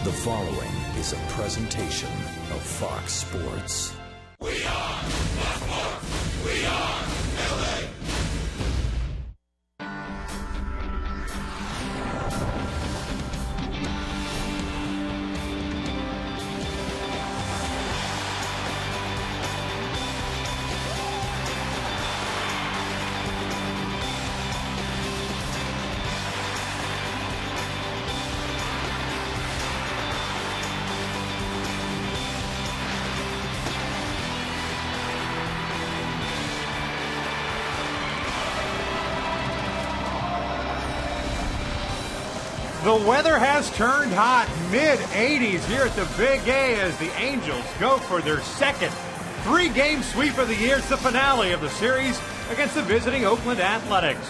The following is a presentation of Fox Sports. We are Fox Sports. We are LA. The weather has turned hot, mid-80s here at the Big A as the Angels go for their second three-game sweep of the year. It's the finale of the series against the visiting Oakland Athletics.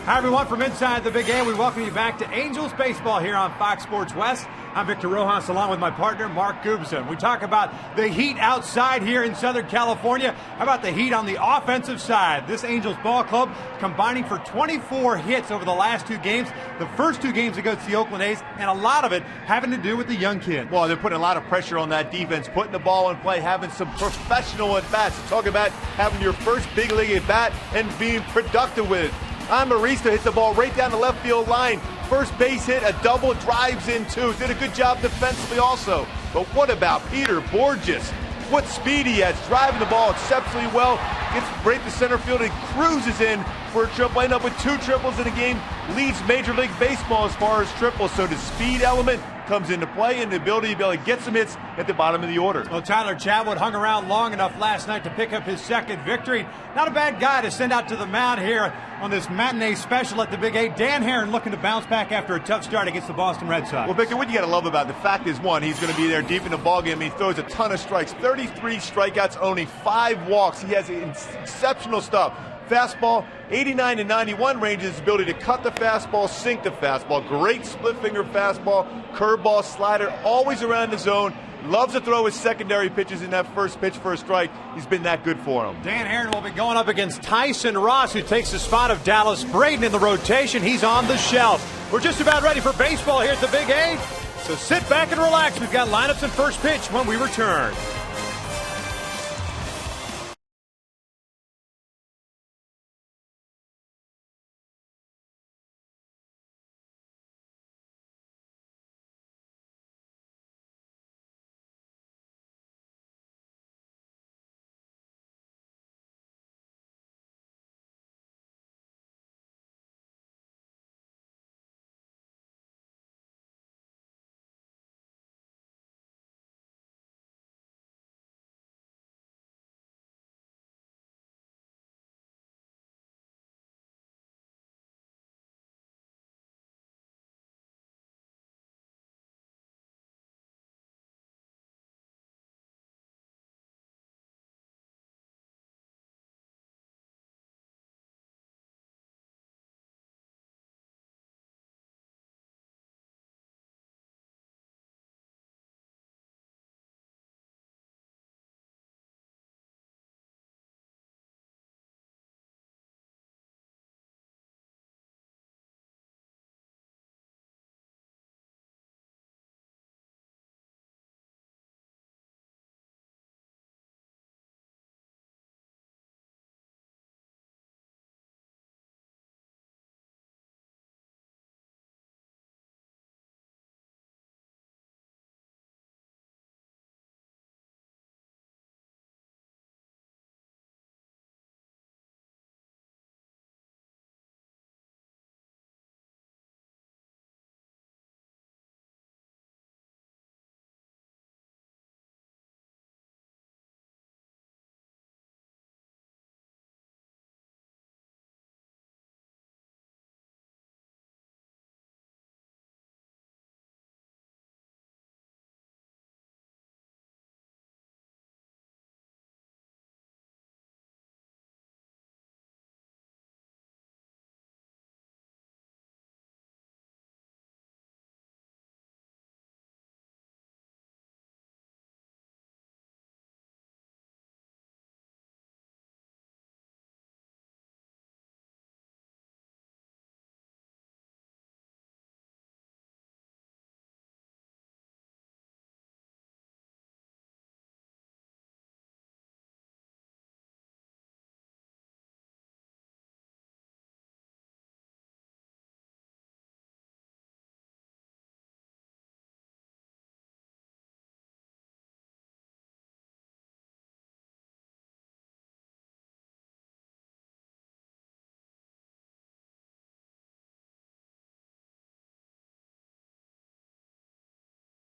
Hi, everyone, from inside the Big A, we welcome you back to Angels Baseball here on Fox Sports West. I'm Victor Rojas, along with my partner, Mark Gubson. We talk about the heat outside here in Southern California. How about the heat on the offensive side? This Angels ball club combining for 24 hits over the last two games. The first two games against the Oakland A's, and a lot of it having to do with the young kids. Well, they're putting a lot of pressure on that defense, putting the ball in play, having some professional at-bats. Talk about having your first big league at-bat and being productive with it. Marista hit the ball right down the left field line. First base hit, a double, drives in two. Did a good job defensively also. But what about Peter Borges? What speed he has, driving the ball exceptionally well. Gets right to center field and cruises in for a triple. End up with two triples in a game. Leads Major League Baseball as far as triples. So the speed element comes into play and the ability to be able to get some hits at the bottom of the order. Well, Tyler Chatwood hung around long enough last night to pick up his second victory. Not a bad guy to send out to the mound here on this matinee special at the Big A. Dan Herron looking to bounce back after a tough start against the Boston Red Sox. Well, Victor, what you got to love about it, the fact is, one, he's going to be there deep in the ballgame. He throws a ton of strikes, 33 strikeouts, only 5 walks. He has exceptional stuff. Fastball, 89 to 91 range, his ability to cut the fastball, sink the fastball. Great split finger fastball, curveball, slider, always around the zone. Loves to throw his secondary pitches in that first pitch for a strike. He's been that good for him. Dan Herron will be going up against Tyson Ross, who takes the spot of Dallas Braden in the rotation. He's on the shelf. We're just about ready for baseball here at the Big A, so sit back and relax. We've got lineups and first pitch when we return.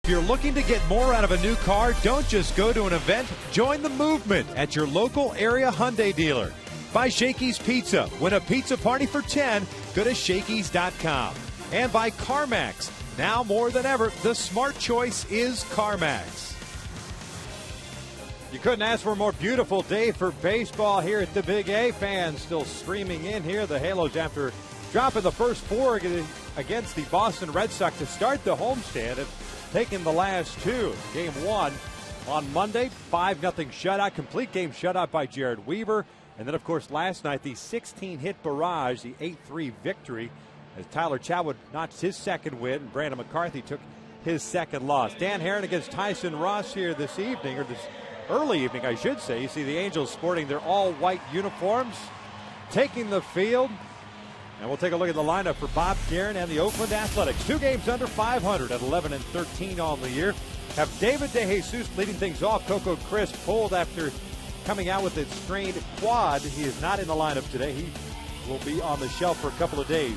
If you're looking to get more out of a new car, don't just go to an event. Join the movement at your local area Hyundai dealer. By Shakey's Pizza. Win a pizza party for 10. Go to Shakey's.com. And by CarMax. Now more than ever, the smart choice is CarMax. You couldn't ask for a more beautiful day for baseball here at the Big A. Fans still streaming in here. The Halos, after dropping the first 4 against the Boston Red Sox to start the homestand, have taken the last 2. Game 1 on Monday, 5-0 shutout, complete game shutout by Jared Weaver. And then, of course, last night, the 16-hit barrage, the 8-3 victory, as Tyler Chatwood notched his second win, and Brandon McCarthy took his second loss. Dan Herron against Tyson Ross here this evening, or this early evening, I should say. You see the Angels sporting their all-white uniforms, taking the field. And we'll take a look at the lineup for Bob Guerin and the Oakland Athletics. 2 games under 500 at 11-13 on the year. Have David DeJesus leading things off. Coco Crisp pulled after coming out with a strained quad. He is not in the lineup today. He will be on the shelf for a couple of days.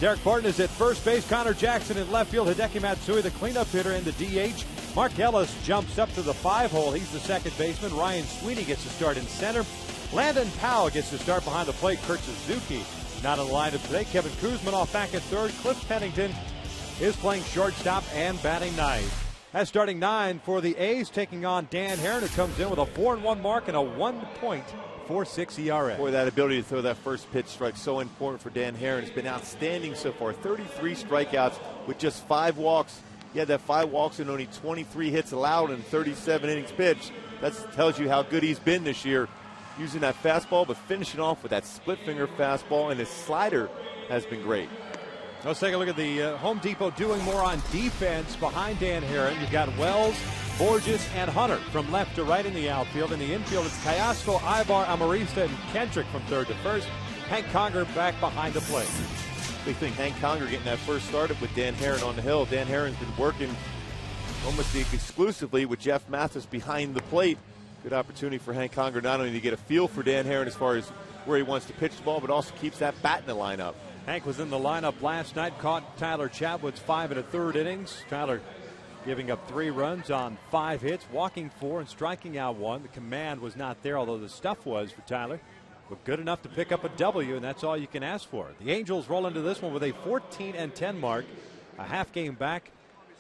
Derek Barton is at first base. Connor Jackson in left field. Hideki Matsui, the cleanup hitter, in the DH. Mark Ellis jumps up to the 5-hole. He's the second baseman. Ryan Sweeney gets to start in center. Landon Powell gets to start behind the plate. Kurt Suzuki not in the lineup today. Kevin Kuzmanoff back at third. Cliff Pennington is playing shortstop and batting ninth. That's starting 9 for the A's, taking on Dan Herron, who comes in with a 4-1 mark and a 1.46 ERA. Boy, that ability to throw that first pitch strike, so important for Dan Herron. It's been outstanding so far. 33 strikeouts with just 5 walks. He had that 5 walks and only 23 hits allowed in 37 innings pitched. That tells you how good he's been this year, using that fastball, but finishing off with that split-finger fastball, and his slider has been great. Let's take a look at the Home Depot doing more on defense behind Dan Herron. You've got Wells, Borges, and Hunter from left to right in the outfield. In the infield, it's Cayasco, Ibar, Amarista, and Kendrick from third to first. Hank Conger back behind the plate. Big thing, Hank Conger getting that first started with Dan Herron on the hill. Dan Herron's been working almost exclusively with Jeff Mathis behind the plate. Good opportunity for Hank Conger not only to get a feel for Dan Herron as far as where he wants to pitch the ball, but also keeps that bat in the lineup. Hank was in the lineup last night, caught Tyler Chatwood's 5 1/3 innings. Tyler giving up 3 runs on 5 hits, walking 4 and striking out 1. The command was not there, although the stuff was for Tyler. But good enough to pick up a W, and that's all you can ask for. The Angels roll into this one with a 14-10 mark, a half game back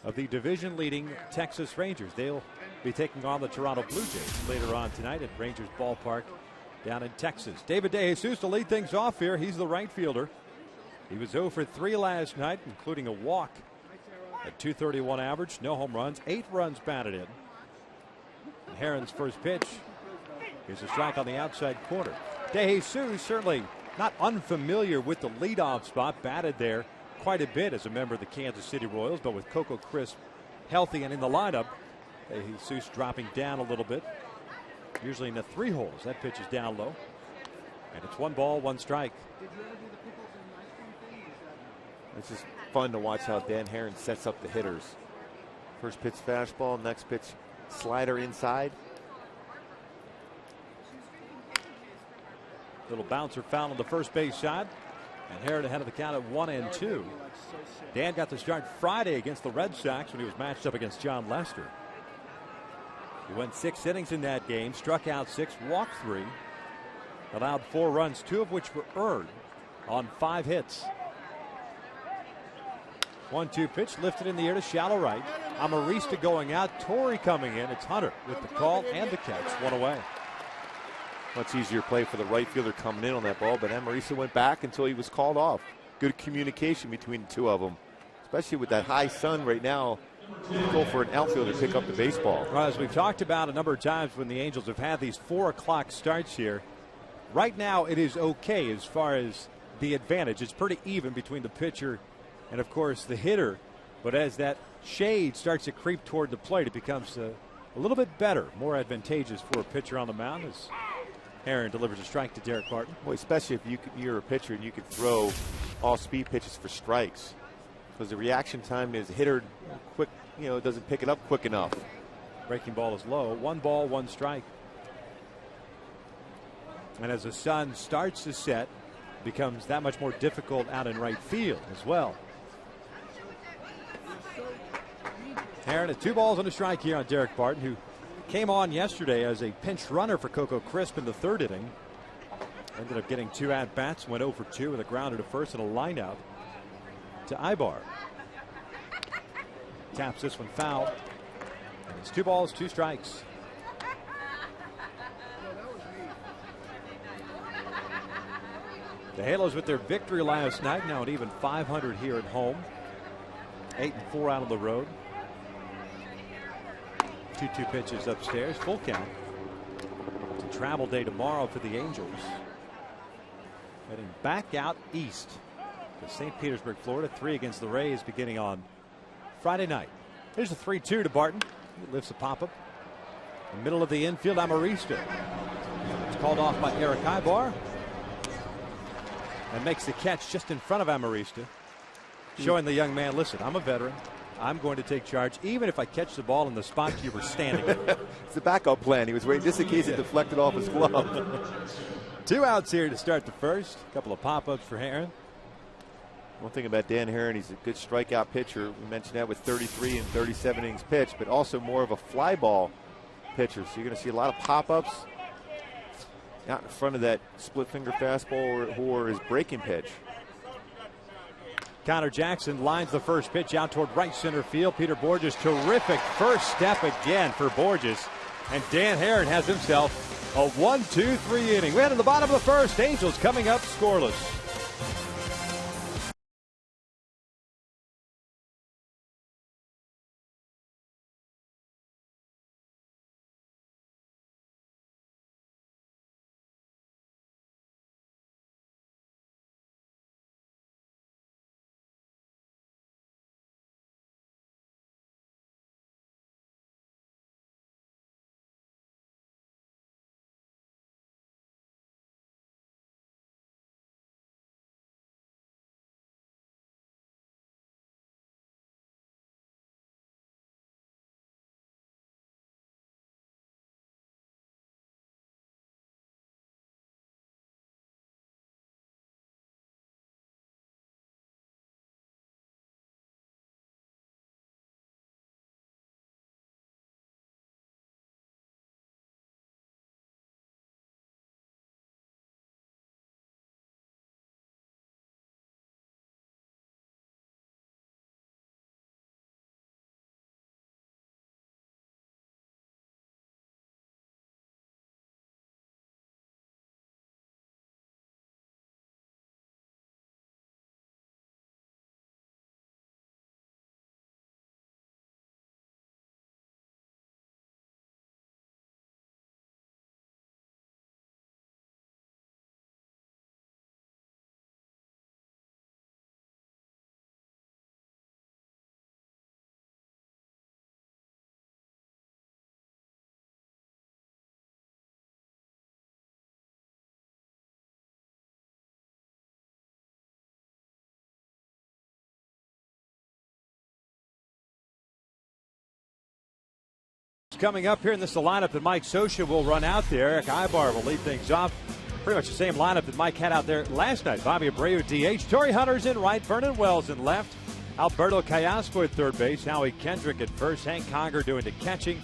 of the division-leading Texas Rangers. They'll be taking on the Toronto Blue Jays later on tonight at Rangers Ballpark down in Texas. David DeJesus to lead things off here. He's the right fielder. He was 0 for 3 last night, including a walk at .231 average, no home runs, 8 runs batted in. And Herron's first pitch is a strike on the outside corner. DeJesus certainly not unfamiliar with the leadoff spot, batted there quite a bit as a member of the Kansas City Royals, but with Coco Crisp healthy and in the lineup, DeJesus dropping down a little bit, usually in the 3 holes. That pitch is down low, and it's 1 ball, 1 strike. It's just fun to watch how Dan Herron sets up the hitters. First pitch fastball, next pitch slider inside. Little bouncer foul on the first base side, and Herron ahead of the count at 1-2. Dan got the start Friday against the Red Sox when he was matched up against John Lester. He went 6 innings in that game, struck out 6, walked 3, allowed 4 runs, 2 of which were earned on 5 hits. 1-2 pitch lifted in the air to shallow right. Amarista going out. Torrey coming in. It's Hunter with the call and the catch. 1 away. Much easier play for the right fielder coming in on that ball, but Amarista went back until he was called off. Good communication between the 2 of them, especially with that high sun right now. Go for an outfielder to pick up the baseball. Well, as we've talked about a number of times when the Angels have had these 4 o'clock starts here, right now it is okay as far as the advantage. It's pretty even between the pitcher and, of course, the hitter. But as that shade starts to creep toward the plate, it becomes a little bit better, more advantageous for a pitcher on the mound as Herron delivers a strike to Derek Barton. Well, especially if you're a pitcher and you can throw all-speed pitches for strikes. Because the reaction time is hitter quick, doesn't pick it up quick enough. Breaking ball is low. 1 ball, 1 strike. And as the sun starts to set, it becomes that much more difficult out in right field as well. Herron at 2 balls and a strike here on DARIC Barton, who came on yesterday as a pinch runner for Coco Crisp in the 3rd inning. Ended up getting 2 at-bats, went 0 for 2 with a grounder to first and a line out to Ibar. Taps this one foul. And it's 2 balls, 2 strikes. The Halos with their victory last night, now at even 500 here at home. 8-4 out on the road. 2-2 pitches upstairs, full count. It's a travel day tomorrow for the Angels. Heading back out east to St. Petersburg, Florida. 3 against the Rays beginning on Friday night. Here's a 3-2 to Barton. He lifts a pop-up. In the middle of the infield, Amarista. It's called off by Eric Ibar. And makes the catch just in front of Amarista, showing the young man, listen, I'm a veteran. I'm going to take charge, even if I catch the ball in the spot you were standing in. It's a backup plan. He was waiting just in case it deflected off his glove. 2 outs here to start the first. A couple of pop-ups for Herron. One thing about Dan Herron, he's a good strikeout pitcher. We mentioned that with 33 and 37 innings pitched, but also more of a fly ball pitcher. So you're going to see a lot of pop-ups out in front of that split finger fastball or his breaking pitch. Connor Jackson lines the first pitch out toward right center field. Peter Borges, terrific first step again for Borges. And Dan Herron has himself a 1-2-3 inning. We're at the bottom of the first. Angels coming up scoreless. Coming up here, and this is the lineup that Mike Scioscia will run out there. Eric Ibar will lead things off. Pretty much the same lineup that Mike had out there last night. Bobby Abreu DH, Torrey Hunter's in right, Vernon Wells in left, Alberto Callasco at third base, Howie Kendrick at first, Hank Conger doing the catching,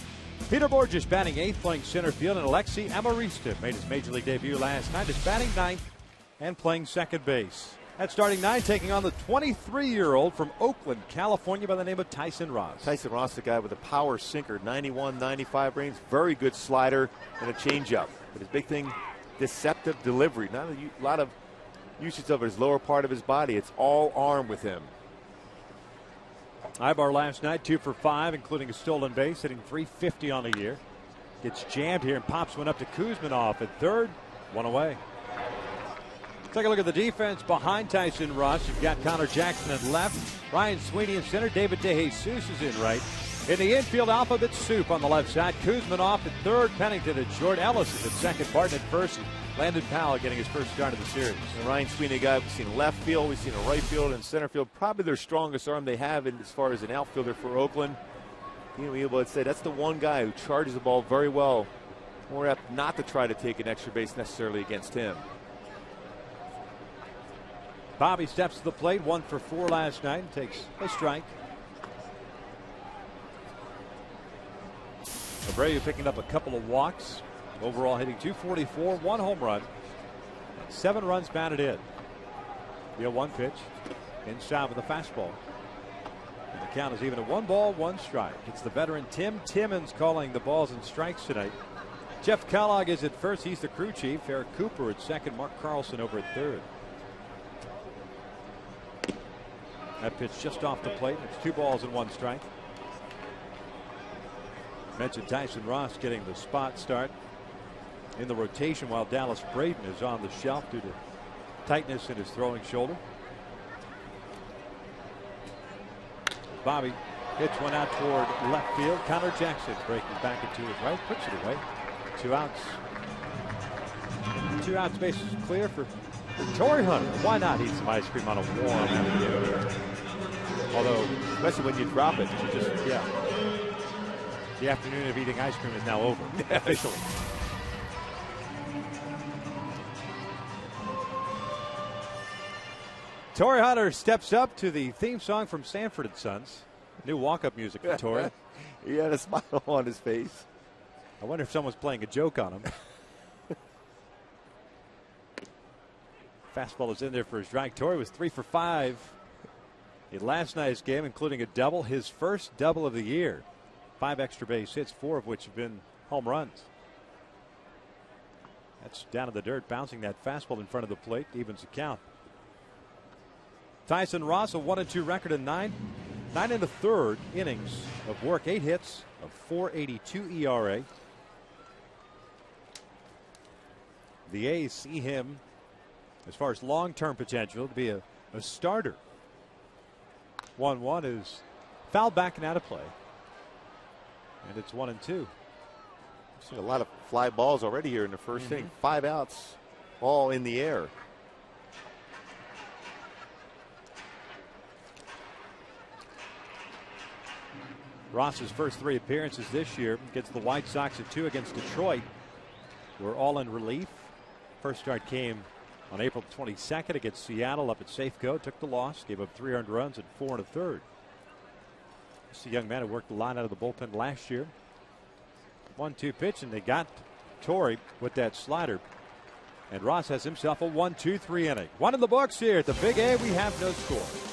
Peter Borges batting 8th, playing center field, and Alexi Amarista made his major league debut last night, is batting 9th and playing second base. At starting 9, taking on the 23-year-old from Oakland, California, by the name of Tyson Ross. Tyson Ross, the guy with a power sinker, 91, 95 range, very good slider and a changeup. But his big thing, deceptive delivery. Not a lot of usage of his lower part of his body. It's all arm with him. Ibar last night, 2 for 5, including a stolen base, hitting .350 on the year. Gets jammed here and pops one up to Kuzmanov at third. 1 away. Take a look at the defense behind Tyson Ross. You've got Connor Jackson at left, Ryan Sweeney in center, David DeJesus is in right. In the infield, alphabet soup on the left side. Kuzmanov at third, Pennington at short, Ellis is at second, Barton at first, Landon Powell getting his first start of the series. And Ryan Sweeney, guy we've seen left field, we've seen a right field and center field. Probably their strongest arm they have as far as an outfielder for Oakland. Being able to say that's the one guy who charges the ball very well. More apt not to try to take an extra base necessarily against him. Bobby steps to the plate, 1 for 4 last night, and takes a strike. Abreu picking up a couple of walks. Overall hitting .244, 1 home run, 7 runs batted in. The 0-1 pitch. Inside with a fastball. And the count is even at 1 ball, 1 strike. It's the veteran Tim Timmons calling the balls and strikes tonight. Jeff Kellogg is at first. He's the crew chief. Eric Cooper at second. Mark Carlson over at third. That pitch just off the plate. It's 2 balls and 1 strike. Mentioned Tyson Ross getting the spot start in the rotation while Dallas Braden is on the shelf due to tightness in his throwing shoulder. Bobby hits one out toward left field. Connor Jackson breaking back into his right, puts it away. 2 outs. 2 outs, bases clear for Torrey Hunter. Why not eat some ice cream on a warm afternoon? Although, especially when you drop it, you just, yeah. The afternoon of eating ice cream is now over, officially. Torrey Hunter steps up to the theme song from Sanford & Sons. New walk-up music for Torrey. He had a smile on his face. I wonder if someone's playing a joke on him. Fastball is in there for a strike. Torrey was 3 for 5 in last night's game, including a double, his first double of the year. 5 extra base hits, 4 of which have been home runs. That's down in the dirt, bouncing that fastball in front of the plate, evens the count. Tyson Ross, a 1-2 record in 9 1/3 innings of work, 8 hits, a .482 ERA. The A's see him, as far as long-term potential, to be a starter. 1-1 is fouled back and out of play. And it's 1-2. I've seen a lot of fly balls already here in the first inning. 5 outs, all in the air. Ross's first 3 appearances this year against the White Sox and 2 against Detroit were all in relief. First start came on April 22nd against Seattle up at Safeco. Took the loss, gave up 3 earned runs and 4 1/3. This is a young man who worked the line out of the bullpen last year. 1-2 pitch, and they got Torrey with that slider. And Ross has himself a 1-2-3 inning. 1 in the books here at the Big A. We have no score.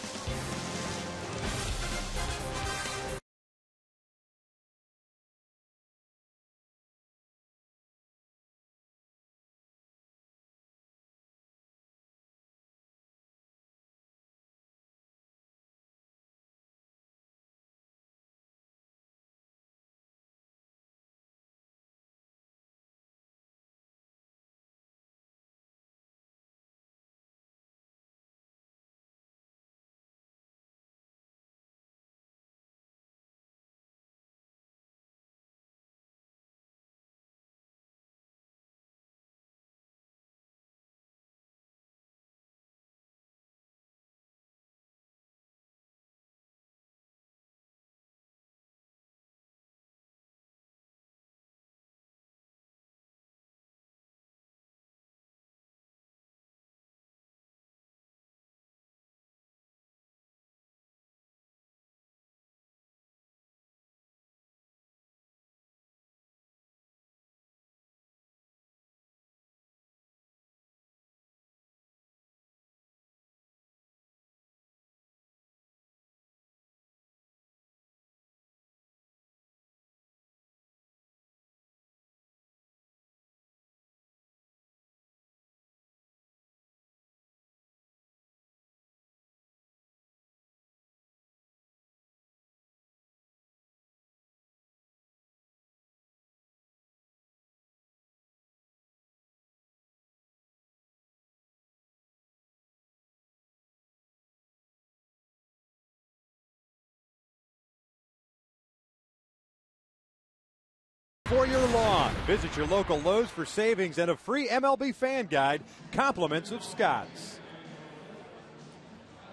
For your lawn, visit your local Lowe's for savings and a free MLB fan guide, compliments of Scott's.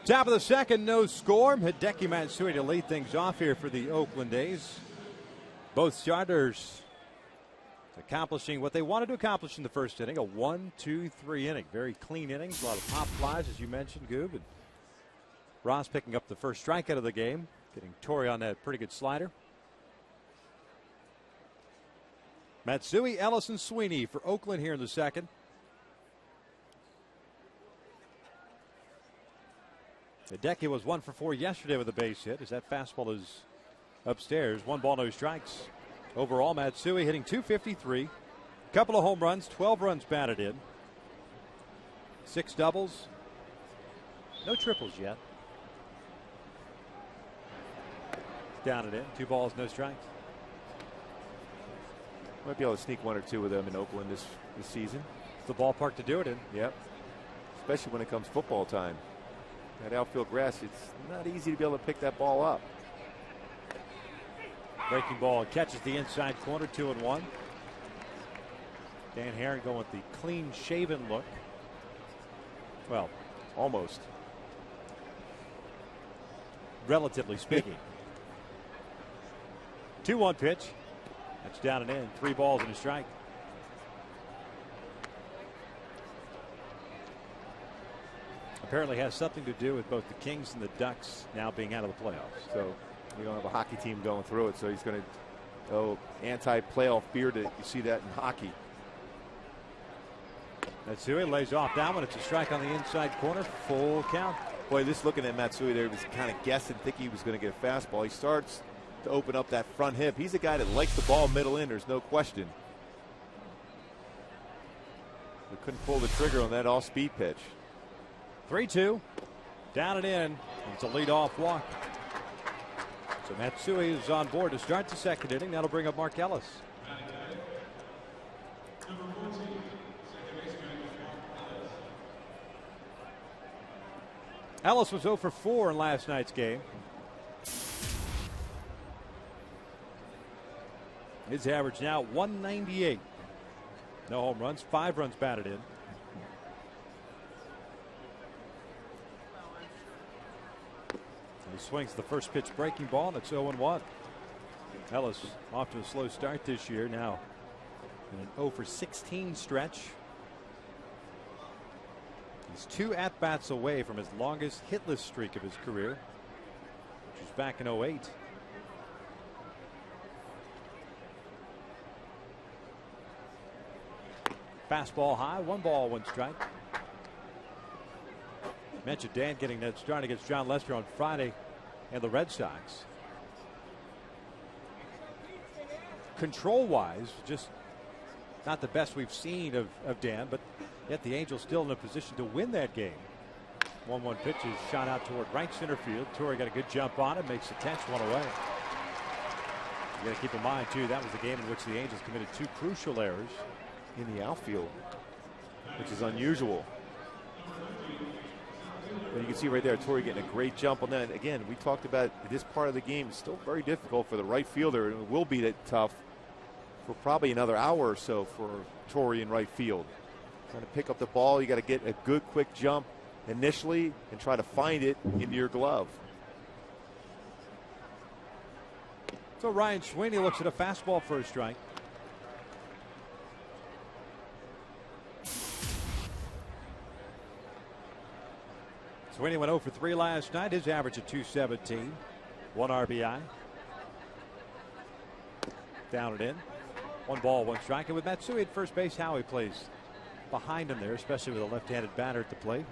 Top of the second, no score. Hideki Matsui to lead things off here for the Oakland A's. Both starters accomplishing what they wanted to accomplish in the first inning, a 1-2-3 inning. Very clean innings, a lot of pop flies, as you mentioned, Goob. And Ross picking up the first strikeout of the game, getting Torrey on that pretty good slider. Matsui, Ellis, and Sweeney for Oakland here in the second. Hideki was 1 for 4 yesterday with a base hit as that fastball is upstairs. 1 ball, no strikes. Overall, Matsui hitting .253. Couple of home runs, 12 runs batted in. 6 doubles. No triples yet. Down and in. 2 balls, no strikes. Might be able to sneak 1 or 2 with them in Oakland this season. It's the ballpark to do it in. Yep. Especially when it comes football time. That outfield grass, it's not easy to be able to pick that ball up. Breaking ball catches the inside corner, 2-1. Dan Herron going with the clean shaven look. Well, almost. Relatively speaking. 2-1 pitch. That's down and in. 3 balls and a strike. Apparently has something to do with both the Kings and the Ducks now being out of the playoffs. So you don't have a hockey team going through it, so he's going to go anti-playoff beer. You see that in hockey. Matsui lays off that one. It's a strike on the inside corner. Full count. Boy, this looking at Matsui there, he was kind of guessing, thinking he was going to get a fastball. He starts to open up that front hip. He's a guy that likes the ball middle in. There's no question. We couldn't pull the trigger on that off-speed pitch. 3-2. Down and in. It's a leadoff walk. So Matsui is on board to start the second inning. That'll bring up Mark Ellis. Ellis was 0 for 4 in last night's game. His average now 198. No home runs, 5 runs batted in. He swings the first pitch breaking ball, and it's 0-1. Ellis off to a slow start this year, now in an 0 for 16 stretch. He's 2 at-bats away from his longest hitless streak of his career, which was back in 08. Fastball high, 1 ball, 1 strike. Mentioned Dan getting that start against John Lester on Friday and the Red Sox. Control-wise, just not the best we've seen of Dan, but yet the Angels still in a position to win that game. 1-1 pitch is shot out toward right center field. Torrey got a good jump on it, makes the catch, 1 away. You got to keep in mind, too, that was the game in which the Angels committed 2 crucial errors in the outfield, which is unusual. But you can see right there, Torrey getting a great jump on that. Again, we talked about this part of the game is still very difficult for the right fielder, and it will be that tough for probably another hour or so for Torrey in right field. Trying to pick up the ball, you got to get a good quick jump initially and try to find it into your glove. So Ryan Sweeney looks at a fastball for a strike. Sweeney went 0 for 3 last night. His average at .217. 1 RBI. Down and in. 1 ball, 1 strike. And with Matsui at first base, Howie plays behind him there, especially with a left-handed batter at the plate.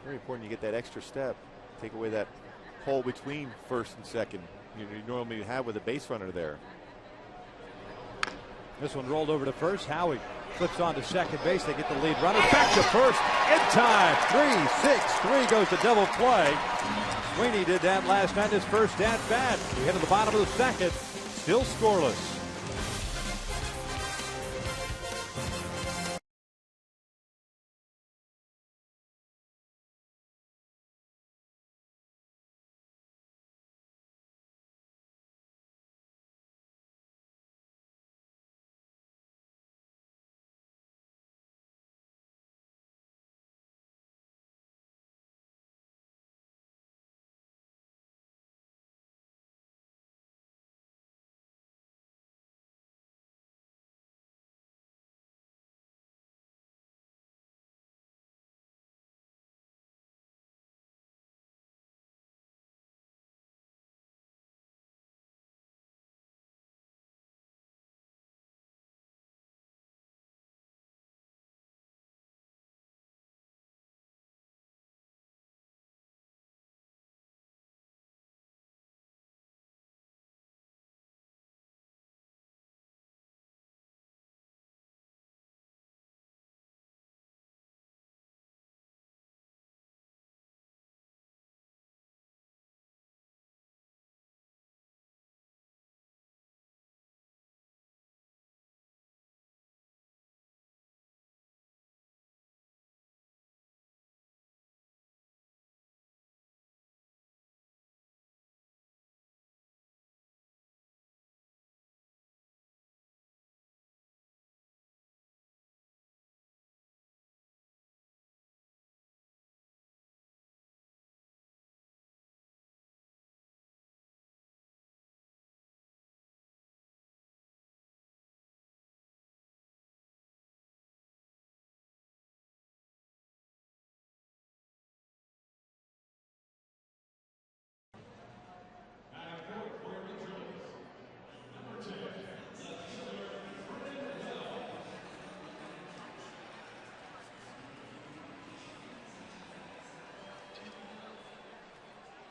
Very important you get that extra step. Take away that hole between first and second you normally have with a base runner there. This one rolled over to first. Howie flips on to second base. They get the lead runner back to first in time. 3-6-3 goes to double play. Sweeney did that last night, his first at bat. We head to the bottom of the second, still scoreless.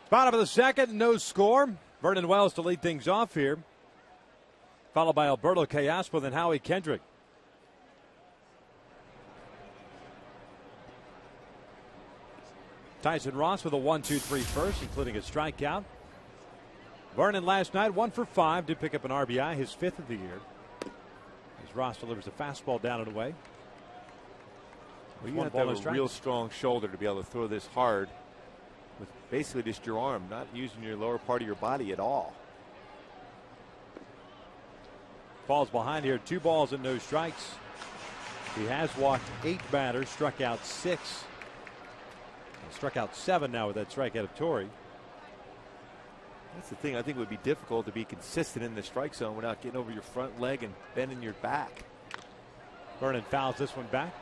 Bottom of the second, no score. Vernon Wells to lead things off here, followed by Alberto Callaspo, then Howie Kendrick. Tyson Ross with a 1-2-3 first, including a strikeout. Vernon last night 1 for 5, did pick up an RBI, his 5th of the year, as Ross delivers a fastball down and away. Well, you have to have a real strong shoulder to be able to throw this hard with basically just your arm, not using your lower part of your body at all. Falls behind here, 2 balls and no strikes. He has walked 8 batters, struck out 6. Struck out 7 now with that strikeout of Torrey. That's the thing. I think it would be difficult to be consistent in the strike zone without getting over your front leg and bending your back. Vernon fouls this one back.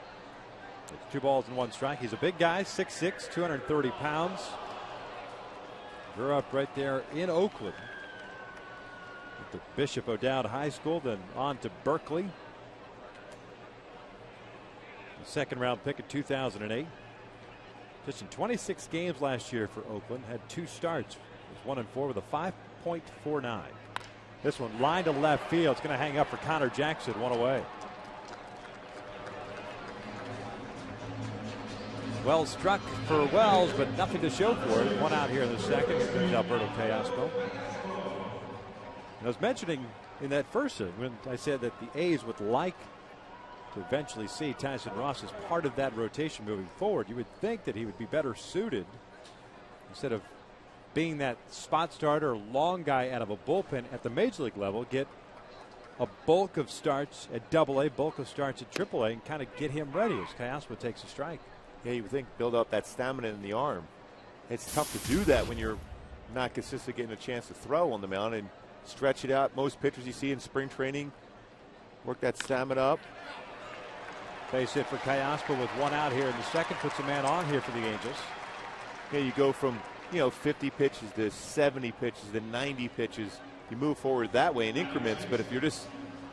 It's 2 balls and 1 strike. He's a big guy, 6'6", 230 pounds. Grew up right there in Oakland. At the Bishop O'Dowd High School, then on to Berkeley. The 2nd round pick in 2008. Just in 26 games last year for Oakland, had 2 starts. Was 1-4 with a 5.49. This one lined to left field. It's going to hang up for Connor Jackson, 1 away. Wells struck for Wells, but nothing to show for it. 1 out here in the second. Here comes Alberto Callaspo. I was mentioning in that first inning when I said that the A's would like to eventually see Tyson Ross as part of that rotation moving forward. You would think that he would be better suited, instead of being that spot starter or long guy out of a bullpen at the major league level, get a bulk of starts at AA, bulk of starts at AAA, and kind of get him ready as Callaspo takes a strike. Yeah, you would think build up that stamina in the arm. It's tough to do that when you're not consistently getting a chance to throw on the mound and stretch it out. Most pitchers you see in spring training work that stamina up. Base hit for Callaspo with 1 out here in the second. Puts a man on here for the Angels. Yeah, you go from 50 pitches to 70 pitches to 90 pitches. You move forward that way in increments. But if you're just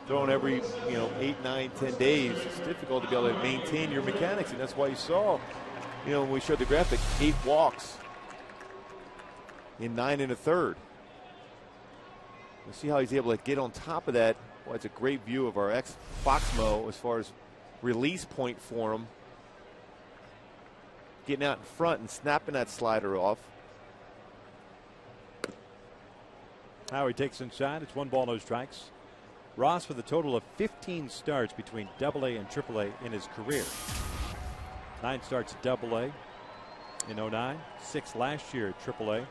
throwing every 8, 9, 10 days, it's difficult to be able to maintain your mechanics. And that's why you saw, when we showed the graphic, 8 walks in 9 1/3. We'll see how he's able to get on top of that. Well, it's a great view of our ex-Foxmo as far as release point for him. Getting out in front and snapping that slider off. Howie takes inside. It's 1 ball, no strikes. Ross with a total of 15 starts between AA and AAA in his career. 9 starts at AA in 09, 6 last year at AAA.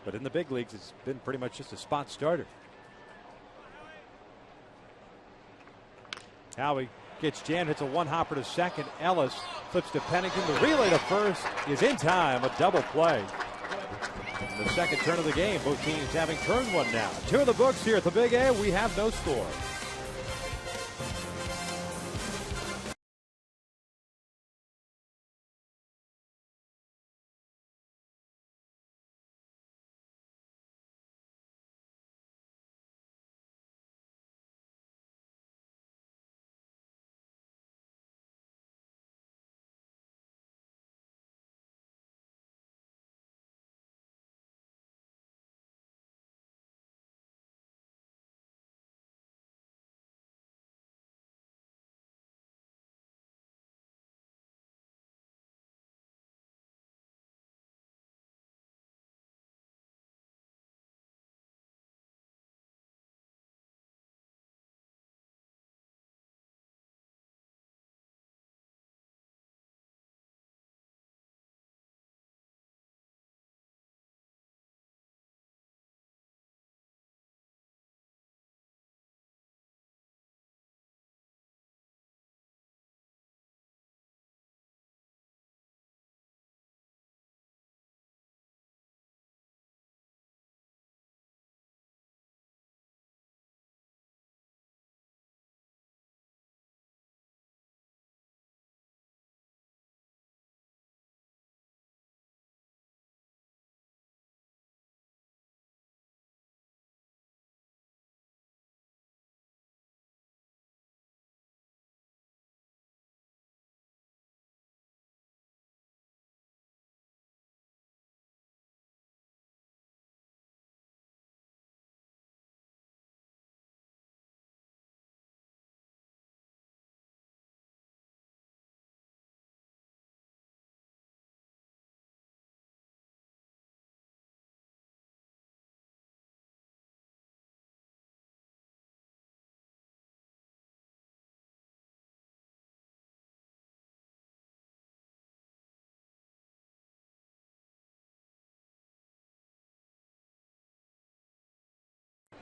But in the big leagues, it's been pretty much just a spot starter. Howie gets jammed, hits a 1-hopper to second. Ellis flips to Pennington. The relay to first is in time. A double play. In the second turn of the game, both teams having turned one now. 2 of the books here at the Big A. We have no score.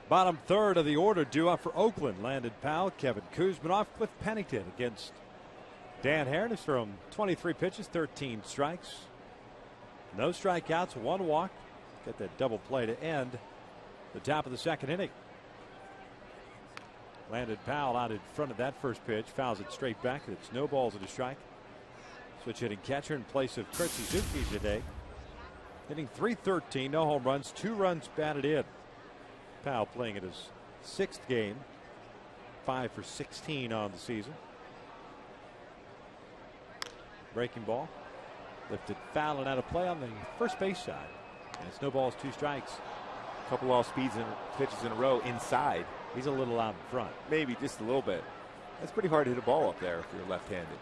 Bottom third of the order due up for Oakland. Landon Powell, Kevin Kuzminoff, Cliff Pennington against Dan Herron, has thrown 23 pitches, 13 strikes. No strikeouts, 1 walk. Get that double play to end the top of the second inning. Landon Powell out in front of that first pitch, fouls it straight back, and it's no balls and a strike. Switch hitting catcher in place of Kurt Suzuki today. Hitting .313, no home runs, 2 runs batted in. Powell playing in his 6th game, 5 for 16 on the season. Breaking ball, lifted foul and out of play on the first base side. And it's no balls, 2 strikes. A couple off speeds and pitches in a row inside. He's a little out in front. Maybe just a little bit. That's pretty hard to hit a ball up there if you're left-handed.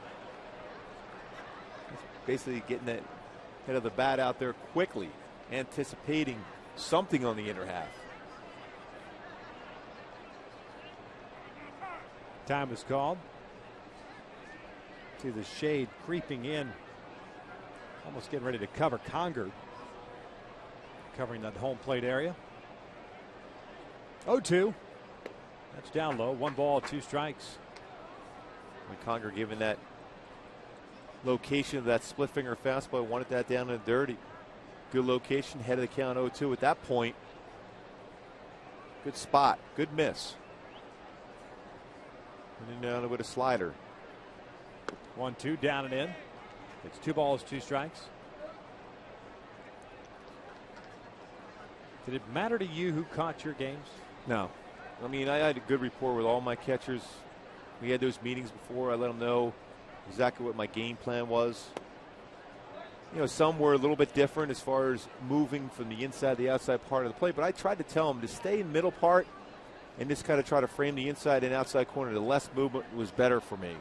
Basically getting that head of the bat out there quickly, anticipating something on the inner half. Time is called. See the shade creeping in. Almost getting ready to cover Conger. Covering that home plate area. 0-2. That's down low. 1 ball, 2 strikes. When Conger given that location of that split finger fastball, wanted that down in the dirty. Good location, head of the count 0-2 at that point. Good spot, good miss. And then down with a slider. 1-2 down and in. It's 2 balls, 2 strikes. Did it matter to you who caught your games? No. I mean, I had a good rapport with all my catchers. We had those meetings before. I let them know exactly what my game plan was. You know, some were a little bit different as far as moving from the inside to the outside part of the plate, but I tried to tell them to stay in the middle part and just kind of try to frame the inside and outside corner. The less movement was better for me.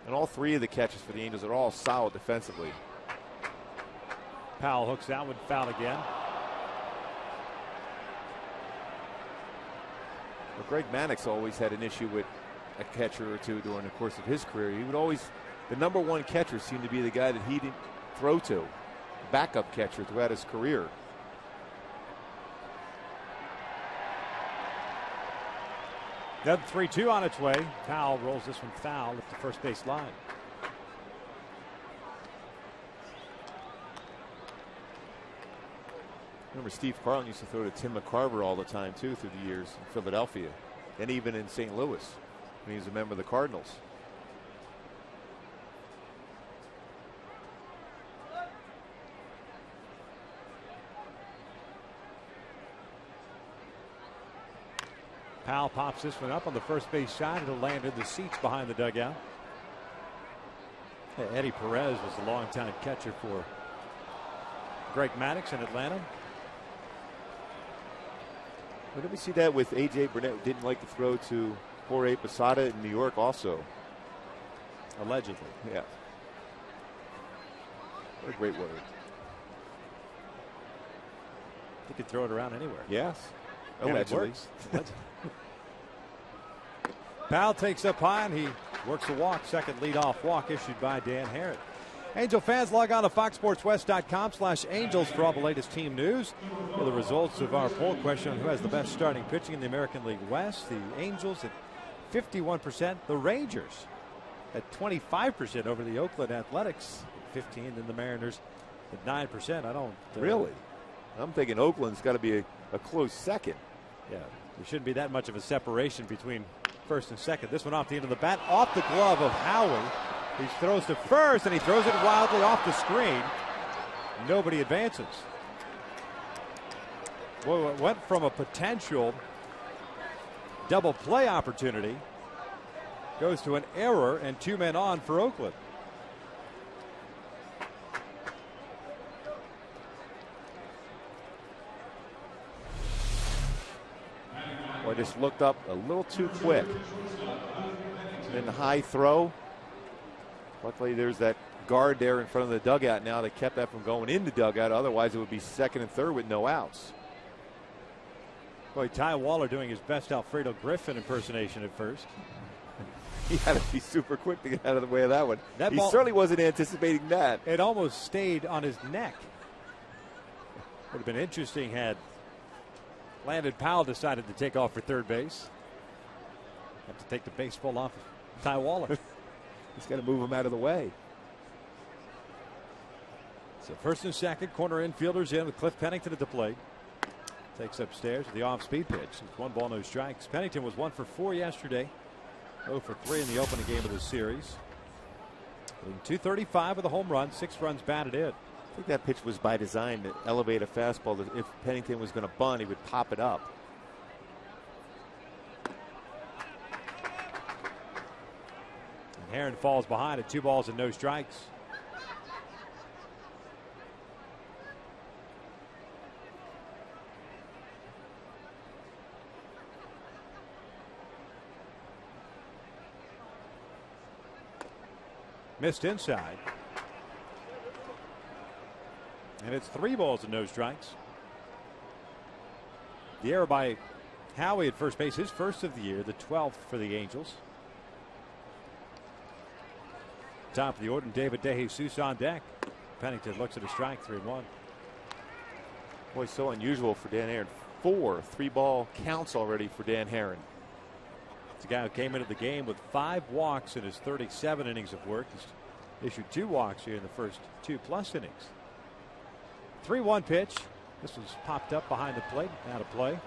And all 3 of the catches for the Angels are all solid defensively. Powell hooks out with foul again. Well, Greg Maddux always had an issue with a catcher or two during the course of his career. He would always, the number 1 catcher seemed to be the guy that he didn't throw to. Backup catcher throughout his career. Then 3-2 on its way. Powell rolls this one foul at the first base line. Remember, Steve Carlin used to throw to Tim McCarver all the time, too, through the years in Philadelphia. And even in St. Louis when he was a member of the Cardinals. Powell pops this one up on the first base side. It'll land in the seats behind the dugout. Eddie Perez was a longtime catcher for Greg Maddux in Atlanta. Well, did we see that with A.J. Burnett, who didn't like to throw to Jorge Posada in New York also? Allegedly. Yeah. What a great word. He could throw it around anywhere. Yes. Allegedly. Powell takes up high and he works a walk. Second leadoff walk issued by Dan Herron. Angel fans, log on to foxsportswest.com/Angels for all the latest team news. For the results of our poll question on who has the best starting pitching in the American League West, the Angels at 51%, the Rangers at 25% over the Oakland Athletics at 15%, and the Mariners at 9%. I don't really. I'm thinking Oakland's got to be a close second. Yeah, there shouldn't be that much of a separation between first and second. This one off the end of the bat, off the glove of Howie. He throws to first, and he throws it wildly off the screen. Nobody advances. Well, it went from a potential double play opportunity, goes to an error, and 2 men on for Oakland. Well, I just looked up a little too quick. And then the high throw. Luckily, there's that guard there in front of the dugout now that kept that from going in the dugout. Otherwise, it would be second and third with no outs. Boy, Ty Waller doing his best Alfredo Griffin impersonation at first. He had to be super quick to get out of the way of that one. That he ball, certainly wasn't anticipating that. It almost stayed on his neck. Would have been interesting had Landon Powell decided to take off for third base. Have to take the baseball off of Ty Waller. He's got to move him out of the way. So first and second, corner infielders in with Cliff Pennington at the plate. Takes upstairs with the off-speed pitch. It's 1 ball, no strikes. Pennington was 1 for 4 yesterday. 0 for 3 in the opening game of the series. 235 with a home run, 6 runs batted in. I think that pitch was by design to elevate a fastball. That if Pennington was going to bunt, he would pop it up. And Herron falls behind at 2 balls and no strikes. Missed inside. And it's 3 balls and no strikes. The error by Howie at first base, his first of the year, the 12th for the Angels. Top of the order, David DeJesus on deck. Pennington looks at a strike, 3-1. Boy, so unusual for Dan Herron. 4 3-ball counts already for Dan Herron. It's a guy who came into the game with 5 walks in his 37 innings of work. He's issued 2 walks here in the first 2+ innings. 3-1 pitch. This was popped up behind the plate, out of play.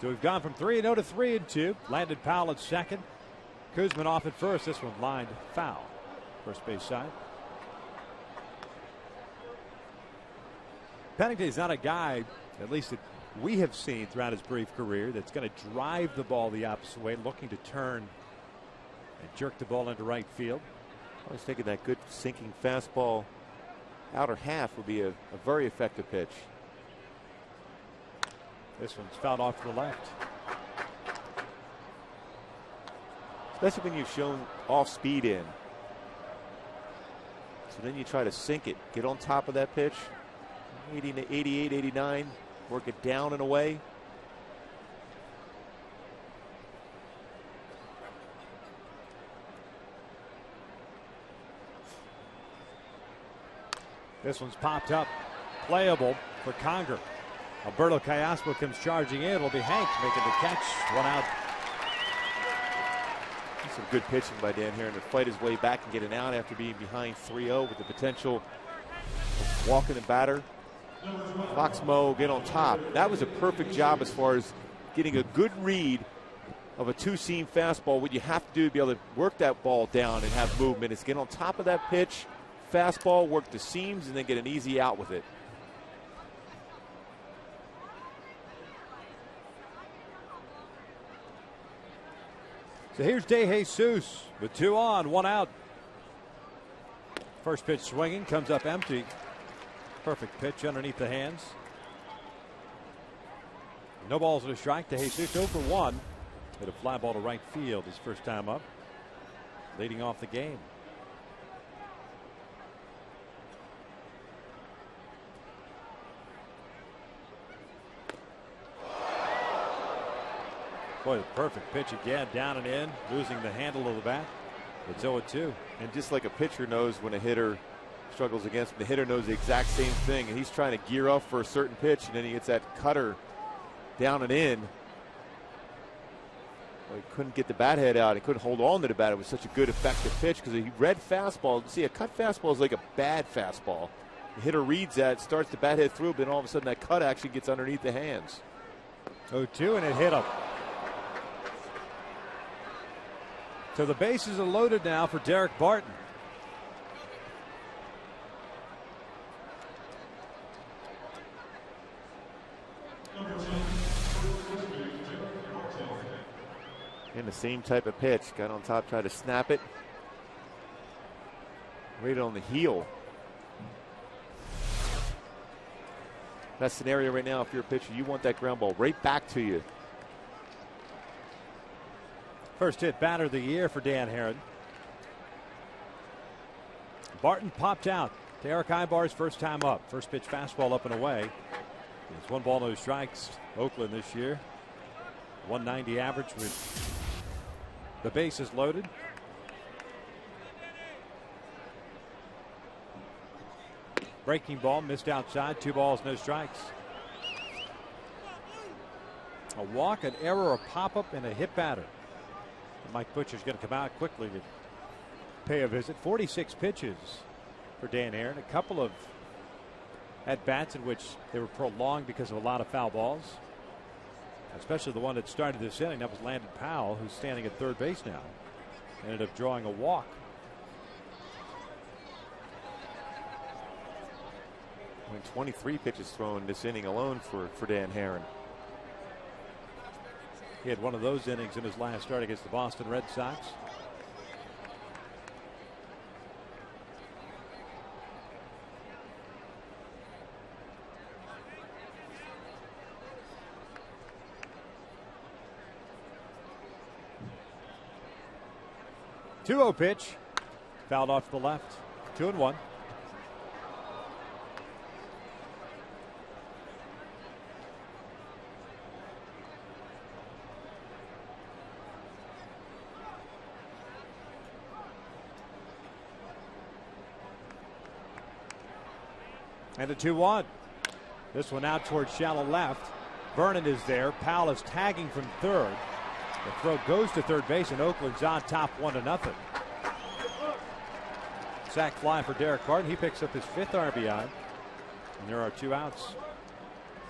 So we've gone from 3-0 to 3-2. Landon Powell at second. Kuzman off at first. This one lined foul. First base side. Pennington is not a guy, at least that we have seen throughout his brief career, that's going to drive the ball the opposite way, looking to turn and jerk the ball into right field. I was thinking that good sinking fastball outer half would be a very effective pitch. This one's fouled off to the left. Especially when you've shown off speed in. So then you try to sink it, get on top of that pitch. 80 to 88, 89, work it down and away. This one's popped up. Playable for Conger. Alberto Callaspo comes charging in. It'll be Hanks making the catch. 1 out. Some good pitching by Dan Herron to fight his way back and get an out after being behind 3-0 with the potential of walking the batter. Fox Mo get on top. That was a perfect job as far as getting a good read of a 2-seam fastball. What you have to do to be able to work that ball down and have movement is get on top of that pitch, fastball, work the seams, and then get an easy out with it. So here's DeJesus with 2 on, 1 out. First pitch swinging, comes up empty. Perfect pitch underneath the hands. No balls and a strike. DeJesus 0 for 1. Hit a fly ball to right field his first time up. Leading off the game. Boy, the perfect pitch again, down and in, losing the handle of the bat. It's 0-2. And just like a pitcher knows when a hitter struggles against him, the hitter knows the exact same thing, and he's trying to gear up for a certain pitch, and then he gets that cutter down and in. Well, he couldn't get the bat head out. He couldn't hold on to the bat. It was such a good, effective pitch because he read fastball. See, a cut fastball is like a bad fastball. The hitter reads that, starts the bat head through, but then all of a sudden that cut actually gets underneath the hands. 0-2, and it hit him. So the bases are loaded now for DARIC BARTON. And the same type of pitch. Got on top, tried to snap it. Right on the heel. That scenario right now, if you're a pitcher, you want that ground ball right back to you. First hit batter of the year for Dan Herron. Barton popped out. Derek Ibar's first time up. First pitch fastball up and away. It's 1 ball, no strikes. Oakland this year. 190 average with the bases loaded. Breaking ball missed outside. 2 balls, no strikes. A walk, an error, a pop-up, and a hit batter. Mike Butcher's going to come out quickly to pay a visit. 46 pitches for Dan Haren. A couple of at-bats in which they were prolonged because of a lot of foul balls. Especially the one that started this inning. That was Landon Powell, who's standing at third base now. Ended up drawing a walk. I mean, 23 pitches thrown this inning alone for Dan Haren. He had one of those innings in his last start against the Boston Red Sox. Two-0 pitch. Fouled off to the left. 2-1. And a 2-1. This one out towards shallow left. Vernon is there. Powell is tagging from third. The throw goes to third base, and Oakland's on top 1-0. Sac fly for Derek Barton. He picks up his 5th RBI. And there are 2 outs.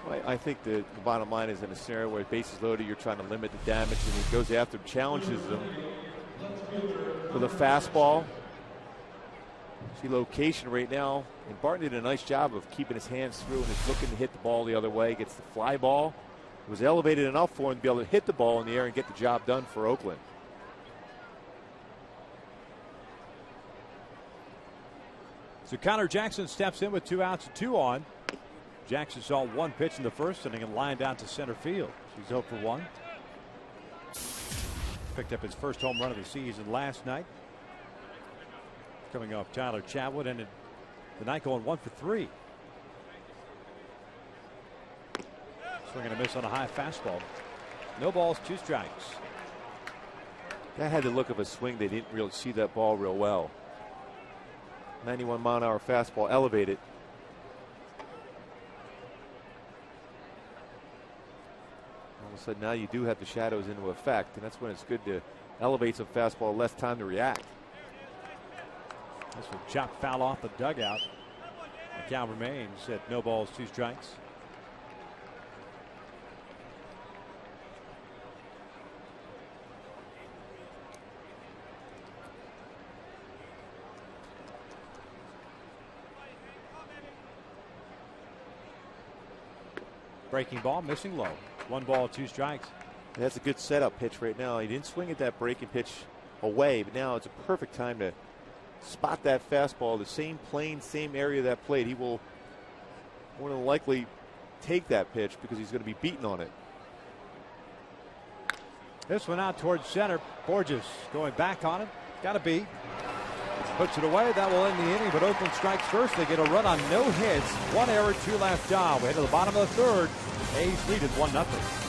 Well, I think the bottom line is in a scenario where bases loaded, you're trying to limit the damage, and he goes after him, challenges them with a fastball. See location right now, and Barton did a nice job of keeping his hands through and is looking to hit the ball the other way. Gets the fly ball. It was elevated enough for him to be able to hit the ball in the air and get the job done for Oakland. So Connor Jackson steps in with 2 outs and 2 on. Jackson saw 1 pitch in the first inning and lined out to center field. He's 0 for 1. Picked up his first home run of the season last night. Coming off Tyler Chatwood, and the night going 1 for 3. Swing and a miss on a high fastball. No balls, 2 strikes. That had the look of a swing. They didn't really see that ball real well. 91-mile-an-hour fastball elevated. All of a sudden now you do have the shadows into effect, and that's when it's good to elevate some fastball, less time to react. This one chopped foul off the dugout. The count remains at no balls, 2 strikes. Breaking ball, missing low. 1 ball, 2 strikes. That's a good setup pitch right now. He didn't swing at that breaking pitch away, but now it's a perfect time to spot that fastball, the same plane, same area of that plate. He will more than likely take that pitch because he's going to be beaten on it. This one out towards center. Borges going back on it. Got to be. Puts it away. That will end the inning, but Oakland strikes first. They get a run on no hits. 1 error, 2 left on. We head to the bottom of the 3rd. A's lead at 1-0.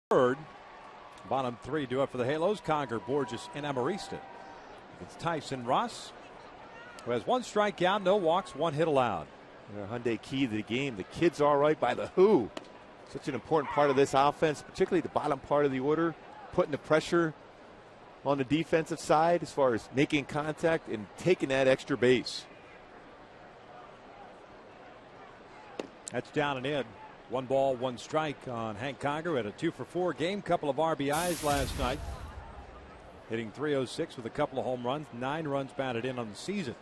third. Bottom three due up for the Halos. Conger, Borges, and Amarista. It's Tyson Ross, who has 1 strikeout, no walks, 1 hit allowed. Hyundai key to the game. The kid's all right by the who. Such an important part of this offense, particularly the bottom part of the order, putting the pressure on the defensive side as far as making contact and taking that extra base. That's down and in. 1 ball, 1 strike on Hank Conger. Had a 2-for-4 game, couple of RBIs last night. Hitting .306 with a couple of home runs, 9 runs batted in on the season.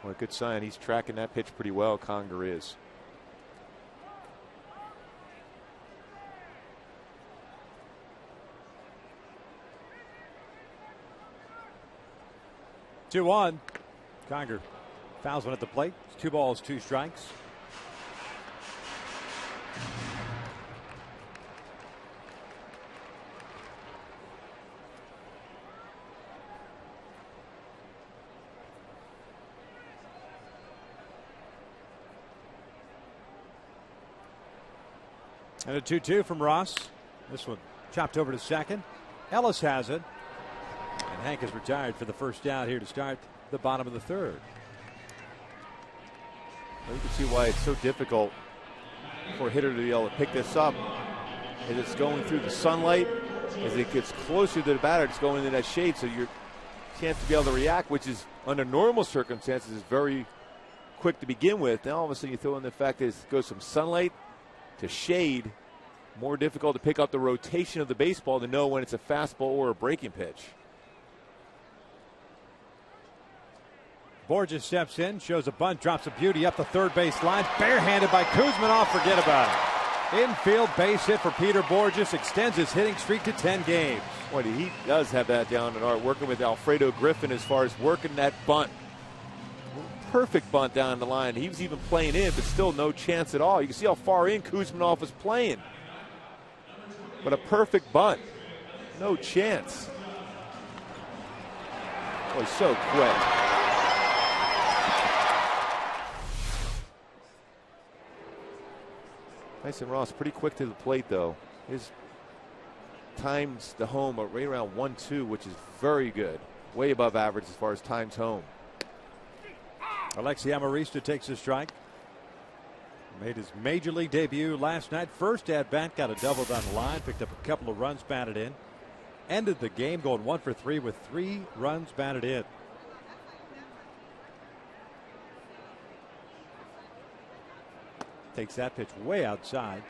Well, a good sign. He's tracking that pitch pretty well, Conger is. Two one. Conger fouls one at the plate. It's 2 balls, 2 strikes. And a 2-2 from Ross. This one chopped over to second. Ellis has it. And Hank is retired for the first out here to start the bottom of the third. Well, you can see why it's so difficult for a hitter to be able to pick this up. As it's going through the sunlight, as it gets closer to the batter, it's going into that shade, so your chance to be able to react, which is under normal circumstances is very quick to begin with. Now all of a sudden you throw in the fact that it goes from sunlight to shade, more difficult to pick up the rotation of the baseball to know when it's a fastball or a breaking pitch. Borges steps in, shows a bunt, drops a beauty up the third base line, barehanded by Kuzmanov. Forget about it. Infield base hit for Peter Borges, extends his hitting streak to 10 games. Boy, he does have that down in art, working with Alfredo Griffin as far as working that bunt. Perfect bunt down the line. He was even playing in, but still no chance at all. You can see how far in Kuzmanov was playing. But a perfect bunt. No chance. Boy, so quick. Tyson Ross pretty quick to the plate, though. His times the home are right around 1-2, which is very good. Way above average as far as times home. Alexi Amarista takes a strike. Made his major league debut last night. First at bat, got a double down the line, picked up a couple of runs batted in. Ended the game going 1 for 3 with 3 runs batted in. Takes that pitch way outside.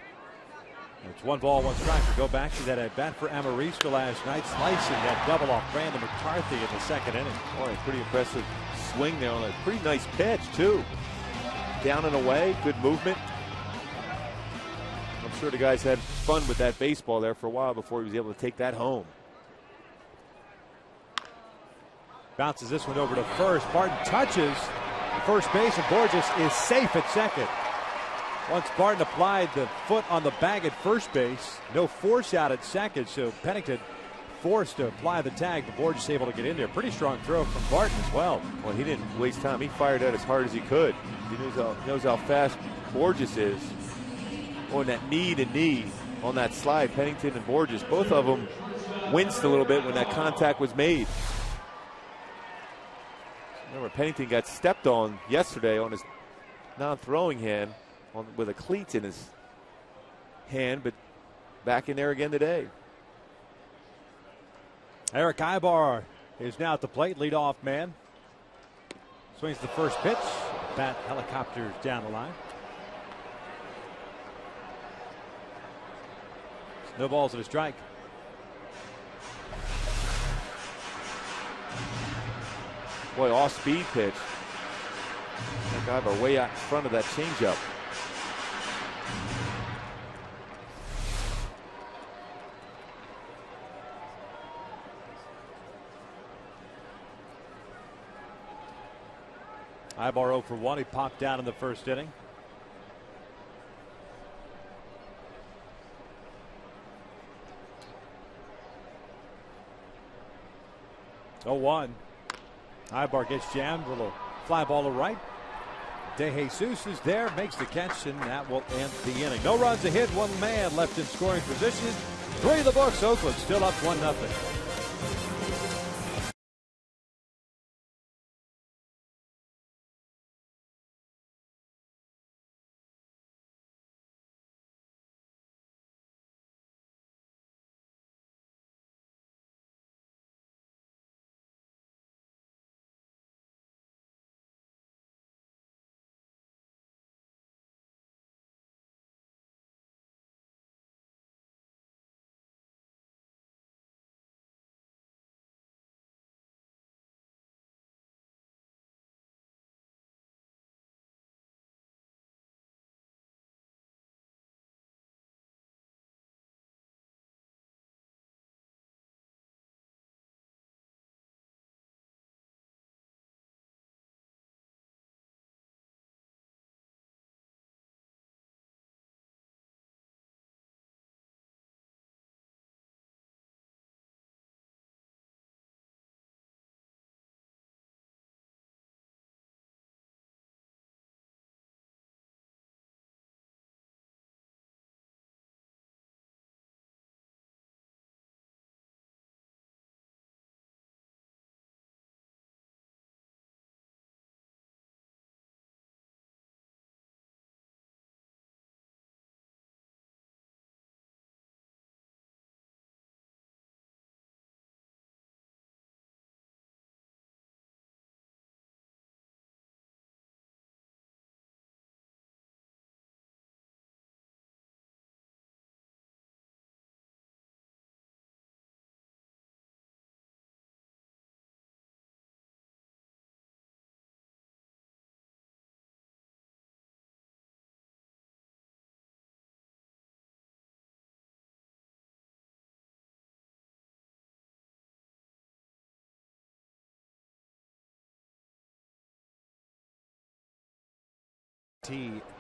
And it's 1 ball, 1 strike. We go back to that at bat for Amarista last night, slicing that double off Brandon McCarthy in the 2nd inning. Boy, pretty impressive swing there on a pretty nice pitch, too. Down and away, good movement. I'm sure the guys had fun with that baseball there for a while before he was able to take that home. Bounces this one over to first. Barton touches first base, and Borges is safe at second. Once Barton applied the foot on the bag at first base, no force out at second, so Pennington forced to apply the tag, but Borges able to get in there. Pretty strong throw from Barton as well. Well, he didn't waste time. He fired out as hard as he could. He knows how fast Borges is. On that knee to knee on that slide, Pennington and Borges, both of them winced a little bit when that contact was made. Remember, Pennington got stepped on yesterday on his non-throwing hand with a cleat in his hand, but back in there again today. Eric Ibar is now at the plate, leadoff man. Swings the first pitch. Bat helicopters down the line. No balls and a strike. Boy, off-speed pitch. Ibar way out in front of that changeup. Ibar 0 for 1. He popped down in the first inning. Oh, 1. Ibar gets jammed. Little fly ball to right. DeJesus is there, makes the catch, and that will end the inning. No runs ahead, one man left in scoring position. 3 of the books. Oakland still up 1-0.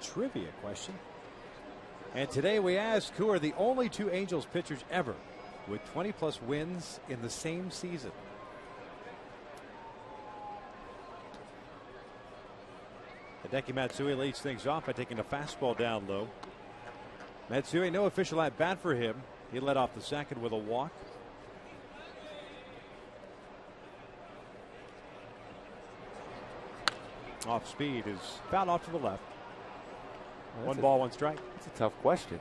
Trivia question. And today we ask, who are the only 2 Angels pitchers ever with 20+ wins in the same season? Hideki Matsui leads things off by taking a fastball down low. Matsui, no official at bat for him. He led off the second with a walk. Off speed is fouled off to the left. Well, 1 ball, 1 strike. That's a tough question.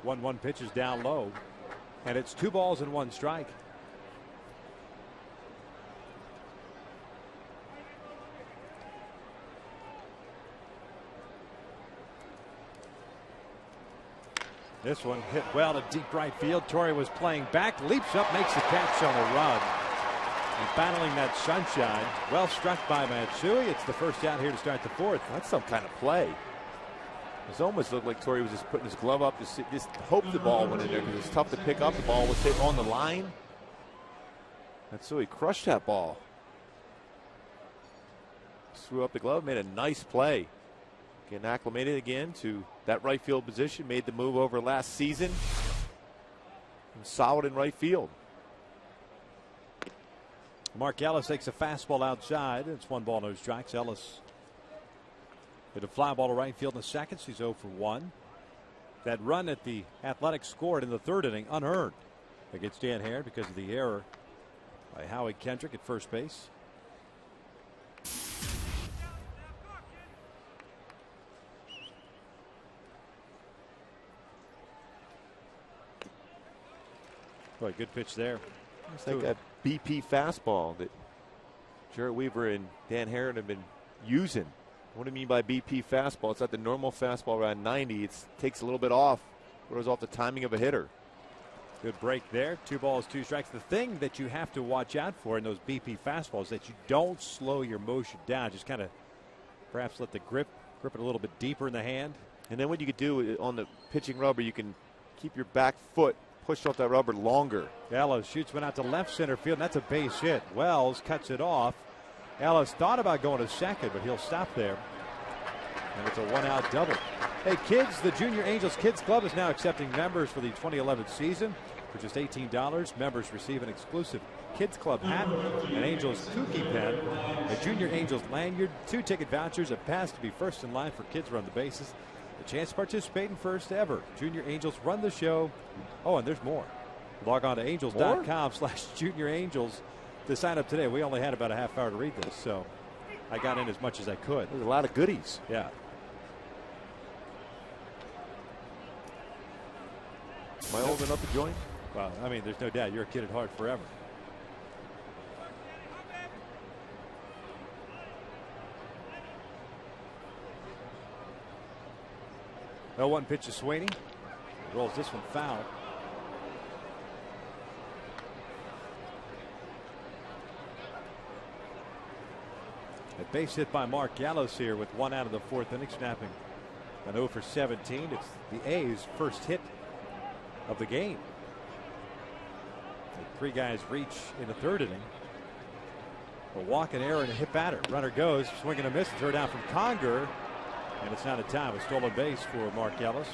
One pitch is down low, and it's 2 balls and 1 strike. This one hit well to deep right field. Torrey was playing back, leaps up, makes the catch on a run. And battling that sunshine. Well struck by Matsui. It's the first out here to start the 4th. That's some kind of play. It almost looked like Torrey was just putting his glove up to just hope the ball went in there, because it's tough to pick up. The ball was hit on the line. Matsui crushed that ball. Threw up the glove, made a nice play. Getting acclimated again to that right field position. Made the move over last season. And solid in right field. Mark Ellis takes a fastball outside. It's 1 ball, no strikes. Ellis hit a fly ball to right field in the second. He's 0 for 1. That run at the Athletics scored in the 3rd inning unearned against Dan Hare because of the error by Howie Kendrick at first base. Boy, good pitch there. It's like that BP fastball that Jarrett Weaver and Dan Herron have been using. What do you mean by BP fastball? It's not the normal fastball around 90. It takes a little bit off. Throws off the timing of a hitter. Good break there. 2 balls, 2 strikes. The thing that you have to watch out for in those BP fastballs is that you don't slow your motion down. Just kind of perhaps let the grip it a little bit deeper in the hand. And then what you could do on the pitching rubber, you can keep your back foot pushed off that rubber longer. Ellis shoots one out to left center field, and that's a base hit. Wells cuts it off, Ellis thought about going to second, but he'll stop there. And it's a one-out double. Hey, kids, the Junior Angels Kids Club is now accepting members for the 2011 season. For just $18, members receive an exclusive Kids Club hat, an Angels Kookie pen, a Junior Angels lanyard, 2 ticket vouchers, a pass to be first in line for Kids Run the Bases, a chance to participate in first ever Junior Angels Run the Show. Oh, and there's more. Log on to angels.com/Junior Angels to sign up today. We only had about a half hour to read this, so I got in as much as I could. There's a lot of goodies. Yeah. Am I old enough to join? Well, I mean, there's no doubt you're a kid at heart forever. No 1 pitch to Sweeney. Rolls this one foul. A base hit by Mark Gallos here with 1 out of the 4th inning, snapping an 0 for 17. It's the A's first hit of the game. The 3 guys reach in the 3rd inning. A walk, an error, and a hit batter. Runner goes, swing and a miss, throw down from Conger, and it's not a time. A stolen base for Mark Ellis.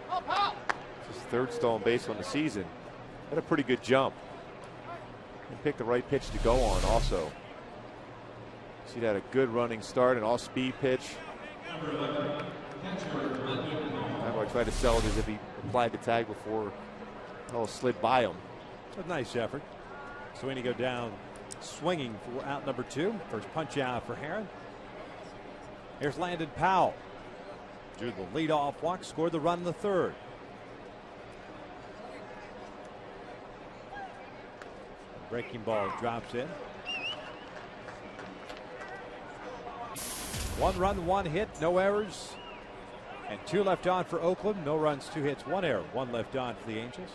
His 3rd stolen base on the season. Had a pretty good jump. And picked the right pitch to go on also. So he had a good running start, an all-speed pitch. I tried to sell it as if he applied the tag before it slid by him. A nice effort. Sweeney go down swinging for out number 2. First punch out for Heron. Here's Landon Powell. Drew the leadoff walk, scored the run in the 3rd. Breaking ball drops in. 1 run, 1 hit, no errors. And 2 left on for Oakland. No runs, 2 hits, 1 error. 1 left on for the Angels.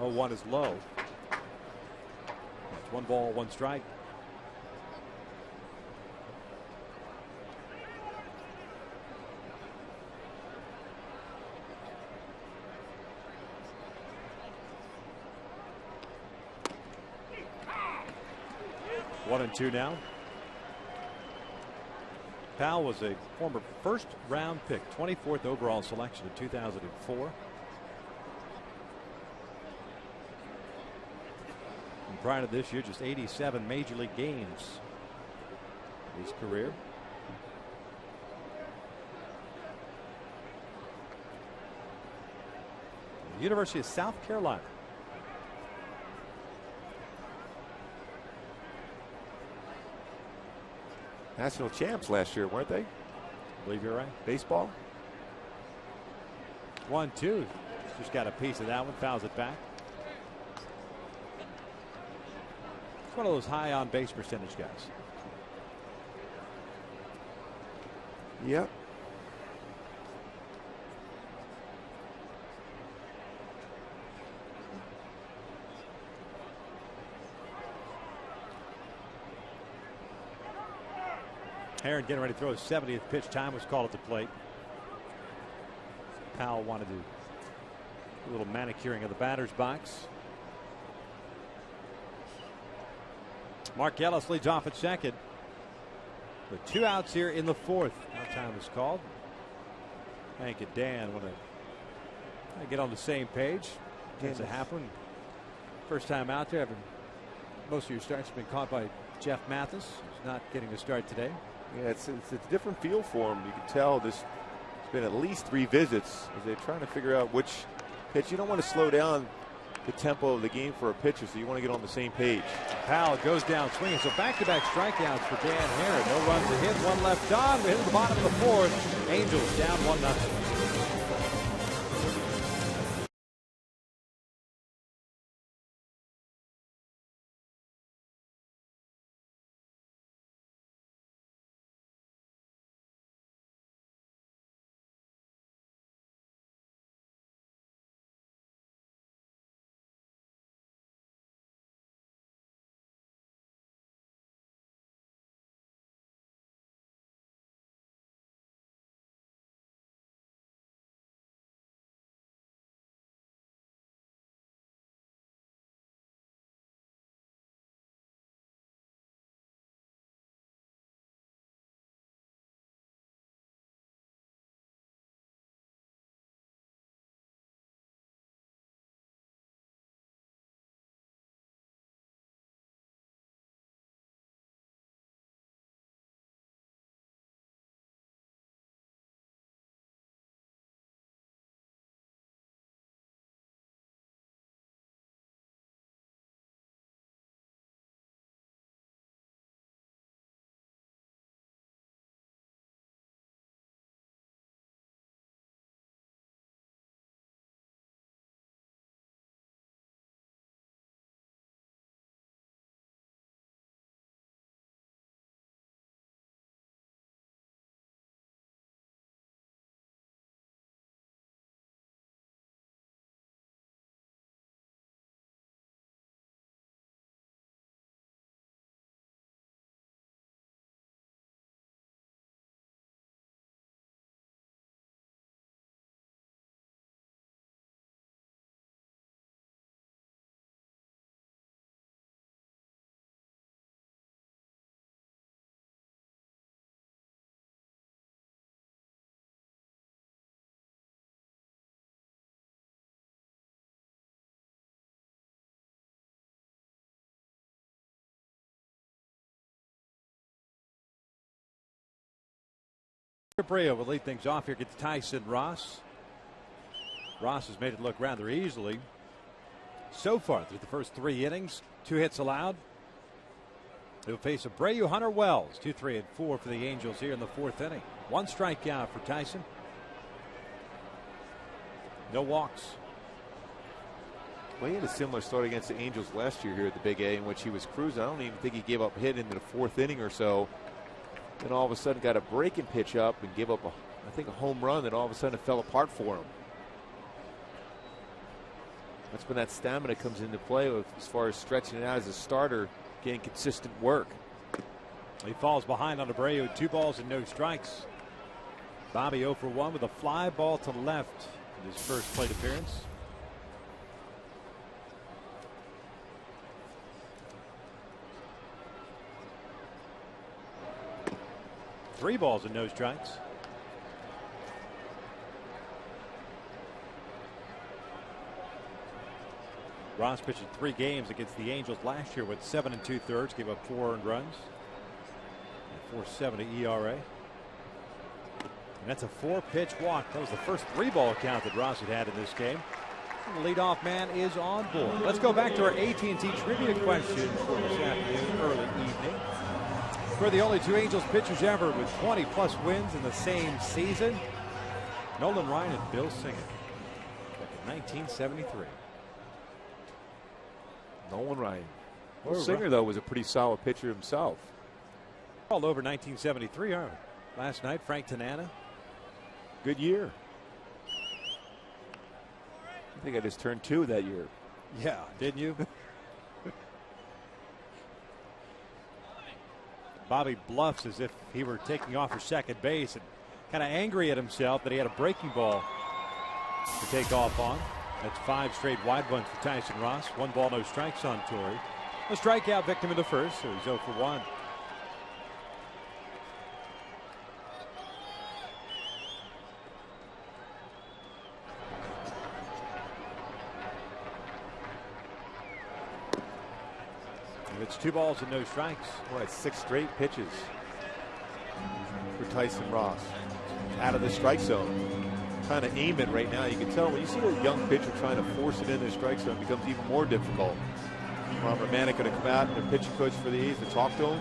Oh, 1 is low. That's 1 ball, 1 strike. One and 2 now. Powell was a former 1st round pick, 24th overall selection in 2004. And prior to this year, just 87 major league games in his career. The University of South Carolina. National champs last year, weren't they? I believe you're right. Baseball. 1-2. Just got a piece of that one. Fouls it back. It's one of those high on base percentage guys. Yep. Heron getting ready to throw his 70th pitch. Time was called at the plate. Powell wanted to do a little manicuring of the batter's box. Mark Ellis leads off at second. With 2 outs here in the 4th. Now time is called. Hank and Dan want to get on the same page. Tends to happen. First time out there. Most of your starts have been caught by Jeff Mathis, who's not getting a start today. Yeah, it's a different feel for him. You can tell it's been at least 3 visits as they're trying to figure out which pitch. You don't want to slow down the tempo of the game for a pitcher, so you want to get on the same page. Powell goes down swinging. So back-to-back strikeouts for Dan Heron. No runs to hit, 1 left on. We hit the bottom of the 4th. Angels down 1-0. Abreu will lead things off here against Tyson Ross. Ross has made it look rather easily so far through the first 3 innings. 2 hits allowed. He'll face Abreu, Hunter Wells. 2, 3, and 4 for the Angels here in the 4th inning. 1 strikeout for Tyson. No walks. Well, he had a similar start against the Angels last year here at the Big A, in which he was cruising. I don't even think he gave up a hit into the 4th inning or so. Then all of a sudden got a breaking pitch up and gave up, I think, a home run. Then all of a sudden it fell apart for him. That's when that stamina comes into play as far as stretching it out as a starter, getting consistent work. He falls behind on Abreu. 2 balls and no strikes. Bobby 0 for 1 with a fly ball to left in his first plate appearance. Three balls and no strikes. Ross pitched in 3 games against the Angels last year with 7 2/3, gave up 4 earned runs, and 4.70 ERA. And that's a 4-pitch walk. That was the first 3-ball count that Ross had in this game. And the leadoff man is on board. Let's go back to our AT&T trivia question for this afternoon, early evening. We're the only 2 Angels pitchers ever with 20-plus wins in the same season. Nolan Ryan and Bill Singer back in 1973. Nolan Ryan. Well, Singer, though, was a pretty solid pitcher himself. All over 1973, aren't we? Last night, Frank Tanana. Good year. I think I just turned 2 that year. Yeah, didn't you? Bobby bluffs as if he were taking off for second base and kind of angry at himself that he had a breaking ball to take off on. That's 5 straight wide ones for Tyson Ross. 1 ball, no strikes on Torrey. A strikeout victim in the first, so he's 0 for 1. It's 2 balls and no strikes. Well, it's 6 straight pitches for Tyson Ross out of the strike zone. Trying to aim it right now. You can tell when you see a young pitcher trying to force it in the strike zone, it becomes even more difficult. Ron Romanek going to come out and the pitching coach for the A's to talk to him.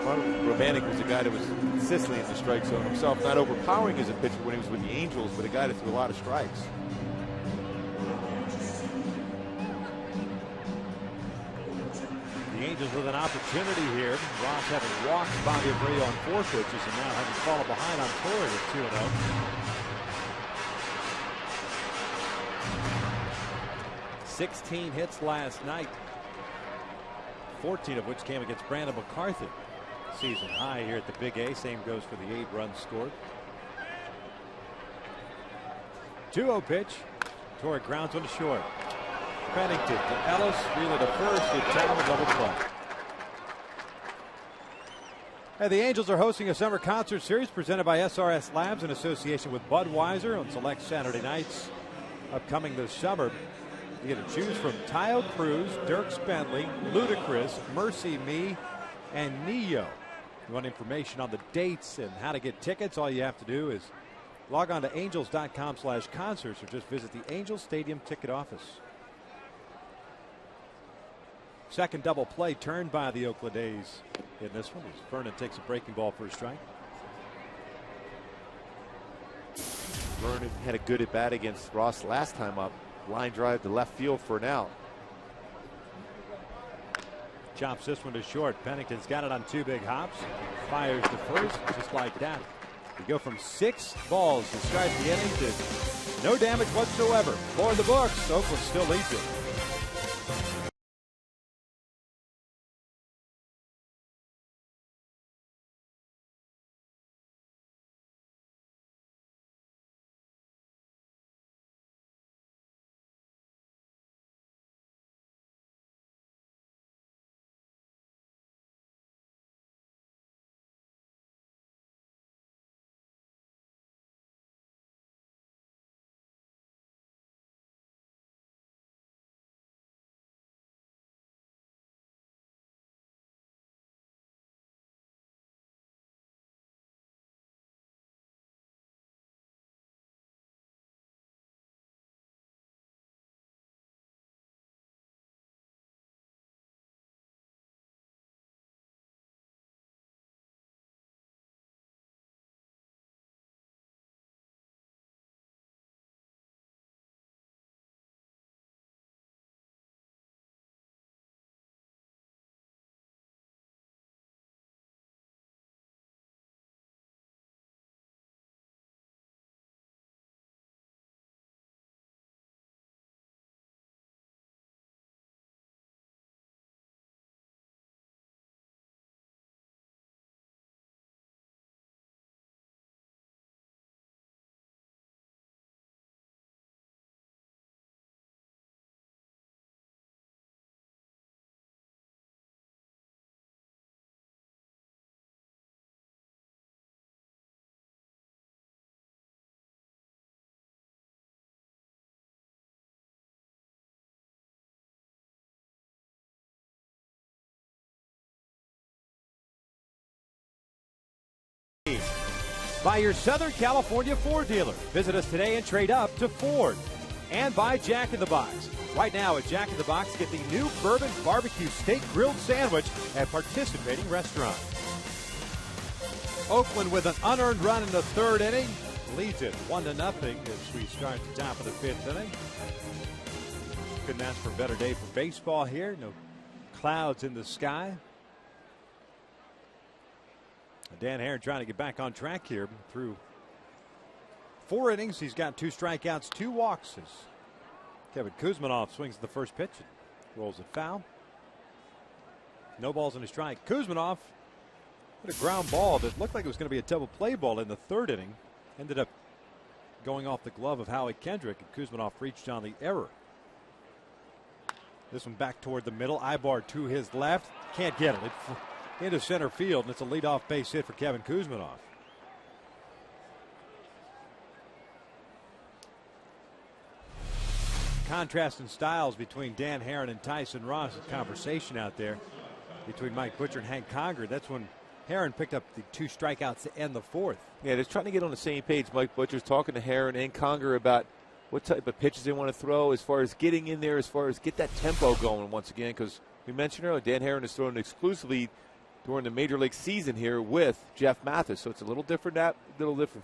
Ron Romanek was a guy that was consistently in the strike zone himself, not overpowering as a pitcher when he was with the Angels, but a guy that threw a lot of strikes. The Angels with an opportunity here. Ross having walked Bobby Abreu on 4 pitches and now having fallen behind on Torrey at 2-0. "16 hits last night, 14 of which came against Brandon McCarthy. Season high here at the Big A. Same goes for the 8 runs scored. 2-0 pitch. Torrey grounds one to short. Pennington to Ellis, Wheeler to first, with Town, a double play. And the Angels are hosting a summer concert series presented by SRS Labs in association with Budweiser on select Saturday nights upcoming this summer. You get to choose from Taio Cruz, Dierks Bentley, Ludacris, Mercy Me, and Neo. If you want information on the dates and how to get tickets, all you have to do is log on to angels.com/concerts or just visit the Angels Stadium ticket office. Second double play turned by the Oakland A's in this one as Vernon takes a breaking ball for a strike. Vernon had a good at bat against Ross last time up. Line drive to left field for an out. Chops this one to short. Pennington's got it on 2 big hops. Fires to first just like that. We go from 6 balls to start the inning to no damage whatsoever. 4 in the books. Oakland still leads it. By your Southern California Ford dealer. Visit us today and trade up to Ford. And by Jack in the Box. Right now at Jack in the Box, get the new Bourbon Barbecue Steak Grilled Sandwich at participating restaurants. Oakland with an unearned run in the third inning. Leads it 1-0 as we start the top of the fifth inning. Couldn't ask for a better day for baseball here. No clouds in the sky. Dan Haren trying to get back on track here through 4 innings. He's got 2 strikeouts, 2 walks. As Kevin Kuzminoff swings at the first pitch and rolls it foul. No balls in a strike. Kuzminoff hit a ground ball that looked like it was going to be a double play ball in the third inning. Ended up going off the glove of Howie Kendrick, and Kuzminoff reached on the error. This one back toward the middle. Ibar to his left. Can't get it. Into center field, and it's a leadoff base hit for Kevin Kuzminoff. Contrast in styles between Dan Haren and Tyson Ross. A conversation out there between Mike Butcher and Hank Conger. That's when Haren picked up the 2 strikeouts to end the fourth. Yeah, they're trying to get on the same page. Mike Butcher's talking to Haren and Conger about what type of pitches they want to throw as far as getting in there, as far as get that tempo going once again, because we mentioned earlier, Dan Haren is throwing exclusively during the Major League season here with Jeff Mathis, so it's a little different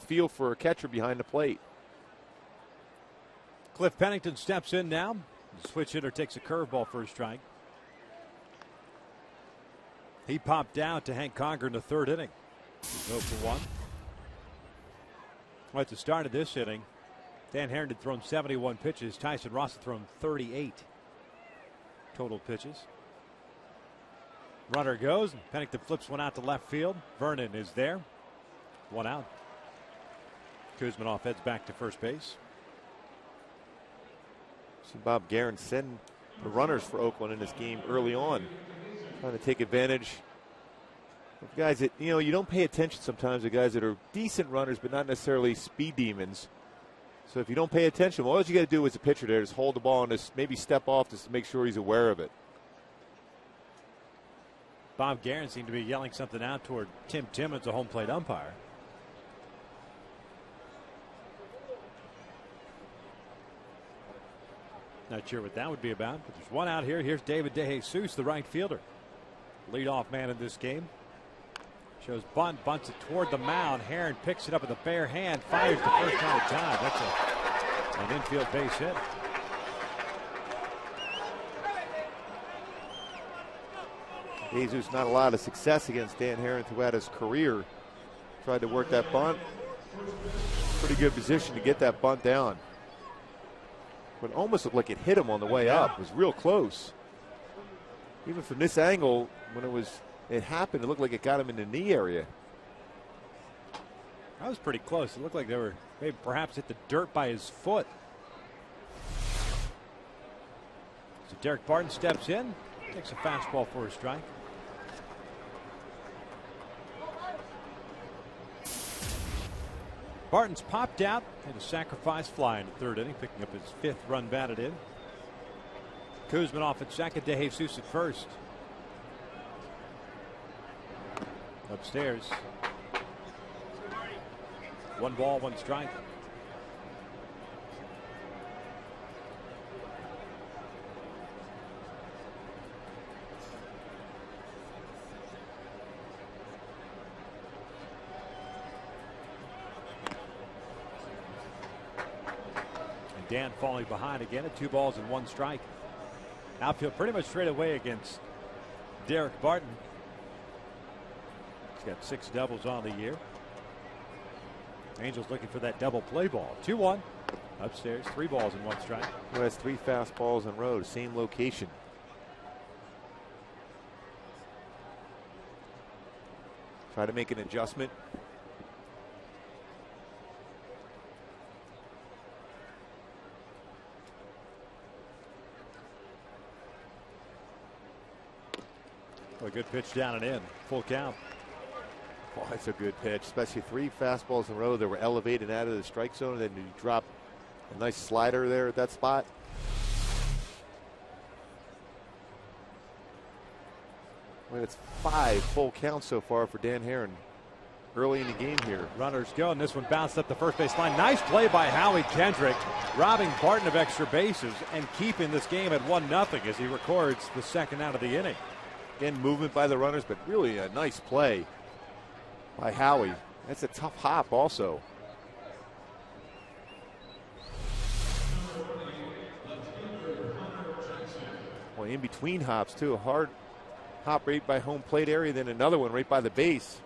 feel for a catcher behind the plate. Cliff Pennington steps in now. The switch hitter takes a curveball for a strike. He popped out to Hank Conger in the third inning. 0 for 1. Well, at the start of this inning, Dan Haren had thrown 71 pitches. Tyson Ross had thrown 38 total pitches. Runner goes, and Pennington flips one out to left field. Vernon is there. 1 out. Kuzminoff heads back to first base. See Bob Guerin send the runners for Oakland in this game early on, trying to take advantage of guys that, you don't pay attention sometimes to guys that are decent runners but not necessarily speed demons. So if you don't pay attention, all you got to do as a pitcher there is hold the ball and just maybe step off just to make sure he's aware of it. Bob Guerin seemed to be yelling something out toward Tim Timmons, a home plate umpire. Not sure what that would be about, but there's 1 out here. Here's David DeJesus, the right fielder. Leadoff man in this game. Shows bunt, bunts it toward the mound. Haren picks it up with a bare hand, fires the first time of time. That's an infield base hit. Jesus, not a lot of success against Dan Haren throughout his career. Tried to work that bunt. Pretty good position to get that bunt down. But it almost looked like it hit him on the way up. It was real close. Even from this angle, when it happened, it looked like it got him in the knee area. That was pretty close. It looked like they were maybe perhaps hit the dirt by his foot. So Derek Barton steps in, takes a fastball for a strike. Barton's popped out, had a sacrifice fly in the third inning, picking up his 5th run batted in. Kuzminoff at second, DeJesus at first. Upstairs. 1 ball, 1 strike. Dan falling behind again at 2 balls and 1 strike. Outfield pretty much straight away against Derek Barton. He's got 6 doubles on the year. Angels looking for that double play ball. 2-1 upstairs, 3 balls and 1 strike. Who has 3 fastballs in a row, same location. Try to make an adjustment. A good pitch down and in. Full count. Oh, that's a good pitch, especially 3 fastballs in a row that were elevated out of the strike zone. Then you drop a nice slider there at that spot. Well, it's 5 full counts so far for Dan Haren. early in the game here. Runners go, and this one bounced up the first base line. Nice play by Howie Kendrick, robbing Barton of extra bases and keeping this game at 1-0 as he records the second out of the inning. Again, movement by the runners, but really a nice play by Howie. That's a tough hop also. Well, in between hops too, a hard hop right by home plate area, then another one right by the base.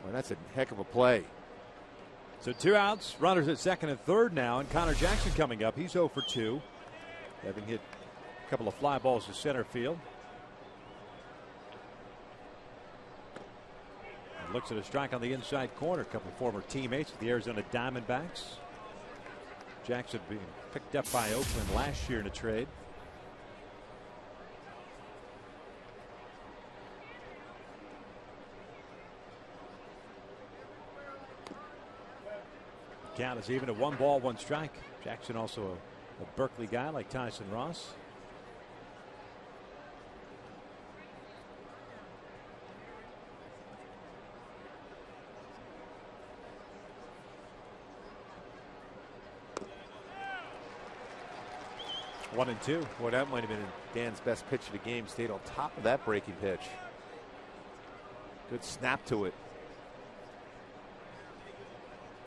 Well, that's a heck of a play. So 2 outs, runners at second and third now, and Connor Jackson coming up. He's 0 for 2, having hit a couple of fly balls to center field. And looks at a strike on the inside corner. A couple of former teammates with the Arizona Diamondbacks. Jackson being picked up by Oakland last year in a trade. Count is even at 1 ball, 1 strike. Jackson also a Berkeley guy like Tyson Ross. One and 2. Boy, that might have been Dan's best pitch of the game. Stayed on top of that breaking pitch. Good snap to it.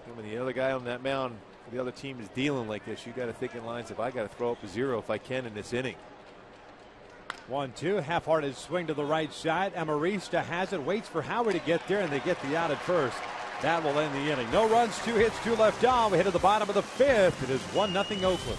And when the other guy on that mound for the other team is dealing like this, you got to think in lines of I got to throw up a 0 if I can in this inning. 1-2, half-hearted swing to the right side. Amarista has it, waits for Howard to get there, and they get the out at first. That will end the inning. No runs, 2 hits, 2 left on. We hit at the bottom of the 5th. It is 1-0 Oakland.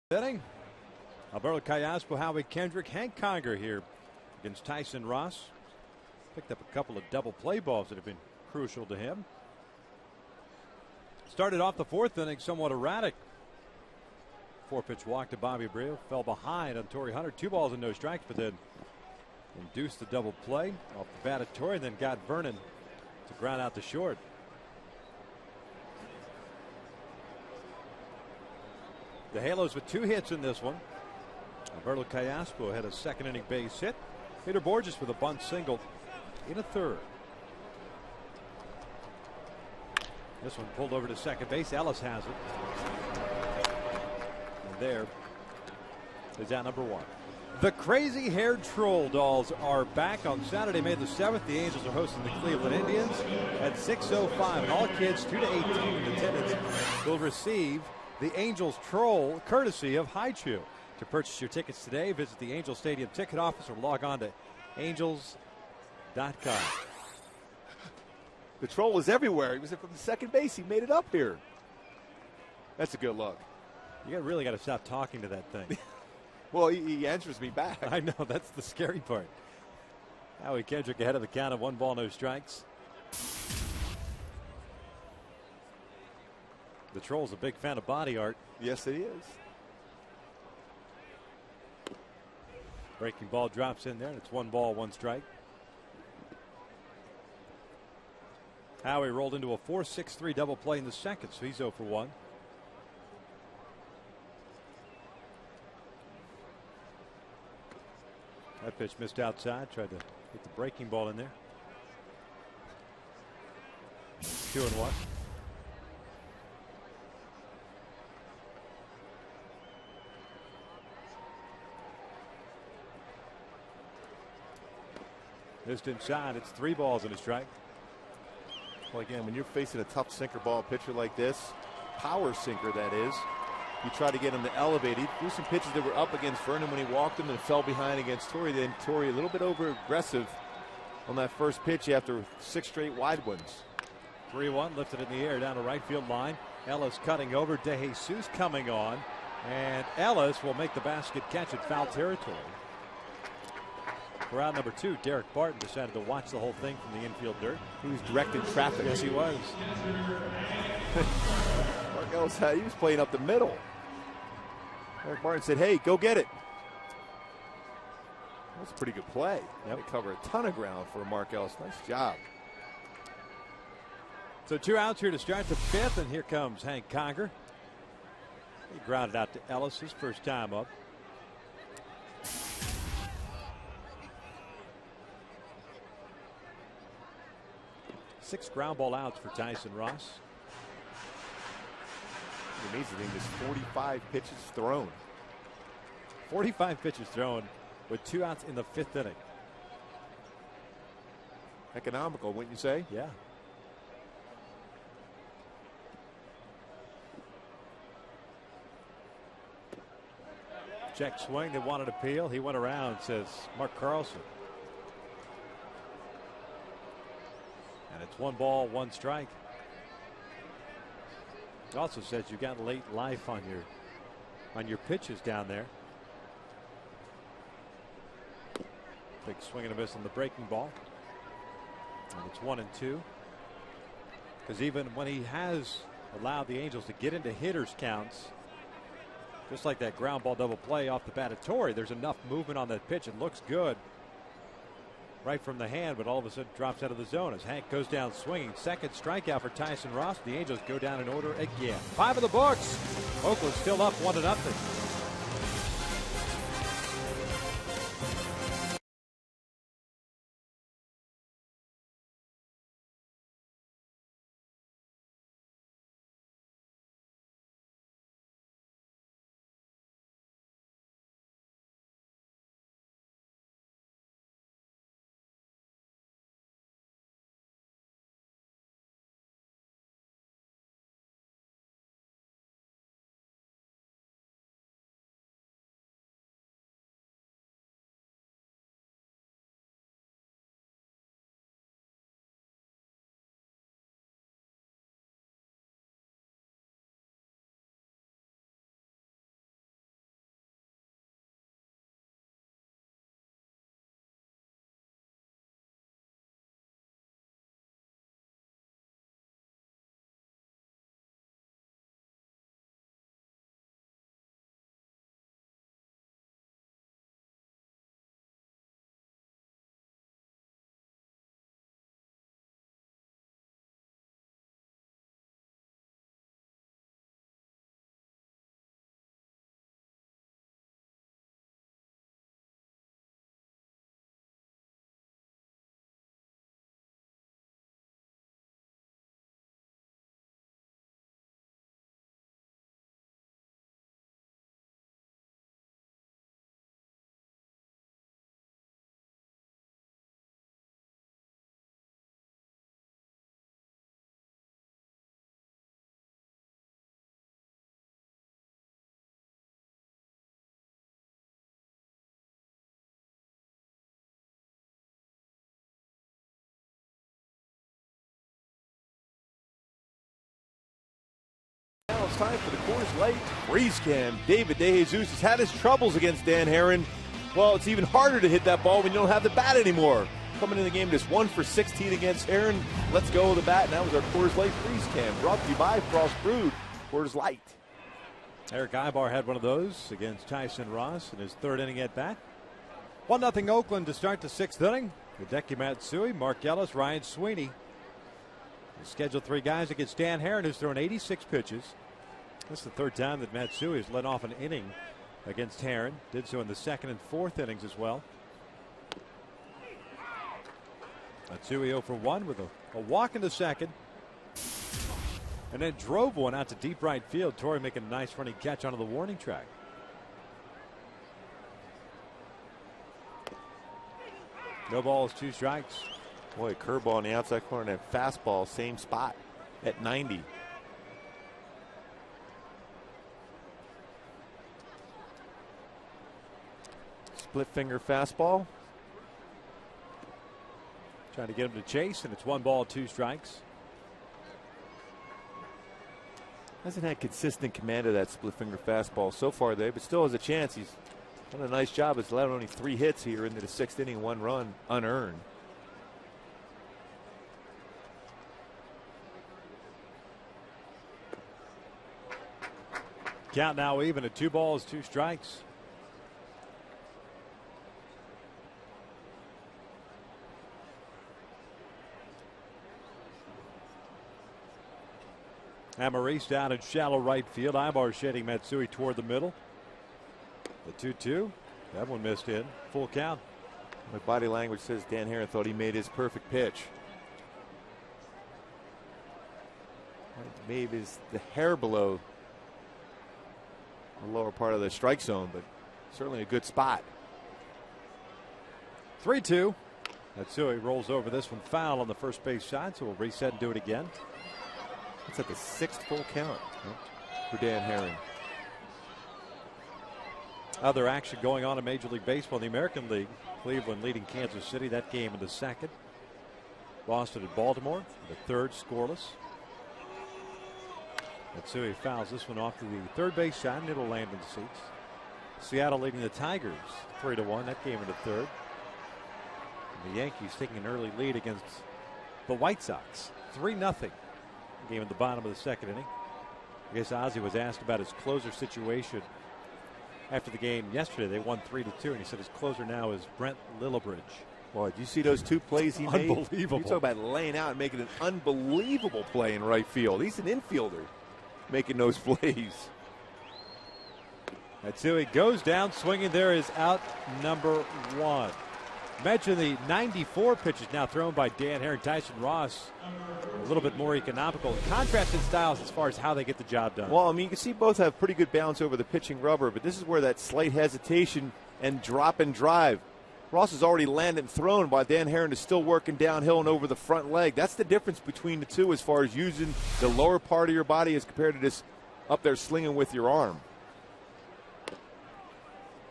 Inning. Alberto Callaspo, Howie Kendrick, Hank Conger here against Tyson Ross. Picked up a couple of double play balls that have been crucial to him. Started off the 4th inning somewhat erratic. 4-pitch walk to Bobby Abreu. Fell behind on Torrey Hunter. 2 balls and no strikes, but then induced the double play off the bat of Torrey, and then got Vernon to ground out to short. The Halos with 2 hits in this one. Alberto Callaspo had a 2nd inning base hit. Peter Borges with a bunt single in a 3rd. This one pulled over to second base. Ellis has it. And there is out number 1. The crazy haired troll dolls are back on Saturday, May the 7th. The Angels are hosting the Cleveland Indians at 6:05. And all kids 2 to 18 in attendance will receive the Angels troll courtesy of Haichu. To purchase your tickets today, visit the Angels Stadium ticket office or log on to angels.com. The troll was everywhere. He was from the second base. He made it up here. That's a good look. You really got to stop talking to that thing. Well, he answers me back. I know, that's the scary part. Howie Kendrick ahead of the count of 1 ball, no strikes. The Troll's a big fan of body art. Yes, he is. Breaking ball drops in there, and it's 1 ball, 1 strike. Howie rolled into a 4-6-3 double play in the second, so he's 0 for 1. That pitch missed outside. Tried to get the breaking ball in there. 2-1. Just inside. It's 3 balls and a strike. Well, again, when you're facing a tough sinker ball pitcher like this, power sinker that is, you try to get him to elevate. He threw some pitches that were up against Vernon when he walked him and fell behind against Torrey. Then Torrey a little bit over aggressive on that first pitch after 6 straight wide ones. 3-1 lifted in the air down the right field line. Ellis cutting over. De Jesus coming on. And Ellis will make the basket catch at foul territory. For out number 2, DARIC Barton decided to watch the whole thing from the infield dirt. He was directing traffic. Yes, he was. Mark Ellis, he was playing up the middle. Eric Martin said, hey, go get it. That's a pretty good play. Yep. They cover a ton of ground for Mark Ellis. Nice job. So 2 outs here to start the 5th, and here comes Hank Conger. He grounded out to Ellis his first time up. Six ground ball outs for Tyson Ross. The amazing thing is 45 pitches thrown. 45 pitches thrown with 2 outs in the 5th inning. Economical, wouldn't you say? Yeah. Check swing. They wanted appeal. He went around, says Mark Carlson. And it's 1 ball, 1 strike. It also says you got late life on your pitches down there. Big swing and a miss on the breaking ball. And it's 1-2. Because even when he has allowed the Angels to get into hitters counts, just like that ground ball double play off the bat of Torrey, there's enough movement on that pitch. It looks good right from the hand, but all of a sudden drops out of the zone as Hank goes down swinging. Second strikeout for Tyson Ross. The Angels go down in order again. 5 of the books. Oakland still up 1-0. time for the Coors Light Freeze Cam. David DeJesus has had his troubles against Dan Herron. Well, it's even harder to hit that ball when you don't have the bat anymore. Coming in the game just 1 for 16 against Herron. Let's go with the bat. And that was our Coors Light Freeze Cam, brought to you by Frost Brewed Coors Light. Eric Ibar had one of those against Tyson Ross in his third inning at bat. 1-0 Oakland to start the sixth inning. Hideki Matsui, Mark Ellis, Ryan Sweeney. The scheduled 3 guys against Dan Herron, who's thrown 86 pitches. This is the third time that Matsui has led off an inning against Herron. Did so in the second and fourth innings as well. Matsui 0 for 1 with a walk into second. And then drove one out to deep right field. Torrey making a nice running catch onto the warning track. No balls, 2 strikes. Boy, curveball on the outside corner and fastball, same spot at 90. Split finger fastball. Trying to get him to chase, and it's 1 ball, 2 strikes. Hasn't had consistent command of that split finger fastball so far there, but still has a chance. He's done a nice job. He's allowed only 3 hits here into the 6th inning, 1 run unearned. Count now even at 2 balls, 2 strikes. Maurice down in shallow right field. Ibar shading Matsui toward the middle. The 2-2. That one missed in. Full count. My body language says Dan Herron thought he made his perfect pitch. Maybe is the hair below the lower part of the strike zone, but certainly a good spot. 3-2. Matsui rolls over this one foul on the first base side, so we'll reset and do it again. It's at the 6th full count for Dan Herron. Other action going on in Major League Baseball in the American League. Cleveland leading Kansas City. That game in the 2nd. Boston at Baltimore, the 3rd scoreless. Matsui fouls this one off to the third base side, and it'll land in the seats. Seattle leading the Tigers 3-1. That game in the 3rd. And the Yankees taking an early lead against the White Sox. 3-0. Game at the bottom of the 2nd inning. I guess Ozzie was asked about his closer situation after the game yesterday. They won 3-2, and he said his closer now is Brent Lillibridge. Boy, did you see those 2 plays he made? Unbelievable. You talk about laying out and making an unbelievable play in right field. He's an infielder making those plays. Matsui goes down swinging. There is out number 1. Mention the 94 pitches now thrown by Dan Herron. Tyson Ross a little bit more economical. Contrasted styles as far as how they get the job done. Well, I mean, you can see both have pretty good balance over the pitching rubber, but this is where that slight hesitation and drop and drive. Ross has already landed and thrown, while Dan Herron is still working downhill and over the front leg. That's the difference between the two as far as using the lower part of your body as compared to just up there slinging with your arm.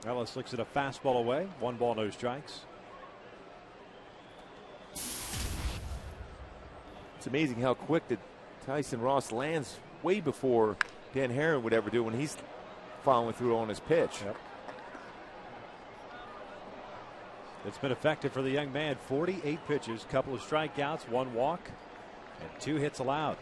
Ellis looks at a fastball away. 1 ball, no strikes. It's amazing how quick that Tyson Ross lands way before Dan Herron would ever do when he's following through on his pitch. Yep. It's been effective for the young man. 48 pitches, couple of strikeouts, 1 walk, and 2 hits allowed.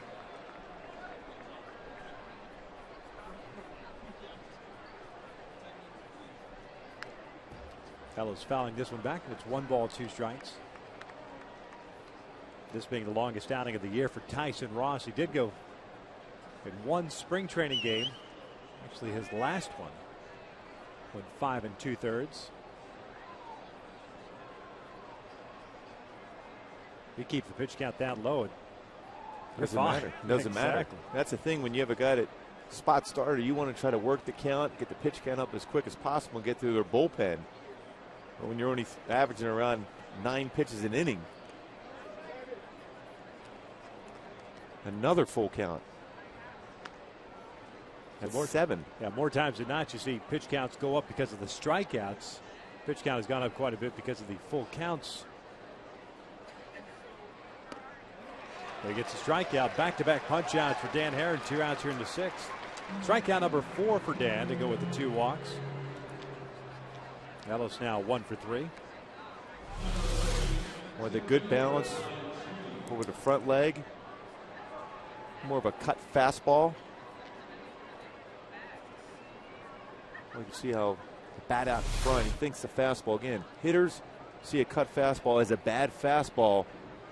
Ellis fouling this one back, and it's 1 ball, 2 strikes. This being the longest outing of the year for Tyson Ross. He did go in 1 spring training game. Actually, his last one went 5 2/3. You keep the pitch count down low. Doesn't matter. Doesn't matter. That's the thing when you have a guy that spot starter. You want to try to work the count, get the pitch count up as quick as possible, and get through their bullpen. But when you're only averaging around 9 pitches an inning. Another full count. That's 7. Yeah, more times than not, you see pitch counts go up because of the strikeouts. Pitch count has gone up quite a bit because of the full counts. He gets a strikeout. Back-to-back punch outs for Dan Herron. 2 outs here in the 6th. Strikeout number 4 for Dan to go with the 2 walks. Ellis now 1 for 3. With a good balance over the front leg. More of a cut fastball. Well, you can see how the bat out in front, he thinks the fastball. Again, hitters see a cut fastball as a bad fastball,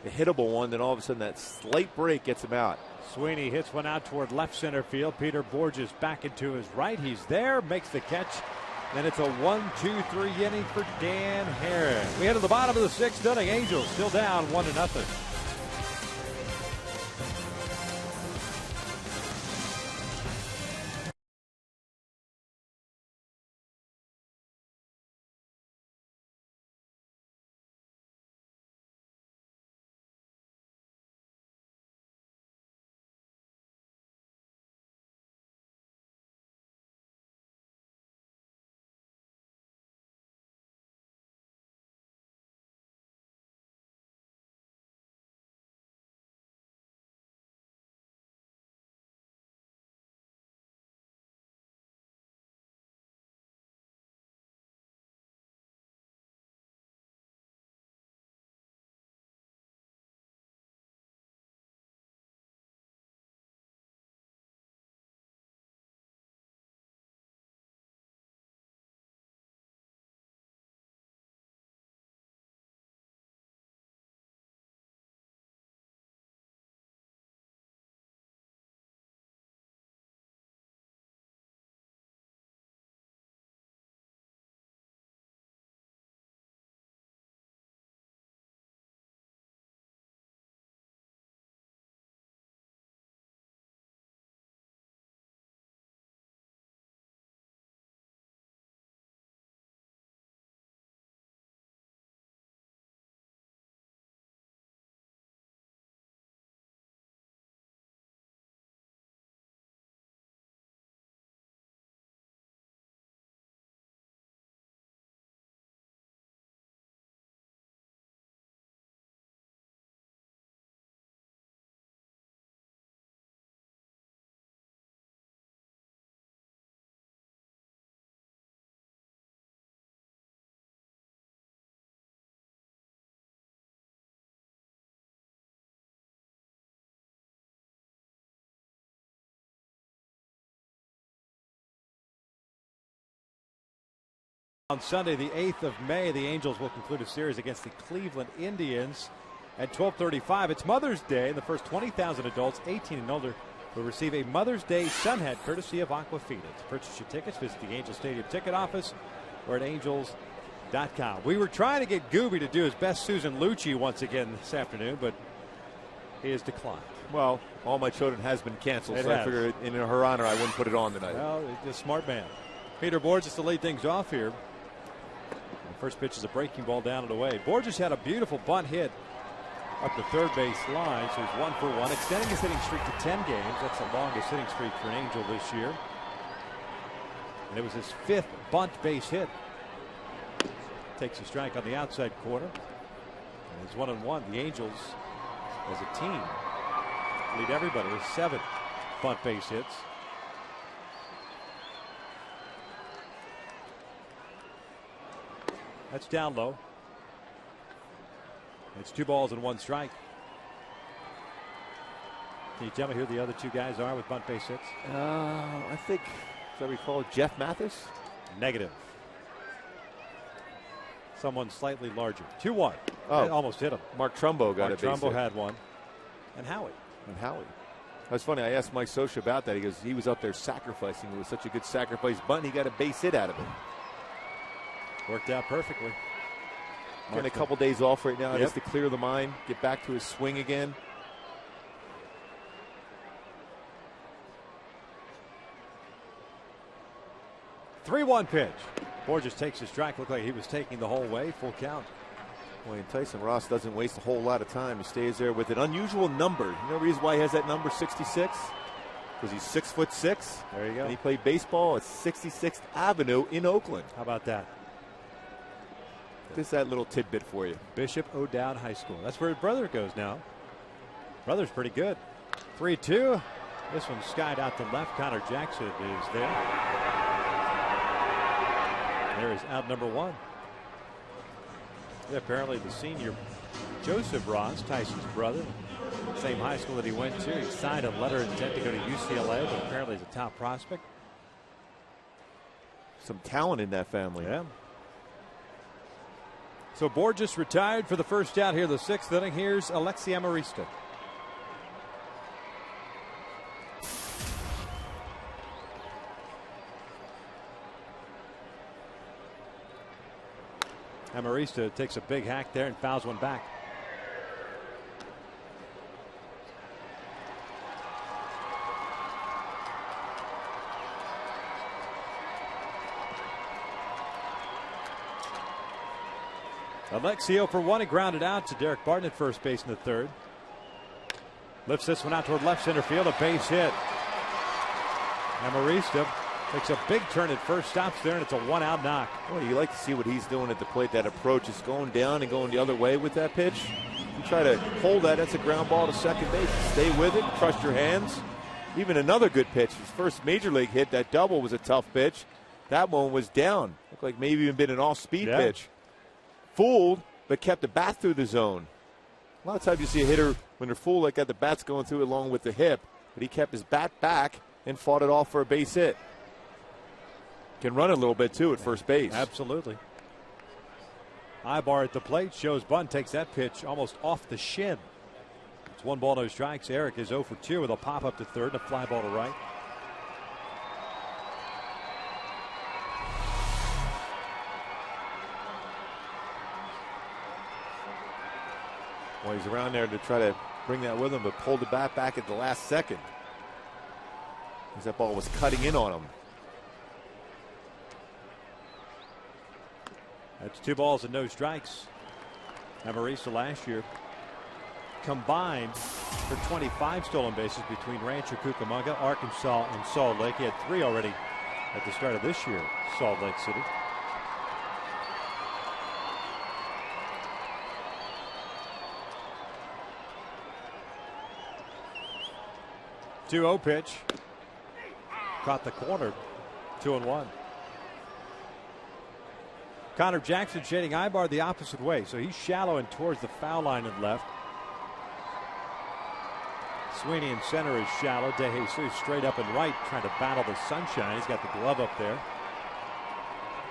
a hittable one, then all of a sudden that slight break gets him out. Sweeney hits one out toward left center field. Peter Borges back into his right. He's there, makes the catch. Then it's a 1-2-3 inning for Dan Herron. We head to the bottom of the 6th inning. Angels still down 1-0. On Sunday, the 8th of May, the Angels will conclude a series against the Cleveland Indians at 12:35. It's Mother's Day, and the first 20,000 adults 18 and older will receive a Mother's Day sun hat courtesy of Aquafina. To purchase your tickets, visit the Angels Stadium ticket office or at angels.com. We were trying to get Gooby to do his best Susan Lucci once again this afternoon, but he has declined. Well, All My Children has been canceled, so I figured in her honor I wouldn't put it on tonight. Well, he's a smart man. Peter Borges to lead things off here. First pitch is a breaking ball down and away. Borges had a beautiful bunt hit up the third base line, so he's 1 for 1, extending his hitting streak to 10 games. That's the longest hitting streak for an Angel this year. And it was his 5th bunt base hit. Takes a strike on the outside corner. And it's 1-1. The Angels, as a team, lead everybody with 7 bunt base hits. That's down low. It's 2 balls and 1 strike. Can you tell me who the other 2 guys are with bunt base hits? I think, as I recall, Jeff Mathis? Negative. Someone slightly larger. 2-1. Oh, almost hit him. Mark Trumbo got Mark a base Trumbo hit. had one. And Howie. That's funny. I asked Mike Scioscia about that. He goes, he was up there sacrificing. It was such a good sacrifice bunt. He got a base hit out of it. Worked out perfectly. Getting a couple days off right now just to clear the mind, get back to his swing again. – 3-1 pitch. Borges takes a strike. Looked like he was taking the whole way. Full count. Boy, and Tyson Ross doesn't waste a whole lot of time. He stays there with an unusual number. You know the reason why he has that number 66? Because he's 6'6". There you go. And he played baseball at 66th Avenue in Oakland. How about that? Just that little tidbit for you. Bishop O'Dowd High School. That's where his brother goes now. Brother's pretty good. 3-2. This one skied out to left. Connor Jackson is there. There is out number 1. Yeah, apparently the senior Joseph Ross, Tyson's brother, same high school that he went to. He signed a letter of intent to go to UCLA, but apparently he's a top prospect. Some talent in that family. Yeah. So Borges retired for the first out here, the 6th inning. Here's Alexi Amarista. Amarista takes a big hack there and fouls one back. Alexio for 1. He grounded out to Derek Barton at first base in the 3rd. Lifts this one out toward left center field. A base hit. Amarista takes a big turn at first, stops there, and it's a 1-out knock. Well, you like to see what he's doing at the plate. That approach is going down and going the other way with that pitch. You try to hold that. That's a ground ball to second base. Stay with it. Trust your hands. Even another good pitch. His first major league hit, that double, was a tough pitch. That one was down. Looked like maybe even been an off-speed pitch. Fooled, but kept the bat through the zone. A lot of times you see a hitter, when they're fooled like that, the bat's going through along with the hip. But he kept his bat back and fought it off for a base hit. Can run a little bit, too, at first base. Absolutely. Ibar at the plate, shows bunt, takes that pitch almost off the shin. It's 1 ball, no strikes. Eric is 0 for 2 with a pop up to third and a fly ball to right. Well, he's around there to try to bring that with him, but pulled the bat back at the last second, as that ball was cutting in on him. That's 2 balls and no strikes. Amarista last year combined for 25 stolen bases between Rancho Cucamonga, Arkansas, and Salt Lake. He had 3 already at the start of this year, Salt Lake City. Two-0 pitch. Caught the corner. 2-1. Connor Jackson shading Ibar the opposite way, so he's shallow and towards the foul line and left. Sweeney in center is shallow. De Jesus straight up and right, trying to battle the sunshine. He's got the glove up there.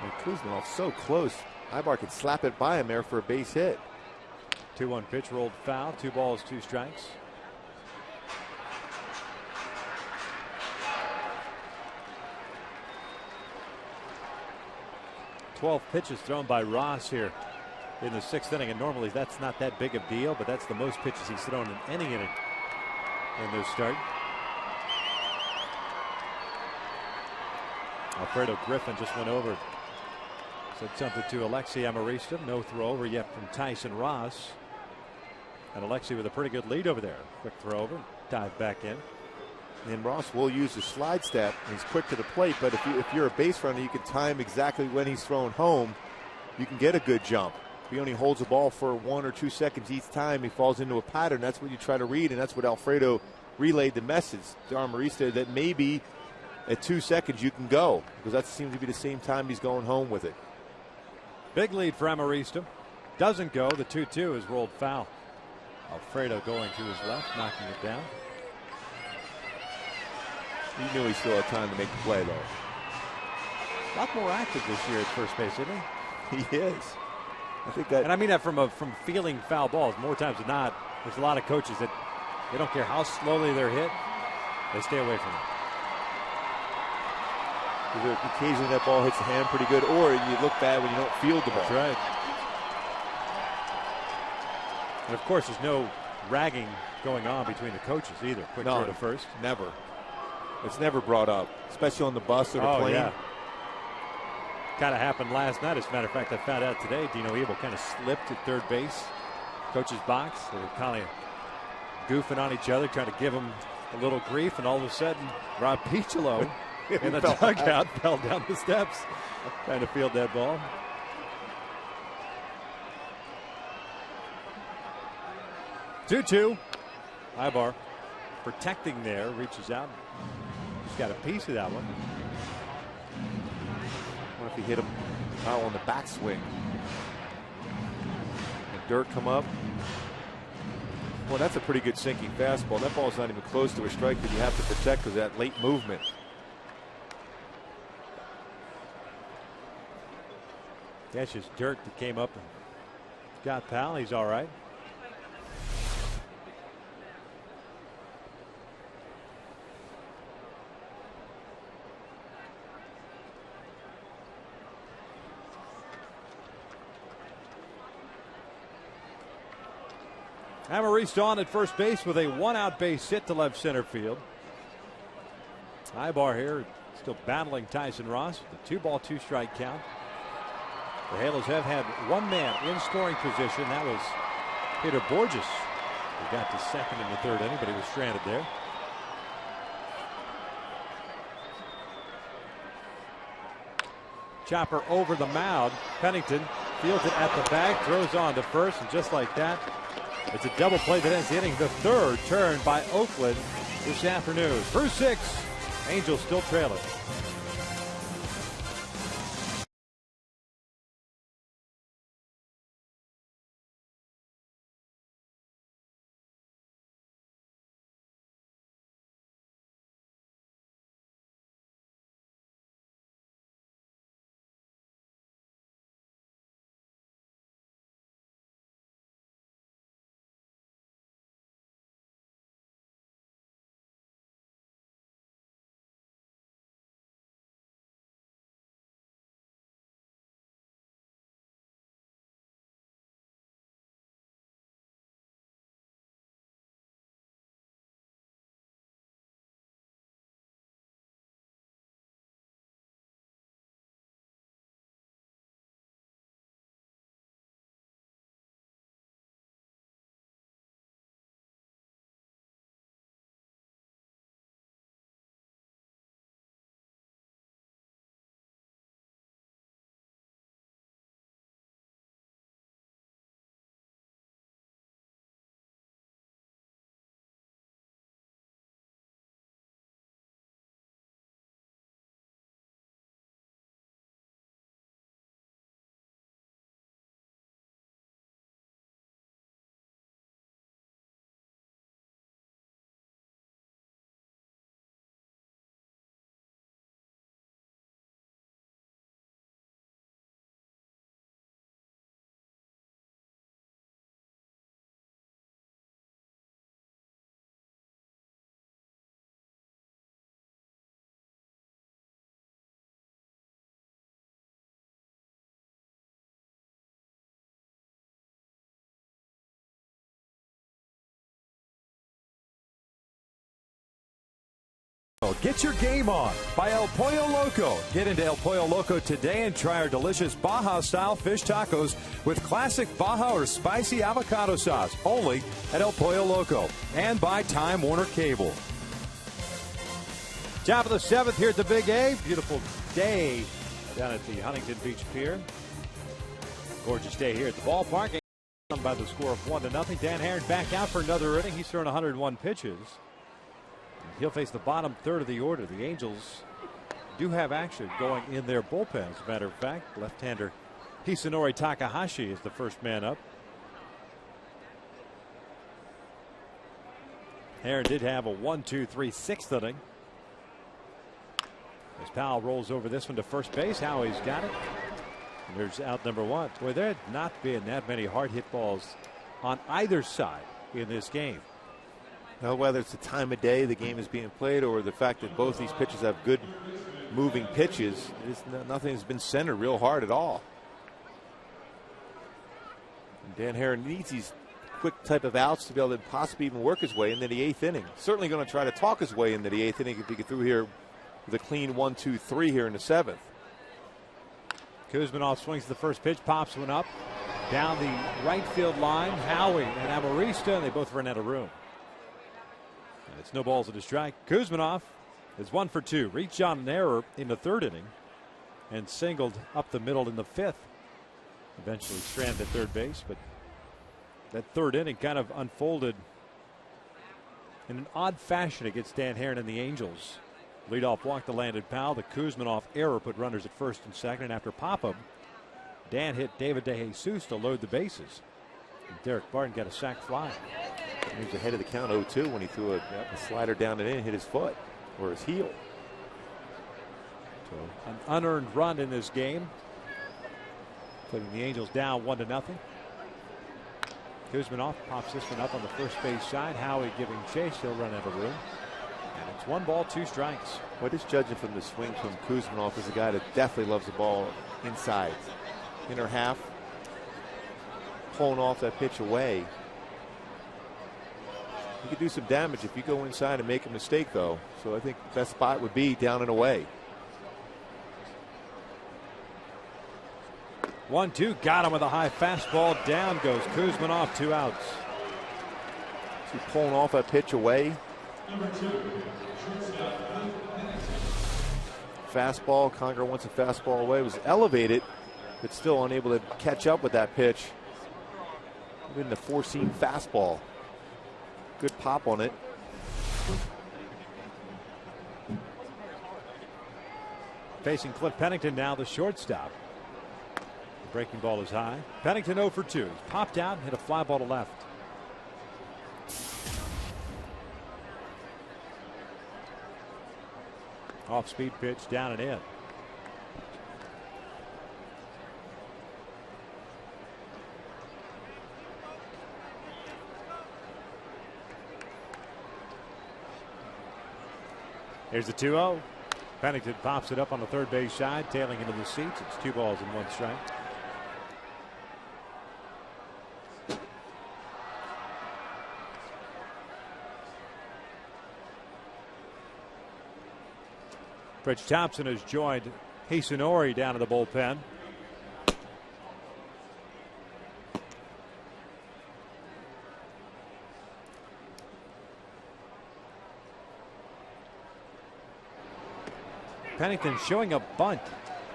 And Kuzmanov so close. Ibar could slap it by him there for a base hit. 2-1 pitch rolled foul. 2 balls, 2 strikes. Twelve pitches thrown by Ross here in the 6th inning, and normally that's not that big of a deal, but that's the most pitches he's thrown in any inning in this start. Alfredo Griffin just went over, said something to Alexi Amarista. No throw over yet from Tyson Ross, and Alexi with a pretty good lead over there. Quick throw over, dive back in. And Ross will use the slide step. He's quick to the plate, but if you're a base runner, you can time exactly when he's thrown home. You can get a good jump. If he only holds the ball for 1 or 2 seconds each time, he falls into a pattern. That's what you try to read, and that's what Alfredo relayed the message to Amarista, that maybe at 2 seconds you can go, because that seems to be the same time he's going home with it. Big lead for Amarista. Doesn't go. The 2-2 is rolled foul. Alfredo going to his left, knocking it down. He knew he still had time to make the play, though. A lot more active this year at first base, isn't he? He is. I think that, and I mean that from feeling foul balls. More times than not, there's a lot of coaches that they don't care how slowly they're hit, they stay away from it. Occasionally that ball hits the hand pretty good, or you look bad when you don't field the ball. That's right. And of course, there's no ragging going on between the coaches either. Quick throw to first. Never. It's never brought up, especially on the bus or the plane. Yeah. Kind of happened last night. As a matter of fact, I found out today Dino Ebel kind of slipped at third base, coach's box. They were kind of goofing on each other, trying to give him a little grief, and all of a sudden, Rob Piccolo in the dugout fell down the steps, trying to field that ball. Two-two. Ibar. protecting there, reaches out. He's got a piece of that one. What if he hit him out on the backswing? And dirt come up. Well, that's a pretty good sinking fastball. That ball's not even close to a strike that you have to protect because of that late movement. That's just dirt that came up and got Powell. He's all right. Maurice on at first base with a 1-out base hit to left center field. Ibar here still battling Tyson Ross. The 2-ball, 2-strike count. The Halos have had one man in scoring position. That was Peter Borges. He got to second in the third inning, but he was stranded there. Chopper over the mound. Pennington fields it at the back, throws on to first, and just like that, it's a double play that ends the inning. The third turn by Oakland this afternoon. Through 6, Angels still trailing. Get your game on by El Pollo Loco. Get into El Pollo Loco today and try our delicious Baja-style fish tacos with classic Baja or spicy avocado sauce. Only at El Pollo Loco. And by Time Warner Cable. Top of the 7th here at the Big A. Beautiful day down at the Huntington Beach Pier. Gorgeous day here at the ballpark. By the score of 1-0. Dan Herron back out for another inning. He's thrown 101 pitches. He'll face the bottom third of the order. The Angels do have action going in their bullpen. As a matter of fact, left-hander Hisanori Takahashi is the first man up. Herron did have a 1-2-3 6th inning. As Powell rolls over this one to first base, Howie's got it. And there's out number 1. Boy, there had not been that many hard hit balls on either side in this game. Now, whether it's the time of day the game is being played or the fact that both these pitchers have good moving pitches, nothing has been centered real hard at all. And Dan Herron needs these quick type of outs to be able to possibly even work his way into the 8th inning. Certainly going to try to talk his way into the 8th inning if he get through here with a clean 1-2-3 here in the 7th. Kuzminoff swings the first pitch, pops one up down the right field line. Howie and Amarista, and they both run out of room. It's no balls at a strike. Kuzminoff is 1 for 2. Reached on an error in the 3rd inning and singled up the middle in the 5th. Eventually stranded at third base, but that 3rd inning kind of unfolded in an odd fashion against Dan Herron and the Angels. Leadoff walk to Landon Powell. The Kuzminoff error put runners at first and second. And after pop-up, Dan hit David DeJesus to load the bases. And Derek Barton got a sac fly. He was ahead of the count 0-2 when he threw a slider down and in, hit his foot or his heel. So an unearned run in this game, putting the Angels down 1-0. Kuzminoff pops this one up on the first base side. Howie giving chase. He'll run out of room. And it's 1 ball, 2 strikes. Well, just judging from the swing from Kuzminoff is a guy that definitely loves the ball inside. Inner half, pulling off that pitch away. You could do some damage if you go inside and make a mistake, though. So I think the best spot would be down and away. 1-2, got him with a high fastball. Down goes Kuzminoff, 2 outs. Is he pulling off that pitch away? Fastball, Conger wants a fastball away. It was elevated, but still unable to catch up with that pitch. Even the 4-seam fastball. Good pop on it. Facing Cliff Pennington now, the shortstop. The breaking ball is high. Pennington 0 for 2. He's popped out and hit a fly ball to left. Off-speed pitch, down and in. Here's the 2-0. Pennington pops it up on the third base side, tailing into the seats. It's 2 balls and 1 strike. Rich Thompson has joined Hisunori down in the bullpen. Pennington showing a bunt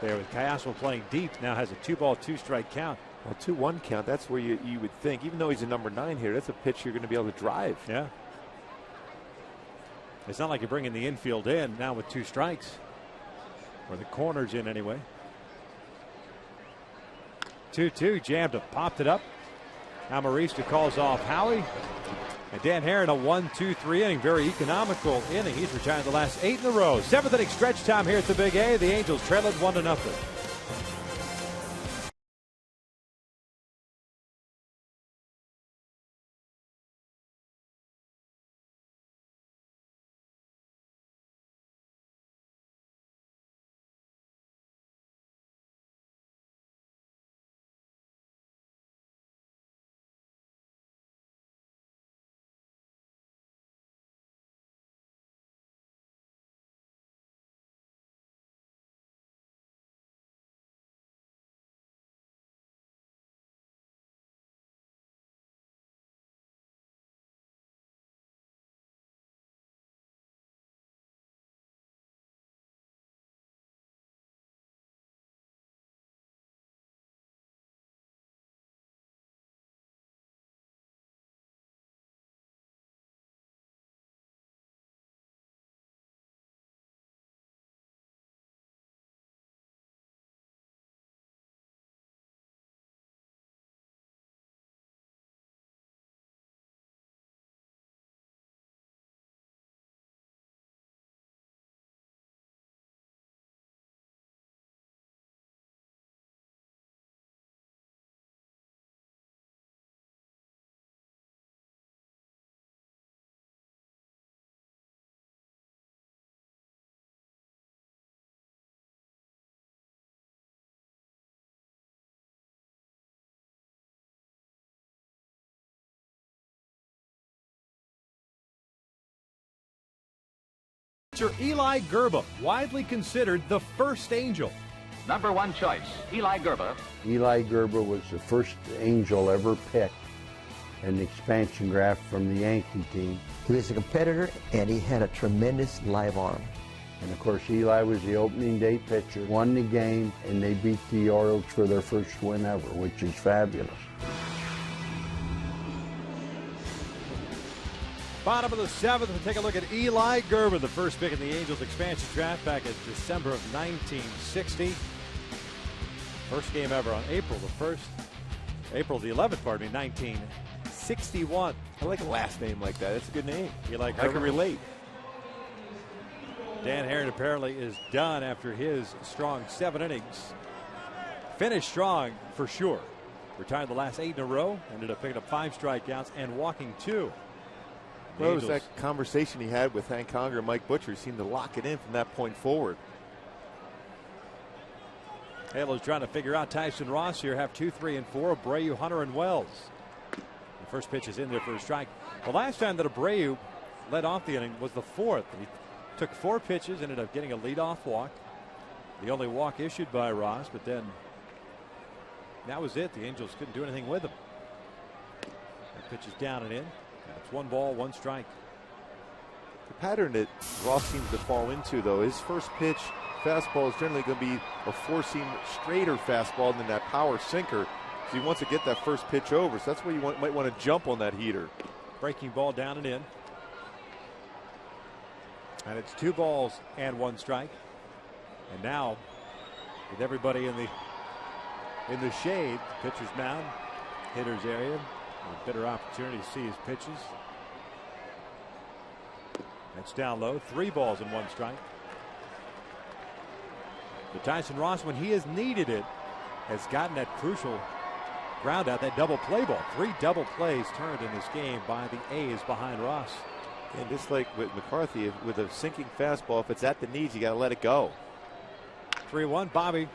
there with Cayasmo playing deep. Now has a 2 ball, 2 strike count. Well, 2-1 count. That's where you would think, even though he's a number 9 here, that's a pitch you're going to be able to drive. Yeah. It's not like you're bringing the infield in now with 2 strikes. Or the corners in anyway. 2-2, jammed him, popped it up. Now Marista calls off Howie. And Dan Herron, a 1-2-3 inning, very economical inning. He's retired the last 8 in a row. 7th inning stretch time here at the Big A. The Angels trail it 1-0. Eli Gerba, widely considered the first Angel. Number 1 choice, Eli Gerba. Eli Gerba was the first Angel ever picked, an expansion draft from the Yankee team. He was a competitor, and he had a tremendous live arm. And of course, Eli was the opening day pitcher, won the game, and they beat the Orioles for their first win ever, which is fabulous. Bottom of the 7th, we'll take a look at Eli Gerber, the first pick in the Angels expansion draft back in December of 1960. First game ever on April the 11th, 1961. I like a last name like that. That's a good name. Eli I Gerber. can relate. Dan Herron apparently is done after his strong 7 innings. Finished strong for sure. Retired the last 8 in a row. Ended up picking up 5 strikeouts and walking 2. Well, it was that conversation he had with Hank Conger and Mike Butcher. He seemed to lock it in from that point forward. Halo's trying to figure out Tyson Ross here. Have 2, 3, and 4. Abreu, Hunter, and Wells. The first pitch is in there for a strike. The last time that Abreu led off the inning was the 4th. He took 4 pitches, ended up getting a leadoff walk. The only walk issued by Ross, but then that was it. The Angels couldn't do anything with him. That pitch is down and in. It's 1 ball, 1 strike. The pattern that Ross seems to fall into, though, his first pitch fastball is generally going to be a 4-seam straighter fastball than that power sinker. So he wants to get that first pitch over. So that's where you might want to jump on that heater. Breaking ball down and in. And it's 2 balls and 1 strike. And now, with everybody in the shade, pitcher's mound, hitter's area, a better opportunity to see his pitches. That's down low. 3 balls and 1 strike. But Tyson Ross, when he has needed it, has gotten that crucial ground out, that double play ball. 3 double plays turned in this game by the A's behind Ross. And just like with McCarthy, with a sinking fastball, if it's at the knees, you got to let it go. 3-1. Bobby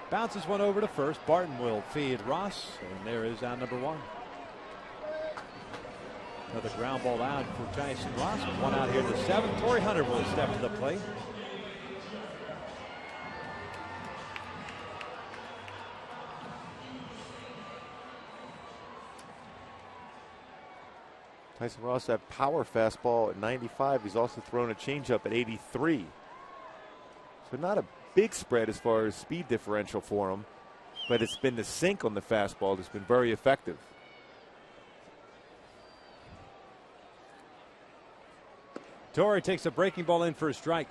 bounces one over to first. Barton will feed Ross, and there is out number 1. Another ground ball out for Tyson Ross. 1 out here in the 7th. Torrey Hunter will step to the plate. Tyson Ross, that power fastball at 95. He's also thrown a changeup at 83. So not a big spread as far as speed differential for him, but it's been the sink on the fastball that's been very effective. Torrey takes a breaking ball in for a strike.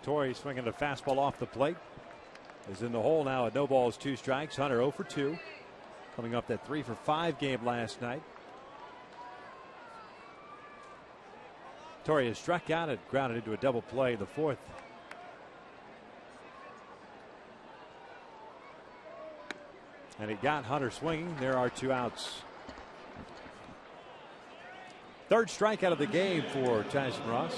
Torrey swinging a fastball off the plate. Is in the hole now at 0 balls, 2 strikes. Hunter 0 for 2. Coming up that 3 for 5 game last night. Torrey has struck out and grounded into a double play in the 4th. And he got Hunter swinging. There are 2 outs. 3rd strikeout of the game for Tyson Ross.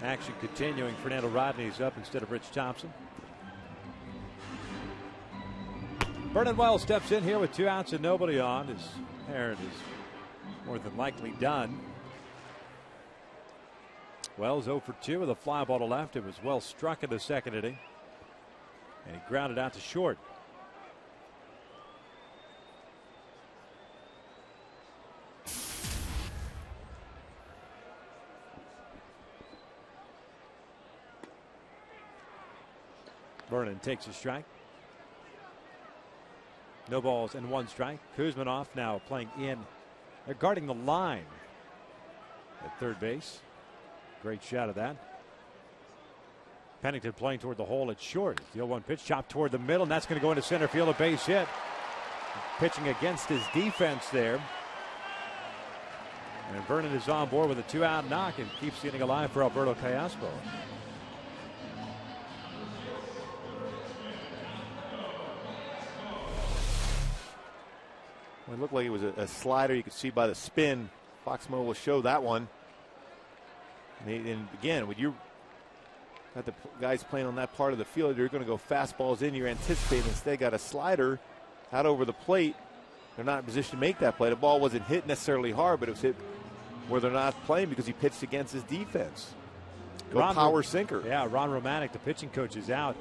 Action continuing. Fernando Rodney's up instead of Rich Thompson. Vernon Wells steps in here with 2 outs and nobody on. His Herron is more than likely done. Wells 0 for 2 with a fly ball to left. It was well struck in the 2nd inning. And he grounded out to short. Vernon takes a strike. 0 balls and 1 strike. Kuzminoff now playing in. They're guarding the line at 3rd base. Great shot of that. Pennington playing toward the hole at short. The 0-1 pitch chopped toward the middle, and that's going to go into center field, a base hit. Pitching against his defense there. And Vernon is on board with a 2-out knock and keeps the inning alive for Alberto Callaspo. It looked like it was a slider. You could see by the spin. Foxmo will show that one. And again, when you got the guys playing on that part of the field, you're going to go fastballs in. You're anticipating. Instead, got a slider out over the plate. They're not in position to make that play. The ball wasn't hit necessarily hard, but it was hit where they're not playing because he pitched against his defense. Power sinker. Yeah, Ron Romanek, the pitching coach, is out.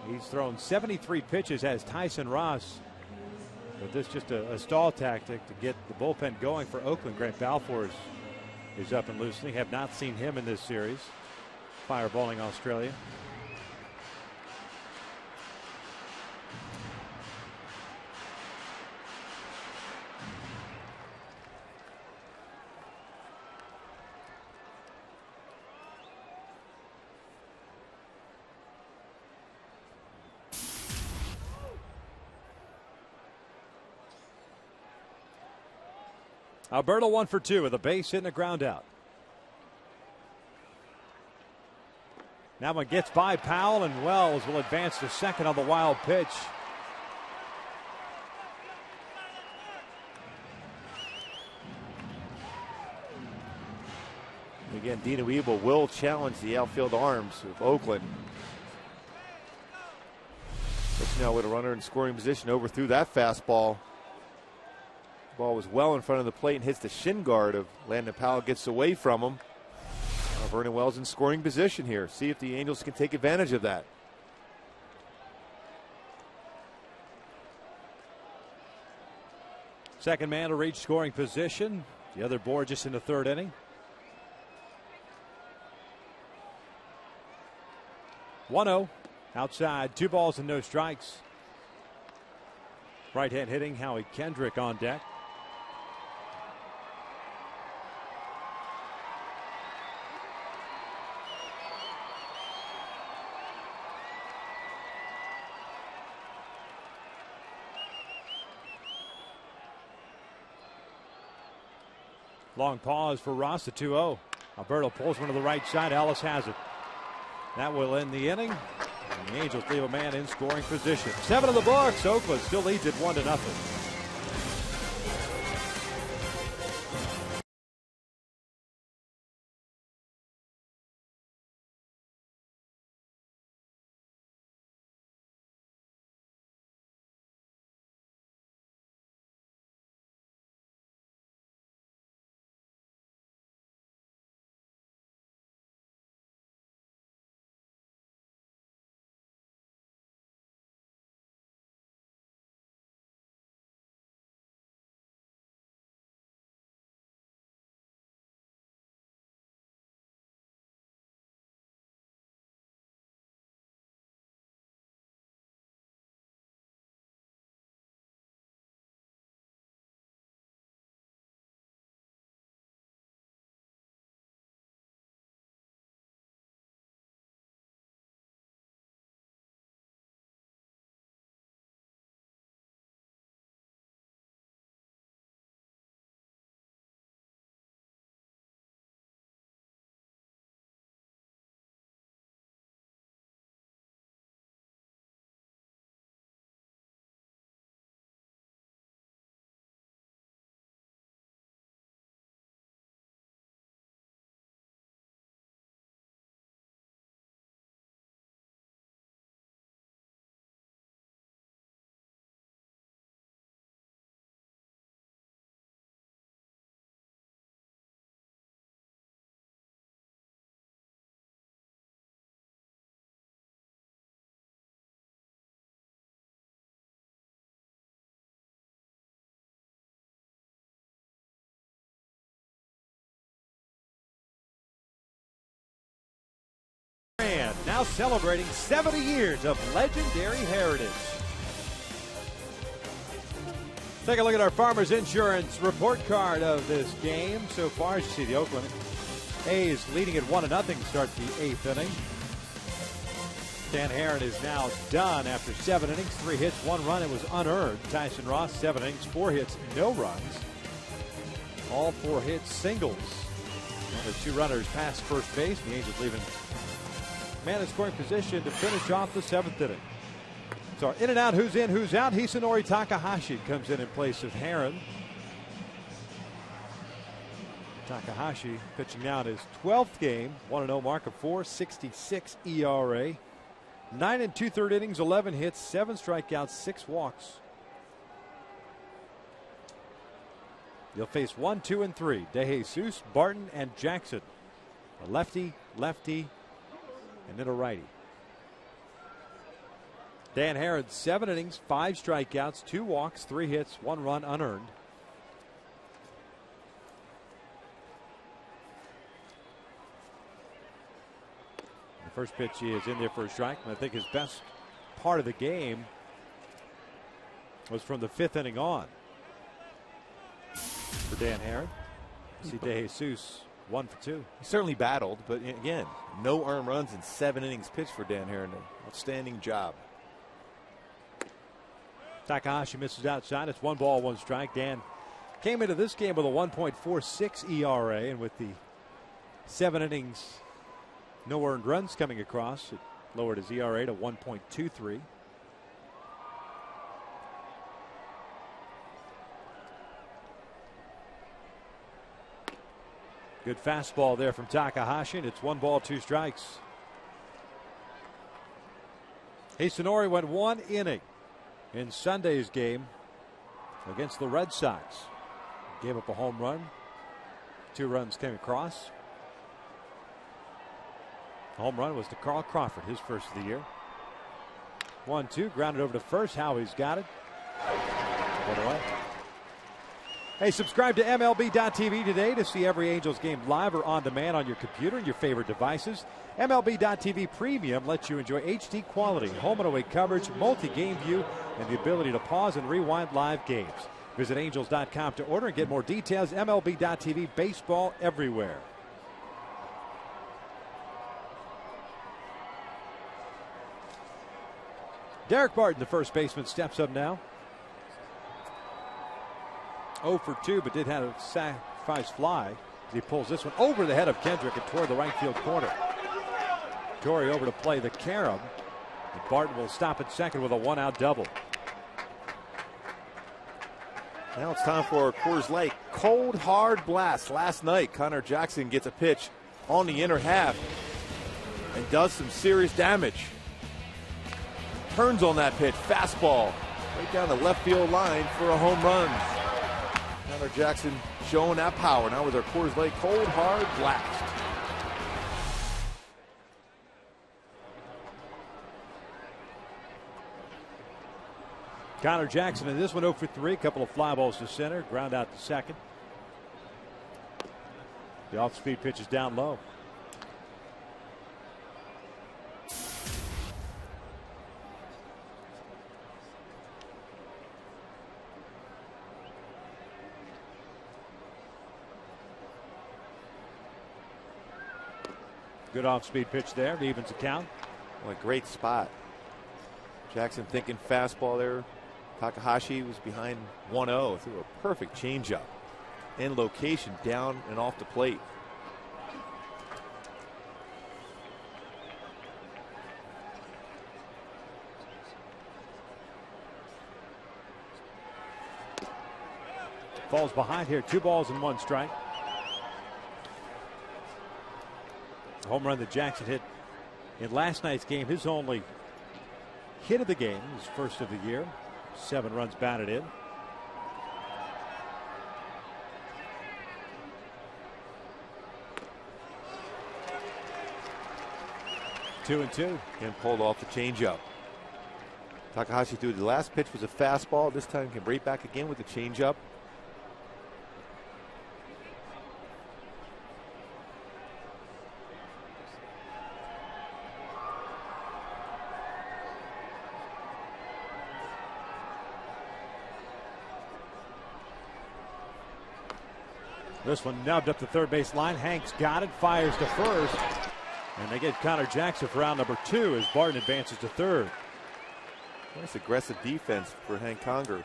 He's thrown 73 pitches as Tyson Ross But this just a stall tactic to get the bullpen going for Oakland. Grant Balfour is up and loosening. Have not seen him in this series. Fireballing Australia. Alberto 1 for 2 with a base hit and a ground out. That one gets by Powell, and Wells will advance to second on the wild pitch. Again, Dino Ebel will challenge the outfield arms of Oakland. But now with a runner in scoring position, overthrew that fastball. Ball was well in front of the plate and hits the shin guard of Landon Powell, gets away from him. Vernon Wells in scoring position here. See if the Angels can take advantage of that. Second man to reach scoring position. The other board just in the third inning. 1-0 outside, 2 balls and no strikes. Right hand hitting Howie Kendrick on deck. Long pause for Ross, the 2-0. Alberto pulls one to the right side. Ellis has it. That will end the inning. And the Angels leave a man in scoring position. 7 in the books. Oakland still leads it 1-0. Now celebrating 70 years of legendary heritage. Take a look at our Farmers Insurance report card of this game. So far, as you see, the Oakland A's leading at 1-0 to start the 8th inning. Dan Herron is now done after 7 innings, 3 hits, 1 run. It was unearned. Tyson Ross, 7 innings, 4 hits, no runs. All 4 hits, singles. Only 2 runners past first base. The Angels leaving man in scoring position to finish off the 7th inning. So in and out, who's in, who's out. Hisanori Takahashi comes in place of Herron. Takahashi pitching now in his 12th game, 1-0 mark of 4.66 ERA. 9 2/3 innings, 11 hits, 7 strikeouts, 6 walks. You'll face 1, 2, and 3. DeJesus, Barton, and Jackson. A lefty, lefty, and then a righty. Dan Herron, 7 innings, 5 strikeouts, 2 walks, 3 hits, 1 run unearned. The first pitch he is in there for a strike, and I think his best part of the game was from the 5th inning on for Dan Herron. See De Jesus 1 for 2. He certainly battled, but again, no earned runs in 7 innings pitched for Dan Herron. Outstanding job. Takahashi misses outside. It's 1 ball, 1 strike. Dan came into this game with a 1.46 ERA, and with the 7 innings, no earned runs coming across, it lowered his ERA to 1.23. Good fastball there from Takahashi, and it's 1 ball, 2 strikes. Hisanori went 1 inning in Sunday's game against the Red Sox. Gave up a home run. 2 runs came across. The home run was to Carl Crawford, his first of the year. 1-2, grounded over to first. Howie's got it. One away. Hey, subscribe to MLB.tv today to see every Angels game live or on demand on your computer and your favorite devices. MLB.tv Premium lets you enjoy HD quality, home and away coverage, multi-game view, and the ability to pause and rewind live games. Visit Angels.com to order and get more details. MLB.tv, baseball everywhere. Derek Barton, the first baseman, steps up now. 0 for 2, but did have a sacrifice fly. He pulls this one over the head of Kendrick and toward the right field corner. Torrey over to play the carom. And Barton will stop at second with a 1-out double. Now it's time for a Coors Light cold hard blast. Last night, Connor Jackson gets a pitch on the inner half and does some serious damage. Turns on that pitch, fastball right down the left field line for a home run. Connor Jackson showing that power now with our Coors Light cold hard blast. Connor Jackson in this one 0 for 3. A couple of fly balls to center. Ground out to second. The off-speed pitch is down low. Good off-speed pitch there. It evens the count. What a great spot. Jackson thinking fastball there. Takahashi was behind 1-0 through a perfect changeup. In location, down and off the plate. Falls behind here. 2 balls and 1 strike. Home run that Jackson hit in last night's game. His only hit of the game, his first of the year. 7 runs batted in. Two and two. And pulled off the changeup. Takahashi threw the last pitch was a fastball. This time came right back again with the changeup. This one nubbed up the third base line. Hanks got it, fires to first. And they get Connor Jackson for round number 2 as Barton advances to third. Nice aggressive defense for Hank Conger.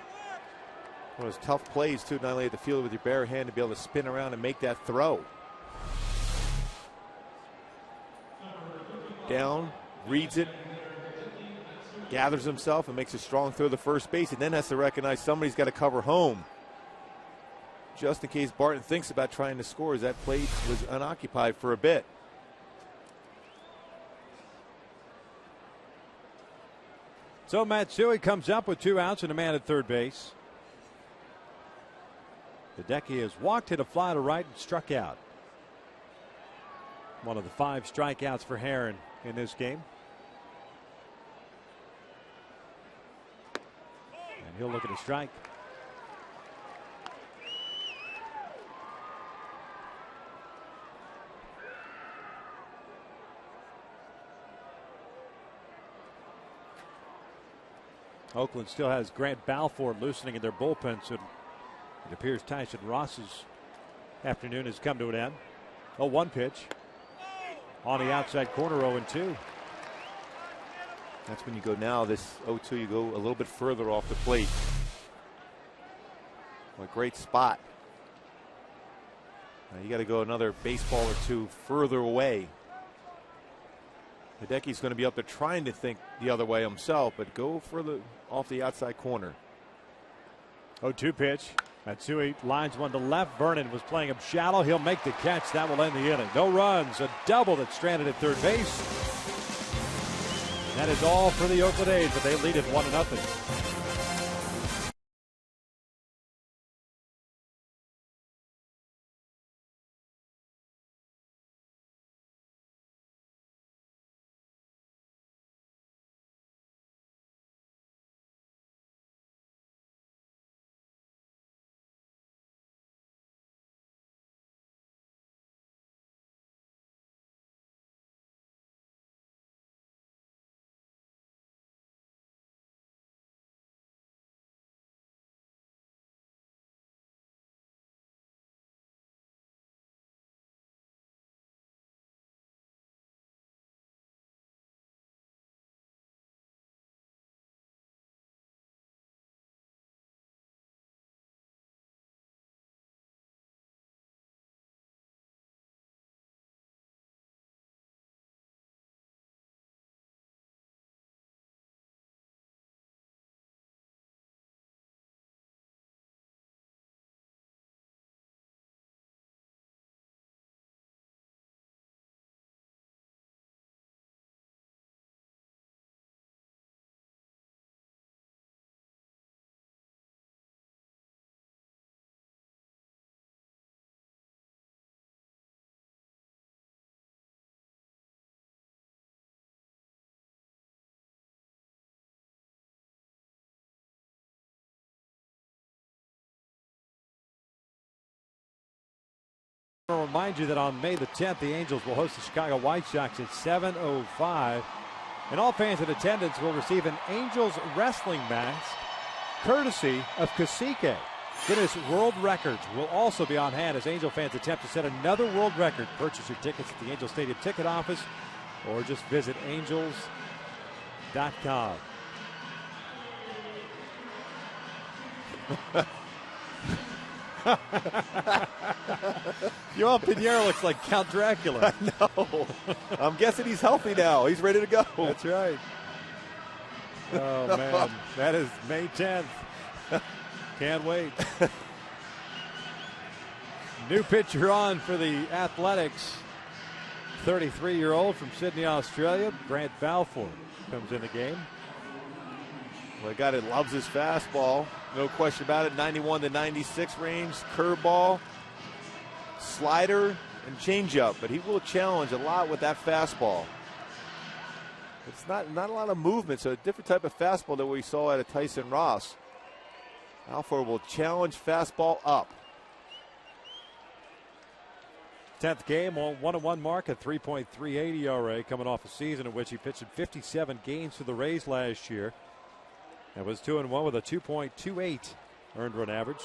One of those tough plays, too, not only at the field with your bare hand to be able to spin around and make that throw. Down, reads it, gathers himself and makes a strong throw to first base, and then has to recognize somebody's got to cover home. Just in case Barton thinks about trying to score, as that plate was unoccupied for a bit. So Matsui comes up with 2 outs and a man at third base. Hideki has walked, hit a fly to right, and struck out. One of the 5 strikeouts for Herron in this game. He'll look at a strike. Oakland still has Grant Balfour loosening in their bullpen, so it appears Tyson Ross's afternoon has come to an end. 0-1 pitch on the outside corner, 0-2. That's when you go now, this 0-2, you go a little bit further off the plate. What a great spot. Now you got to go another baseball or two further away. Hideki's going to be up there trying to think the other way himself, but go further off the outside corner. 0-2 pitch. Matsui lines one to left. Vernon was playing him shallow. He'll make the catch. That will end the inning. No runs. A double that's stranded at third base. That is all for the Oakland A's, but they lead it 1-0. I'll remind you that on May the 10th, the Angels will host the Chicago White Sox at 7:05. And all fans in attendance will receive an Angels wrestling mask courtesy of Cacique. Guinness World Records will also be on hand as Angel fans attempt to set another world record. Purchase your tickets at the Angel Stadium ticket office or just visit angels.com. Yoel Pinheiro looks like Count Dracula. I know. I'm guessing he's healthy now. He's ready to go. That's right. Oh, man. That is May 10th. Can't wait. New pitcher on for the Athletics. 33-year-old from Sydney, Australia. Grant Balfour comes in the game. Well, a guy that loves his fastball. No question about it. 91 to 96 range. Curveball, slider, and changeup. But he will challenge a lot with that fastball. It's not a lot of movement, so a different type of fastball than we saw out of Tyson Ross. Balfour will challenge fastball up. 10th game, 1-1 mark, a 3.38 ERA, coming off a season in which he pitched in 57 games for the Rays last year. And was 2-1 with a 2.28 earned run average.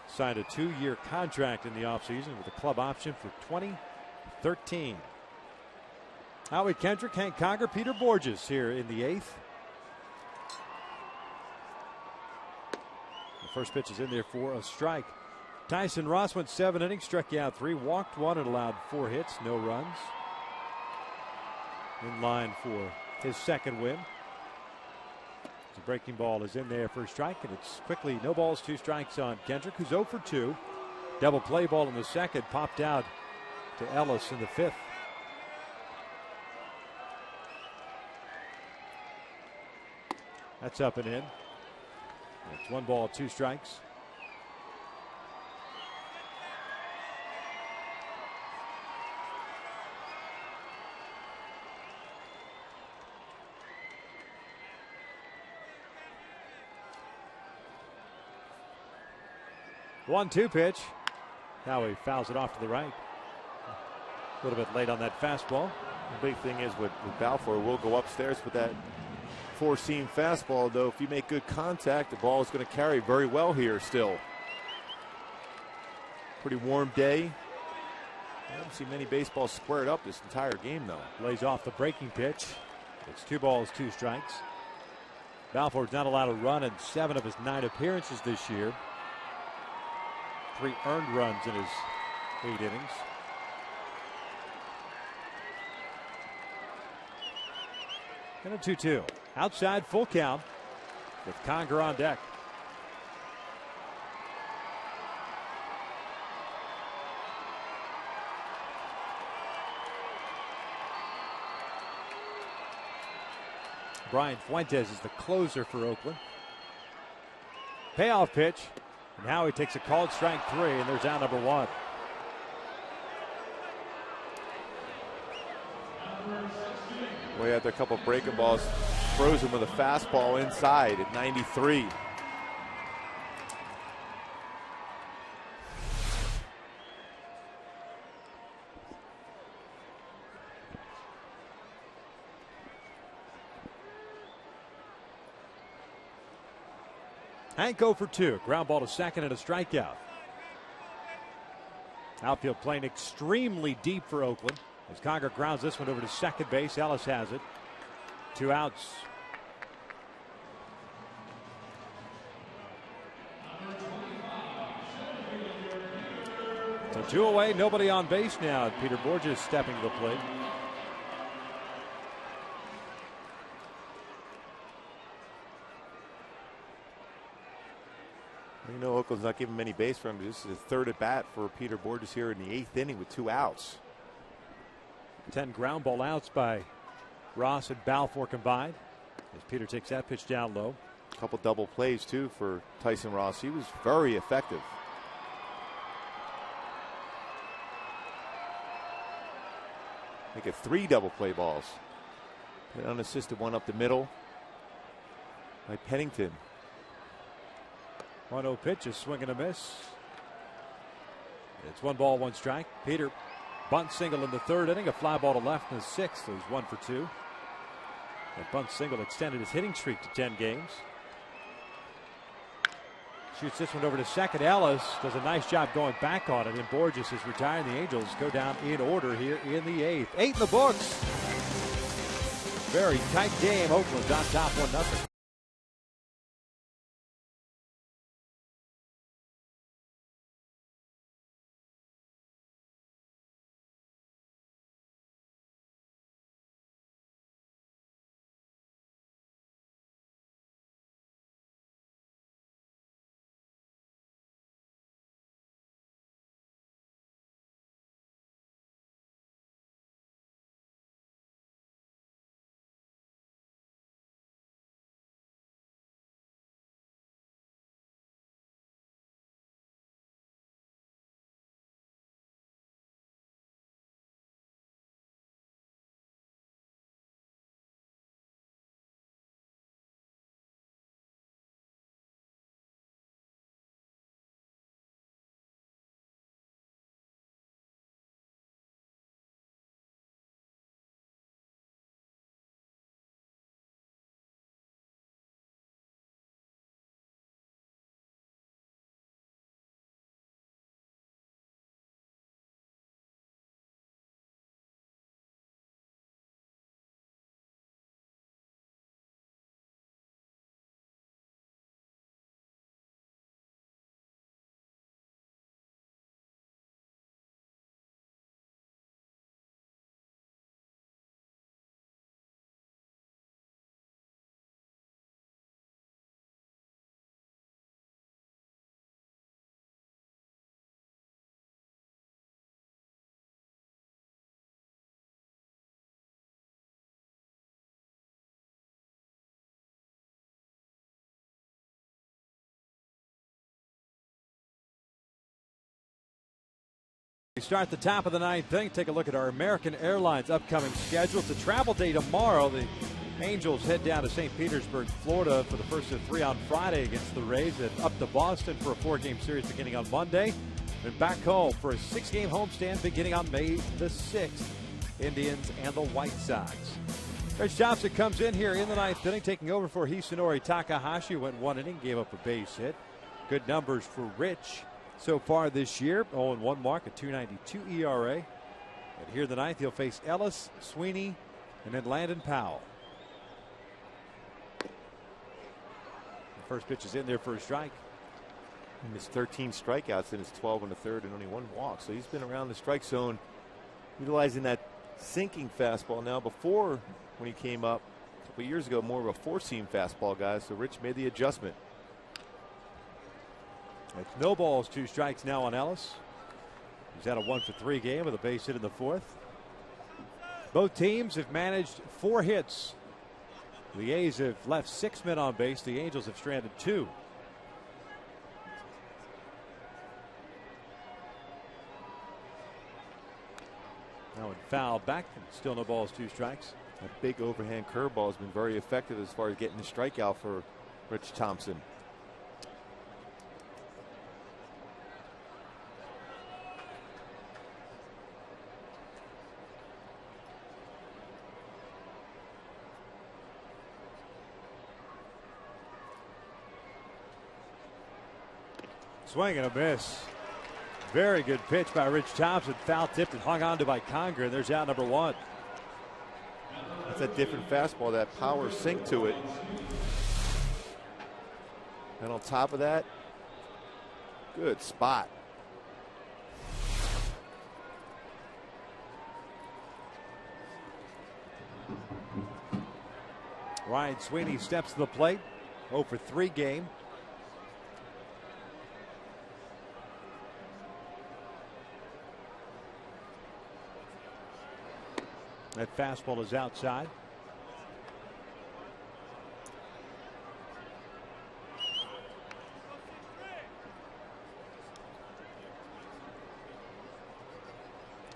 Signed a 2-year contract in the offseason with a club option for 2013. Howie Kendrick, Hank Conger, Peter Borges here in the 8th. The first pitch is in there for a strike. Tyson Ross went 7 innings, struck out 3, walked 1, and allowed 4 hits, no runs. In line for his second win. The breaking ball is in there for a strike, and it's quickly no balls, 2 strikes on Kendrick, who's 0 for 2. Double play ball in the second, popped out to Ellis in the 5th. That's up and in. It's 1 ball, 2 strikes. 1-2 pitch. Now he fouls it off to the right. A little bit late on that fastball. The big thing is with Balfour, will go upstairs with that four-seam fastball, though. If you make good contact, the ball is going to carry very well here still. Pretty warm day. I haven't seen many baseballs squared up this entire game, though. Lays off the breaking pitch. It's 2 balls, 2 strikes. Balfour's not allowed a run in 7 of his 9 appearances this year. 3 earned runs in his 8 innings. And a 2-2. Outside, full count with Conger on deck. Brian Fuentes is the closer for Oakland. Payoff pitch. And now he takes a called strike 3, and there's out number 1. We had a couple breaking balls frozen with a fastball inside at 93. Hank 0 for 2. Ground ball to second and a strikeout. Outfield playing extremely deep for Oakland. As Conger grounds this one over to second base. Ellis has it. 2 outs. So 2 away, nobody on base now. And Peter Borges stepping to the plate. You know, Oakland's not giving many base runners. This is the 3rd at bat for Peter Borges here in the 8th inning with 2 outs. 10 ground ball outs by Ross and Balfour combined. As Peter takes that pitch down low. A couple double plays too for Tyson Ross. He was very effective. Make it 3 double play balls. An unassisted one up the middle by Pennington. 1-0 pitch, a swing and a miss. It's 1 ball, 1 strike. Peter bunt single in the 3rd inning, a fly ball to left in the 6th. So he's 1 for 2. That bunt single extended his hitting streak to 10 games. Shoots this one over to second. Ellis does a nice job going back on it, and Borges is retired. The Angels go down in order here in the 8th. 8 in the books. Very tight game. Oakland's on top 1-0. We start the top of the 9th inning. Take a look at our American Airlines upcoming schedule. It's a travel day tomorrow. The Angels head down to St. Petersburg, Florida for the first of 3 on Friday against the Rays, and up to Boston for a 4-game series beginning on Monday. And back home for a 6-game homestand beginning on May the 6th. Indians and the White Sox. Rich Thompson comes in here in the 9th inning, taking over for Hisanori Takahashi, who went 1 inning, gave up a base hit. Good numbers for Rich so far this year. 0-1 mark, a 2.92 ERA. And here in the 9th, he'll face Ellis, Sweeney, and then Landon Powell. The first pitch is in there for a strike. He missed 13 strikeouts in his 12 and a third and only 1 walk. So he's been around the strike zone, utilizing that sinking fastball. Now, before, when he came up a couple years ago, more of a 4-seam fastball guy. So Rich made the adjustment. It's no balls, 2 strikes now on Ellis. He's had a 1-for-3 game with a base hit in the 4th. Both teams have managed 4 hits. The A's have left 6 men on base. The Angels have stranded 2. Now fouled back, and still no balls, 2 strikes. That big overhand curveball has been very effective as far as getting the strikeout for Rich Thompson. Swing and a miss. Very good pitch by Rich Thompson. Foul tipped and hung on to by Conger. And there's out number 1. That's a different fastball, that power sink to it. And on top of that, good spot. Ryan Sweeney steps to the plate. 0-for-3 game. That fastball is outside.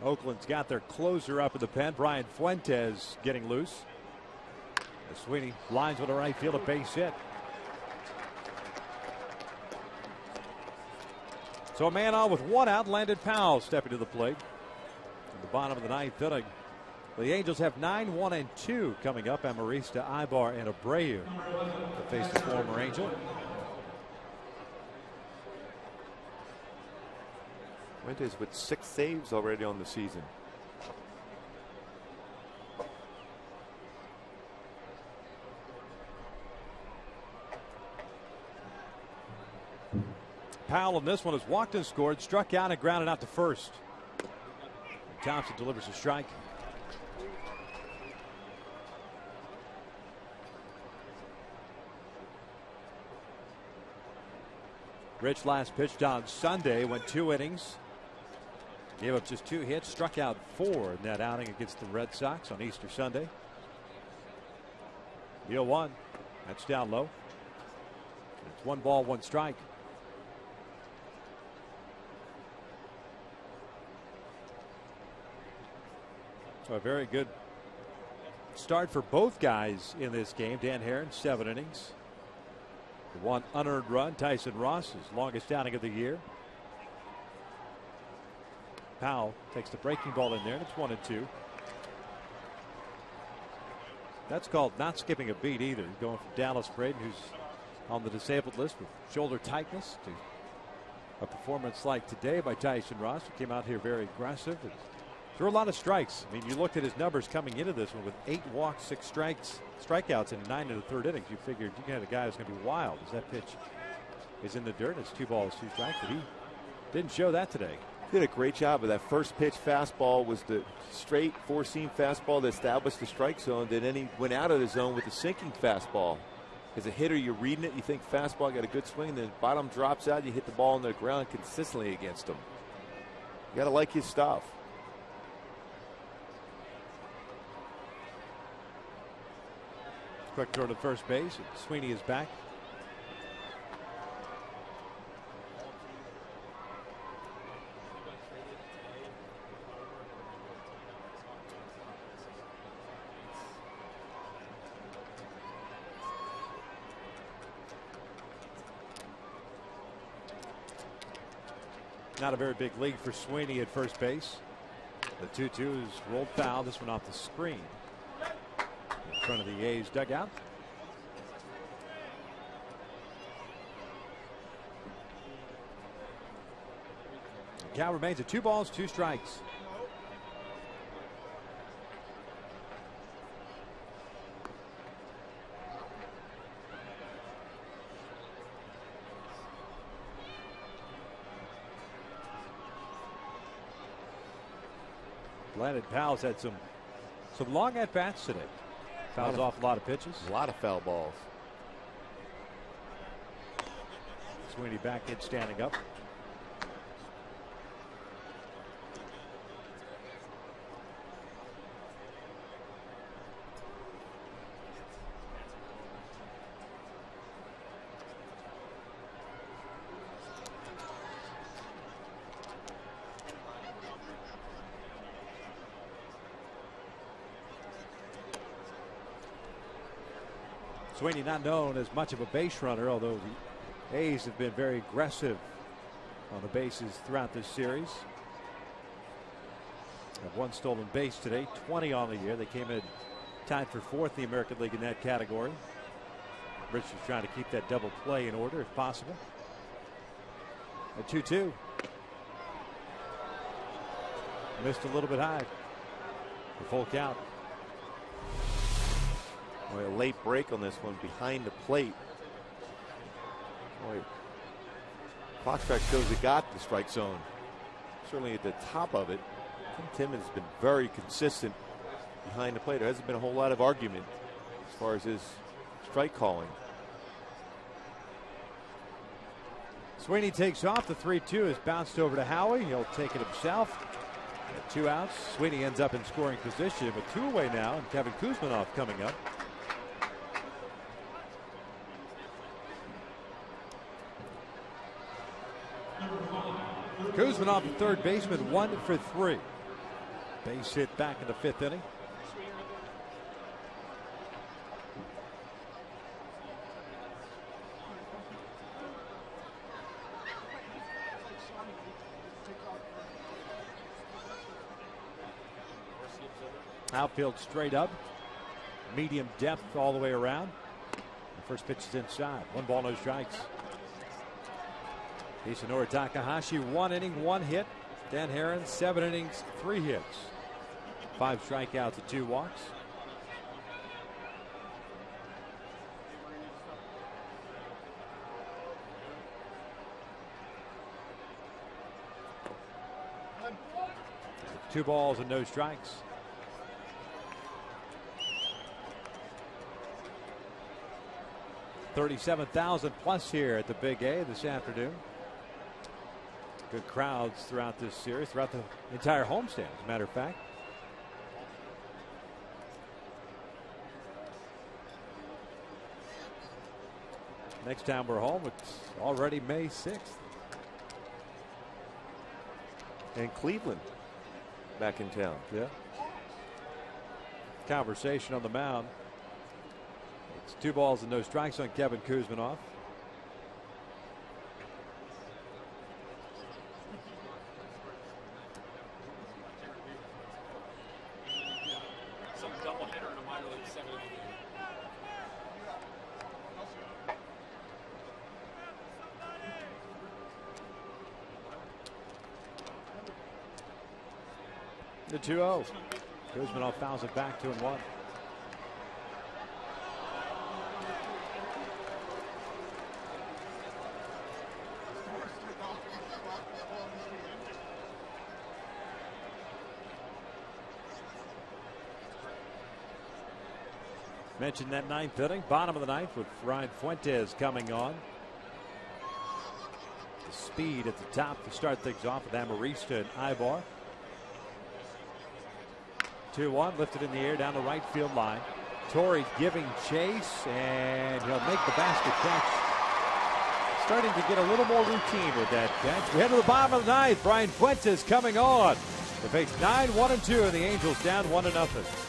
Oakland's got their closer up in the pen. Brian Fuentes getting loose. As Sweeney lines with a right field, a base hit. So a man on with 1 out. Landon Powell stepping to the plate. In the bottom of the 9th inning. The Angels have 9, 1, and 2 coming up. Amarista, Ibar, and Abreu to face the former Angel. Fuentes with 6 saves already on the season. Powell in this one has walked and scored, struck out and grounded out to first. Thompson delivers a strike. Rich last pitched on Sunday, went 2 innings. Gave up just 2 hits, struck out 4 in that outing against the Red Sox on Easter Sunday. 0-1. That's down low. It's 1 ball, 1 strike. So a very good start for both guys in this game. Dan Herron, 7 innings. The 1 unearned run. Tyson Ross, his longest outing of the year. Powell takes the breaking ball in there, and it's 1-2. That's called not skipping a beat either. Going from Dallas Braden, who's on the disabled list with shoulder tightness, to a performance like today by Tyson Ross, who came out here very aggressive and threw a lot of strikes. I mean, you looked at his numbers coming into this one with 8 walks, 6 strikeouts in 9 1/3 innings. You figured you had a guy who's going to be wild as that pitch is in the dirt. It's 2 balls, 2 strikes, but he didn't show that today. Did a great job of that. First pitch fastball was the straight 4-seam fastball that established the strike zone. Then he went out of the zone with the sinking fastball. As a hitter, you're reading it, you think fastball, got a good swing, then bottom drops out, you hit the ball on the ground consistently against him. You got to like his stuff. Quick throw to first base. Sweeney is back. Not a very big league for Sweeney at first base. The 2-2 is rolled foul. This one off the screen in front of the A's dugout. Count remains at 2 balls, 2 strikes. Landon Powell's had some long at bats today. Fouls off a lot of pitches. A lot of foul balls. Sweeney back in, standing up. Sweeney not known as much of a base runner, although the A's have been very aggressive on the bases throughout this series. Have 1 stolen base today, 20 on the year. They came in tied for 4th in the American League in that category. Richards trying to keep that double play in order if possible. At 2-2. Missed a little bit high for full count. Boy, a late break on this one behind the plate. Boy, Fox track shows he got the strike zone. Certainly at the top of it. Tim Timmons has been very consistent behind the plate. There hasn't been a whole lot of argument as far as his strike calling. Sweeney takes off. The 3-2 is bounced over to Howie. He'll take it himself. At 2 outs. Sweeney ends up in scoring position, but 2 away now, and Kevin Kuzminoff coming up. Kuzminoff, the third baseman, 1 for 3. Base hit back in the 5th inning. Outfield straight up. Medium depth all the way around. The first pitch is inside. 1 ball, no strikes. Isanori Takahashi, 1 inning, 1 hit. Dan Herron, 7 innings, 3 hits. 5 strikeouts and 2 walks. Two balls and no strikes. $37,000 plus here at the Big A this afternoon. Good crowds throughout this series, throughout the entire homestand, as a matter of fact. Next time we're home, it's already May 6th. And Cleveland back in town. Yeah. Conversation on the mound. It's 2 balls and no strikes on Kevin Kuzminoff. The 2-0. Kuzminoff fouls it back 2-1. Mentioned that 9th inning, bottom of the 9th, with Ryan Fuentes coming on. The speed at the top to start things off with Amarista and Ibar. 2-1, lifted in the air down the right field line. Torrey giving chase, and he'll make the basket catch. Starting to get a little more routine with that catch. We head to the bottom of the 9th. Brian Fuentes coming on. They face 9-1-2, and the Angels down 1-0.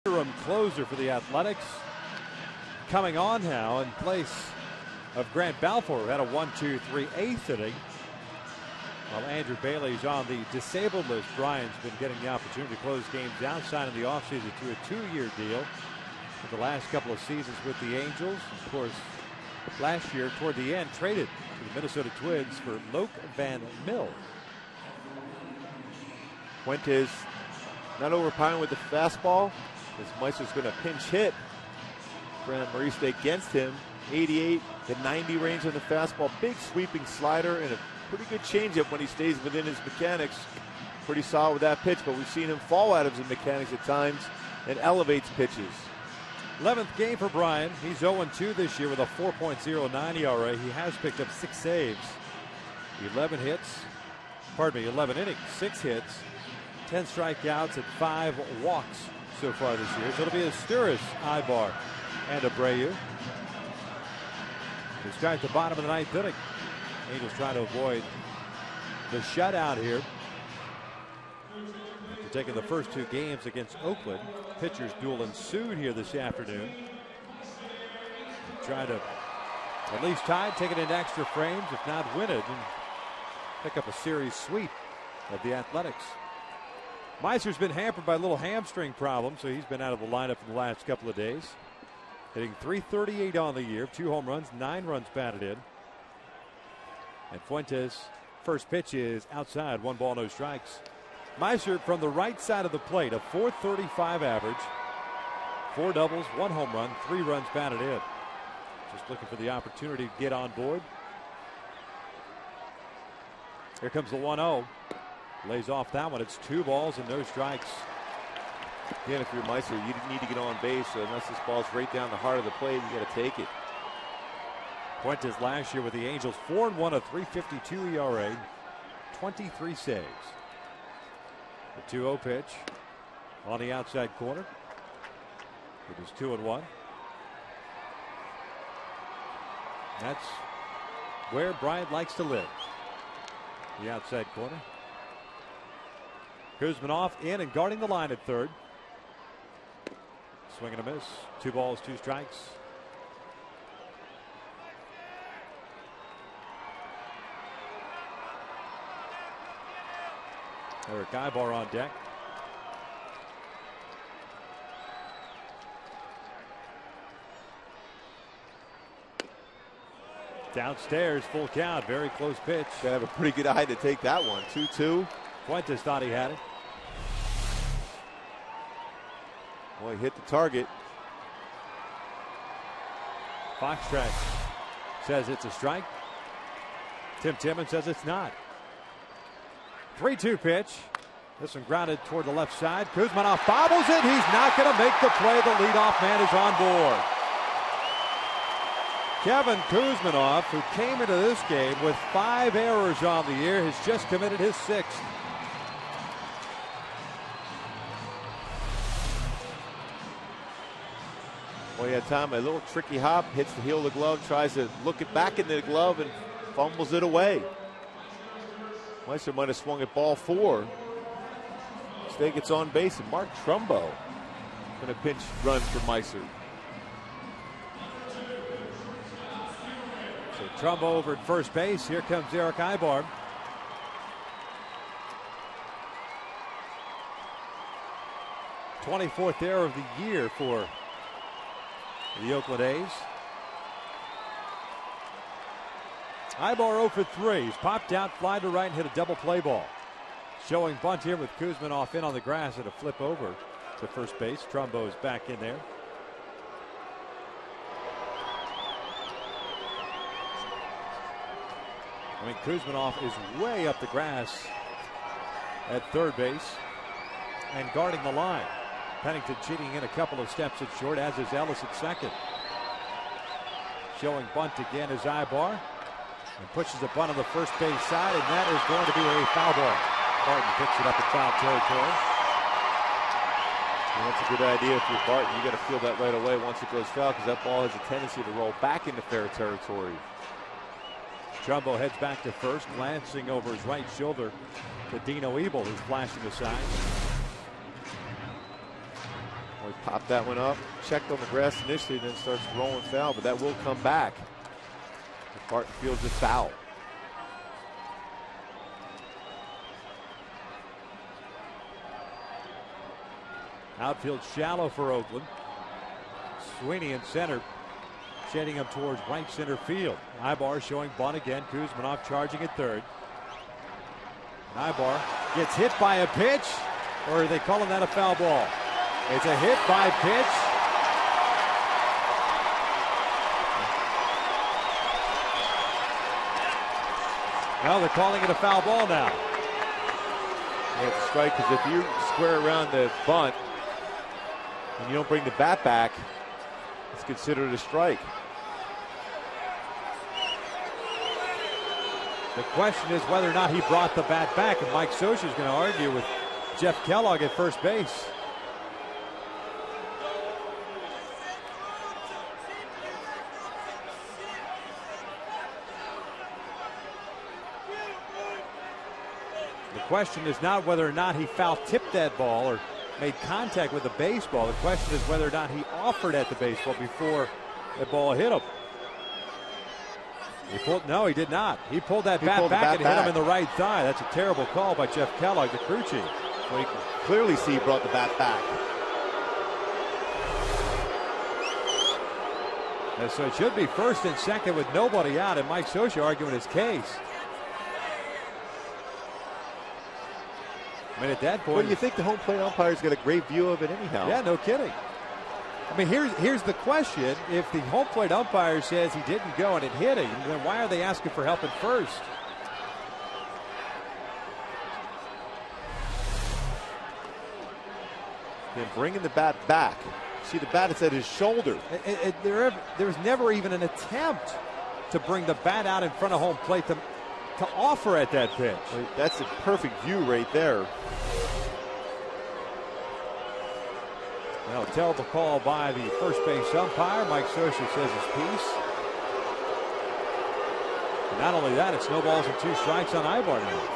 interim closer for the Athletics. Coming on now in place of Grant Balfour, who had a 1-2-3 eighth inning. While Andrew Bailey's on the disabled list, Brian's been getting the opportunity to close games down, signing the offseason to a 2-year deal for the last couple of seasons with the Angels. Of course, last year, toward the end, traded to the Minnesota Twins for Loke Van Mill. Fuentes not overpowering with the fastball, as Meister's going to pinch hit. Brandon Mariste against him. 88 to 90 range on the fastball. Big sweeping slider and a pretty good changeup when he stays within his mechanics. Pretty solid with that pitch, but we've seen him fall out of his mechanics at times and elevates pitches. 11th game for Brian. He's 0-2 this year with a 4.09 ERA. He has picked up 6 saves, 11 innings, 6 hits, 10 strikeouts, and 5 walks so far this year. So it'll be Asturis, Ibar, and Abreu. They start at the bottom of the 9th inning. Angels trying to avoid the shutout here. After taking the first 2 games against Oakland, pitchers duel ensued here this afternoon. Try to at least tie it, take it into extra frames, if not win it, and pick up a series sweep of the Athletics. Meister's been hampered by a little hamstring problem, so he's been out of the lineup for the last couple of days. Hitting .338 on the year, 2 home runs, 9 runs batted in. And Fuentes' first pitch is outside, 1 ball, no strikes. Meister from the right side of the plate, a .435 average, 4 doubles, 1 home run, 3 runs batted in. Just looking for the opportunity to get on board. Here comes the 1-0. Lays off that one. It's 2 balls and no strikes. Again, if you're Meister, you need to get on base. So unless this ball's right down the heart of the plate, you got to take it. Fuentes last year with the Angels, 4-1, a .352 ERA, 23 saves. The 2-0 pitch on the outside corner. It is 2-1. That's where Bryant likes to live. The outside corner. Kuzminoff in and guarding the line at third. Swing and a miss. 2 balls, 2 strikes. Eric Ibar on deck. Downstairs, full count, very close pitch. Gotta have a pretty good eye to take that one. 2-2. Fuentes thought he had it. Well, he hit the target. Foxtrack says it's a strike. Tim Timmons says it's not. 3-2 pitch. This one grounded toward the left side. Kuzminoff bobbles it. He's not going to make the play. The leadoff man is on board. Kevin Kuzminoff, who came into this game with 5 errors on the year, has just committed his 6th. Well, he had time. A little tricky hop, hits the heel of the glove, tries to look it back into the glove and fumbles it away. Meister might have swung at ball 4. Stay gets on base, and Mark Trumbo going to pinch run for Meister. So Trumbo over at first base. Here comes Eric Ibar. '24th error of the year for the Oakland A's. Ibar 0 for 3. He's popped out, fly to right, and hit a double play ball. Showing bunt here with Kuzminoff in on the grass and a flip over to first base. Trumbo is back in there. I mean, Kuzminoff is way up the grass at third base and guarding the line. Pennington cheating in a couple of steps at short, as is Ellis at second. Showing bunt again is Ibar, and pushes a bunt on the first base side, and that is going to be a foul ball. Barton picks it up in foul territory. And that's a good idea if you're Barton. You got to feel that right away once it goes foul, because that ball has a tendency to roll back into fair territory. Trumbo heads back to first, glancing over his right shoulder to Dino Ebel, who's flashing aside. Pop that one up. Checked on the grass initially, then starts rolling foul, but that will come back. Barton fields a foul. Outfield shallow for Oakland. Sweeney in center, shading him towards right center field. Ibar showing bunt again. Kuzmanov charging at third. Ibar gets hit by a pitch, or are they calling that a foul ball? It's a hit by pitch. Well, they're calling it a foul ball now. Yeah, it's a strike, because if you square around the bunt and you don't bring the bat back, it's considered a strike. The question is whether or not he brought the bat back, and Mike Scioscia is going to argue with Jeff Kellogg at first base. The question is not whether or not he foul tipped that ball or made contact with the baseball. The question is whether or not he offered at the baseball before the ball hit him. No, he did not. He pulled that bat back and hit him in the right thigh. That's a terrible call by Jeff Kellogg, the crew chief. Well, you can clearly see he brought the bat back. And so it should be first and second with nobody out, and Mike Scioscia arguing his case. I mean, at that point, well, you think the home plate umpire's got a great view of it anyhow. Yeah, no kidding. I mean, here's the question. If the home plate umpire says he didn't go and it hit him, then why are they asking for help at first? Then bringing the bat back. See, the bat is at his shoulder. There's never even an attempt to bring the bat out in front of home plate to offer at that pitch. That's a perfect view right there. Well, terrible call by the first base umpire. Mike Scioscia says his piece. And not only that, it's no balls and 2 strikes on Ibar now.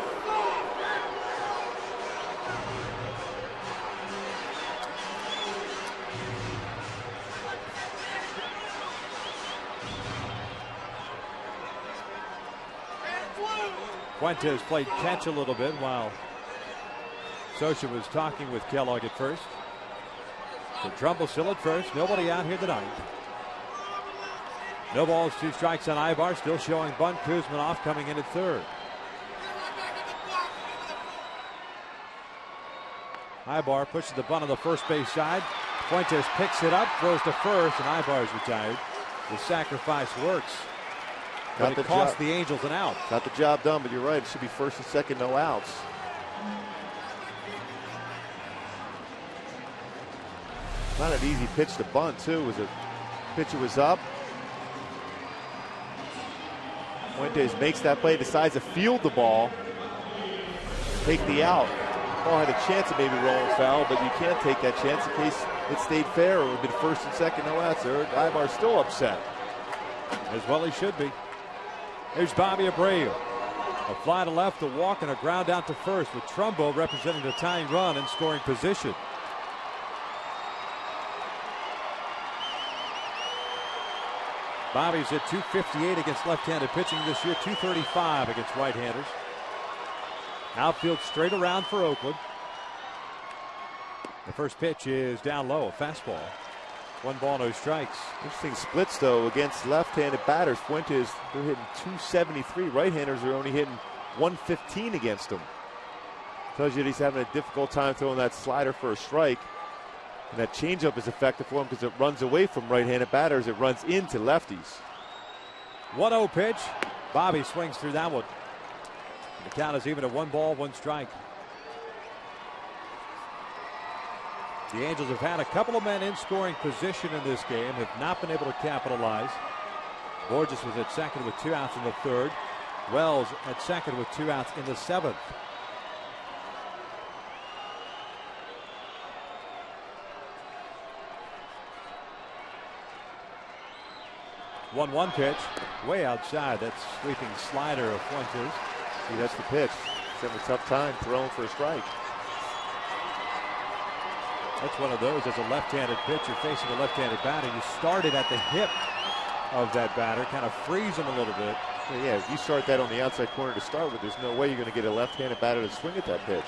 Fuentes played catch a little bit while Scioscia was talking with Kellogg at first. So Trumbull still at first. Nobody out here tonight. No balls, 2 strikes on Ibar. Still showing bunt. Kuzmanov coming in at third. Ibar pushes the bunt on the first base side. Fuentes picks it up, throws to first, and Ibar is retired. The sacrifice works. But it cost the Angels an out. Got the job done, but you're right. It should be first and second, no outs. Not an easy pitch to bunt, too. Was a pitcher was up. Fuentes makes that play, decides to field the ball, take the out. Ball had a chance of maybe rolling foul, but you can't take that chance in case it stayed fair. It would have been first and second, no outs. Ibar's still upset. As well he should be. Here's Bobby Abreu. A fly to left, a walk, and a ground out to first, with Trumbo representing the tying run in scoring position. Bobby's at 258 against left-handed pitching this year, 235 against right-handers. Outfield straight around for Oakland. The first pitch is down low, a fastball. 1 ball, no strikes. Interesting splits, though, against left-handed batters. Fuentes, they're hitting 273. Right-handers are only hitting 115 against him. Tells you that he's having a difficult time throwing that slider for a strike. And that changeup is effective for him because it runs away from right-handed batters. It runs into lefties. 1-0 pitch. Bobby swings through that one. And the count is even at 1 ball, 1 strike. The Angels have had a couple of men in scoring position in this game, have not been able to capitalize. Borges was at second with 2 outs in the third. Wells at second with 2 outs in the 7th. One pitch, way outside. That's sweeping slider of Fuentes. See, that's the pitch. He's having a tough time throwing for a strike. That's one of those as a left-handed pitcher facing a left-handed batter. You started at the hip of that batter, kind of freeze him a little bit. Yeah, if you start that on the outside corner to start with, there's no way you're going to get a left-handed batter to swing at that pitch.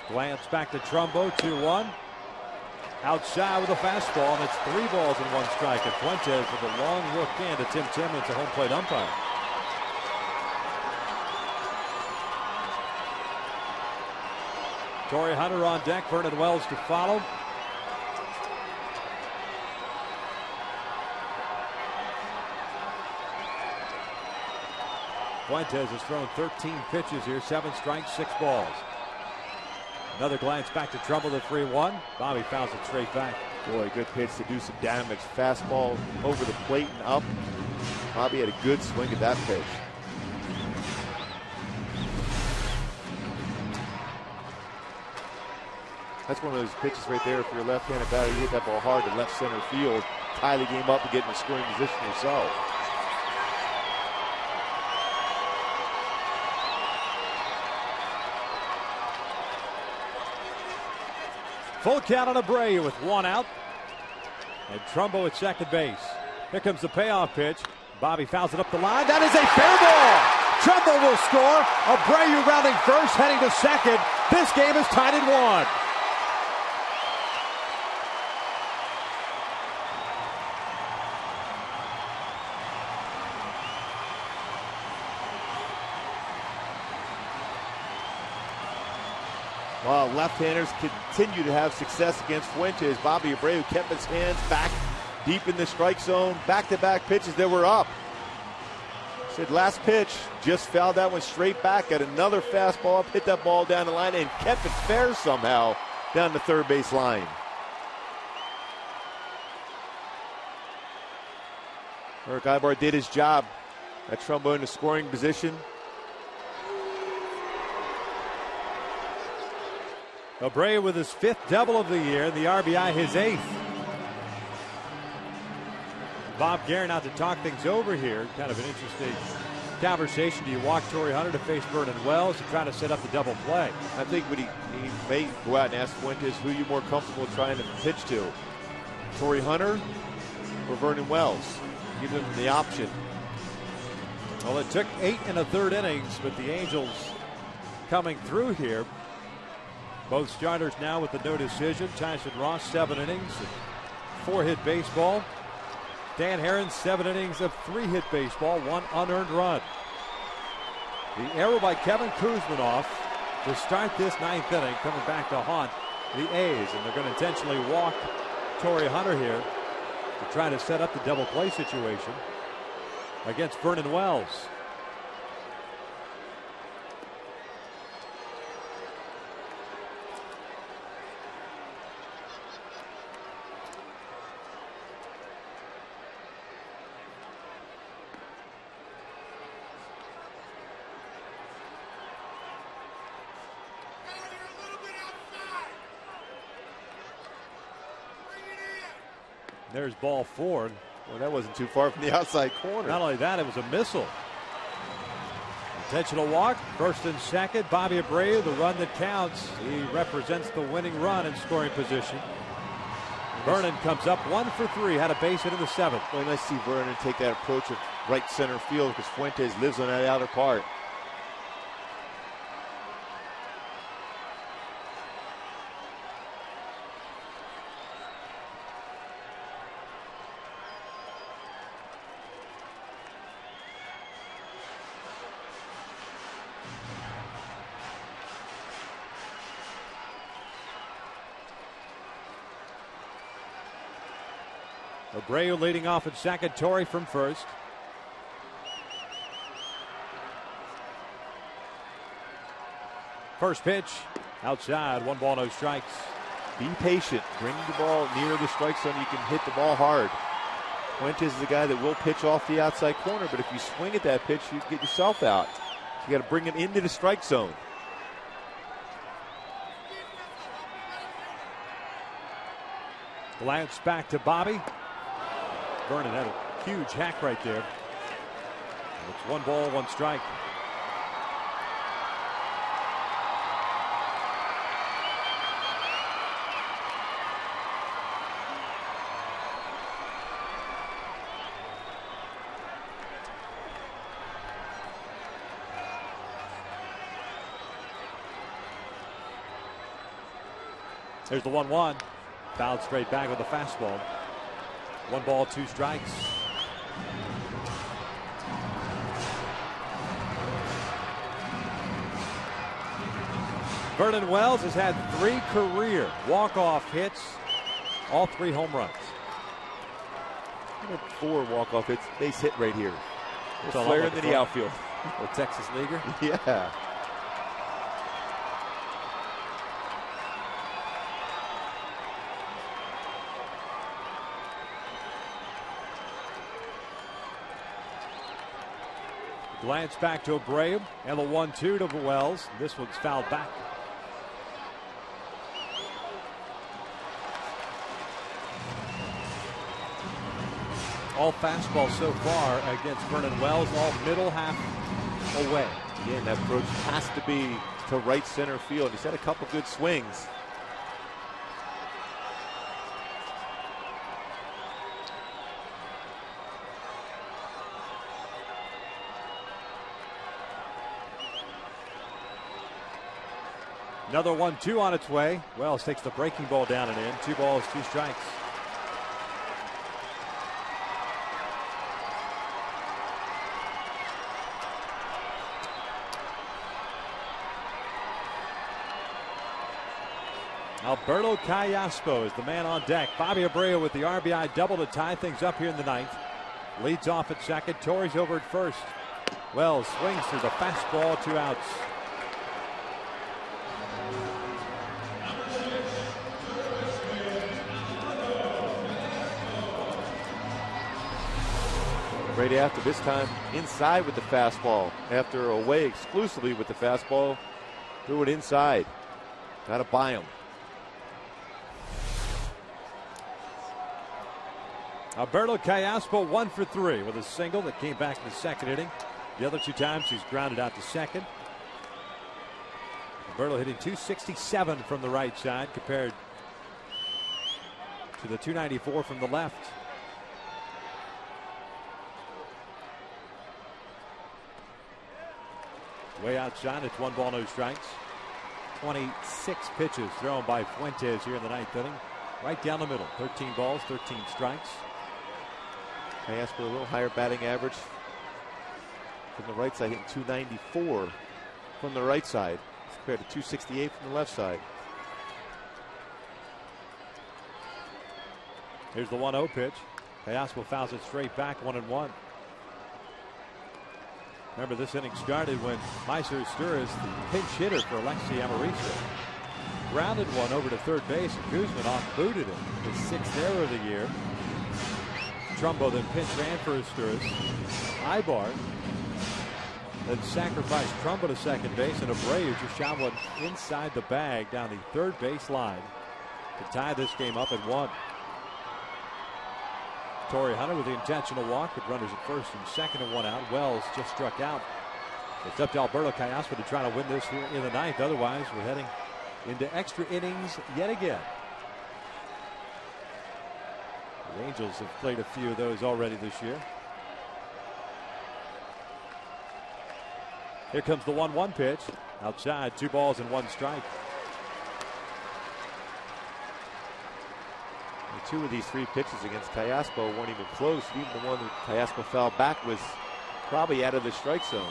Glance back to Trumbo, 2-1. Outside with a fastball, and it's 3 balls and 1 strike. And Fuentes with a long look in to Tim Timmons, a home plate umpire. Torrey Hunter on deck, Vernon Wells to follow. Fuentes has thrown 13 pitches here, 7 strikes, 6 balls. Another glance back to Trumbo, the 3-1. Bobby fouls it straight back. Boy, good pitch to do some damage. Fastball over the plate and up. Bobby had a good swing at that pitch. That's one of those pitches right there. If you're a left-handed batter, you hit that ball hard to left center field. Tie the game up and get in a scoring position yourself. Full count on Abreu with 1 out. And Trumbo at second base. Here comes the payoff pitch. Bobby fouls it up the line. That is a fair ball. Trumbo will score. Abreu rounding first, heading to second. This game is tied at 1. While left-handers continue to have success against Fuentes, Bobby Abreu kept his hands back deep in the strike zone. Back-to-back pitches that were up. Said last pitch, just fouled that one straight back at another fastball up, hit that ball down the line and kept it fair somehow down the third base line. Eric Ibar did his job. Got Trumbo in the scoring position. Abreu with his 5th double of the year, the RBI his 8th. Bob Guerin out to talk things over here. Kind of an interesting conversation. Do you walk Torrey Hunter to face Vernon Wells to try to set up the double play? I think what he may go out and ask Fuentes who you're more comfortable trying to pitch to. Torrey Hunter or Vernon Wells. Give him the option. Well, it took 8 1/3 innings, but the Angels coming through here. Both starters now with the no decision. Tyson Ross, 7 innings, 4-hit baseball. Dan Herron, 7 innings of 3-hit baseball, 1 unearned run. The error by Kevin Kuzminoff to start this 9th inning, coming back to haunt the A's, and they're going to intentionally walk Torrey Hunter here to try to set up the double play situation against Vernon Wells. There's ball 4. Well, that wasn't too far from the outside corner. Not only that, it was a missile. Intentional walk, first and second. Bobby Abreu, the run that counts. He represents the winning run in scoring position. Vernon comes up 1 for 3, had a base hit in the 7th. Well, nice to see Vernon take that approach of right center field because Fuentes lives on that outer part. Abreu leading off at second, Torrey from first. First pitch, outside, 1 ball, no strikes. Be patient, bring the ball near the strike zone, you can hit the ball hard. Fuentes is the guy that will pitch off the outside corner, but if you swing at that pitch, you get yourself out. You got to bring him into the strike zone. Glance back to Bobby. Vernon had a huge hack right there. It's 1 ball, 1 strike. There's the 1-1. Fouled straight back with a fastball. 1 ball, 2 strikes. Vernon Wells has had 3 career walk-off hits, all 3 home runs. 4 walk-off hits, base hit right here. It's Flair in the outfield. The Texas leaguer. Yeah. Glance back to Abreu, and the 1-2 to Wells. This one's fouled back. All fastballs so far against Vernon Wells, all middle half away. Again, that approach has to be to right center field. He's had a couple good swings. Another 1-2 on its way. Wells takes the breaking ball down and in. 2 balls, 2 strikes. Alberto Callaspo is the man on deck. Bobby Abreu with the RBI double to tie things up here in the 9th. Leads off at second. Torres over at first. Wells swings through the fastball, 2 outs. Right after, this time inside with the fastball. After away exclusively with the fastball, threw it inside. Got to buy him. Alberto Callaspo 1 for 3 with a single that came back in the 2nd inning. The other 2 times he's grounded out to second. Alberto hitting .267 from the right side compared to the .294 from the left. Way outside, it's 1 ball, no strikes. 26 pitches thrown by Fuentes here in the 9th inning. Right down the middle. 13 balls, 13 strikes. Callaspo a little higher batting average from the right side, hitting .294 from the right side compared to .268 from the left side. Here's the 1-0 pitch. Callaspo fouls it straight back, 1-1. Remember, this inning started when Meiser Usturiz, the pinch hitter for Alexi Amarista, grounded one over to third base, and Guzman off-booted him. His 6th error of the year. Trumbo then pinch ran for Usturiz. Ibar then sacrificed Trumbo to second base, and Abreu just shot one inside the bag down the third base line to tie this game up at 1. Torrey Hunter with the intentional walk with runners at first and second and 1 out. Wells just struck out. It's up to Alberto Callaspo to try to win this here in the 9th. Otherwise, we're heading into extra innings yet again. The Angels have played a few of those already this year. Here comes the 1-1 pitch. Outside, 2 balls and 1 strike. 2 of these 3 pitches against Callaspo weren't even close. Even the one that Callaspo fouled back was probably out of the strike zone.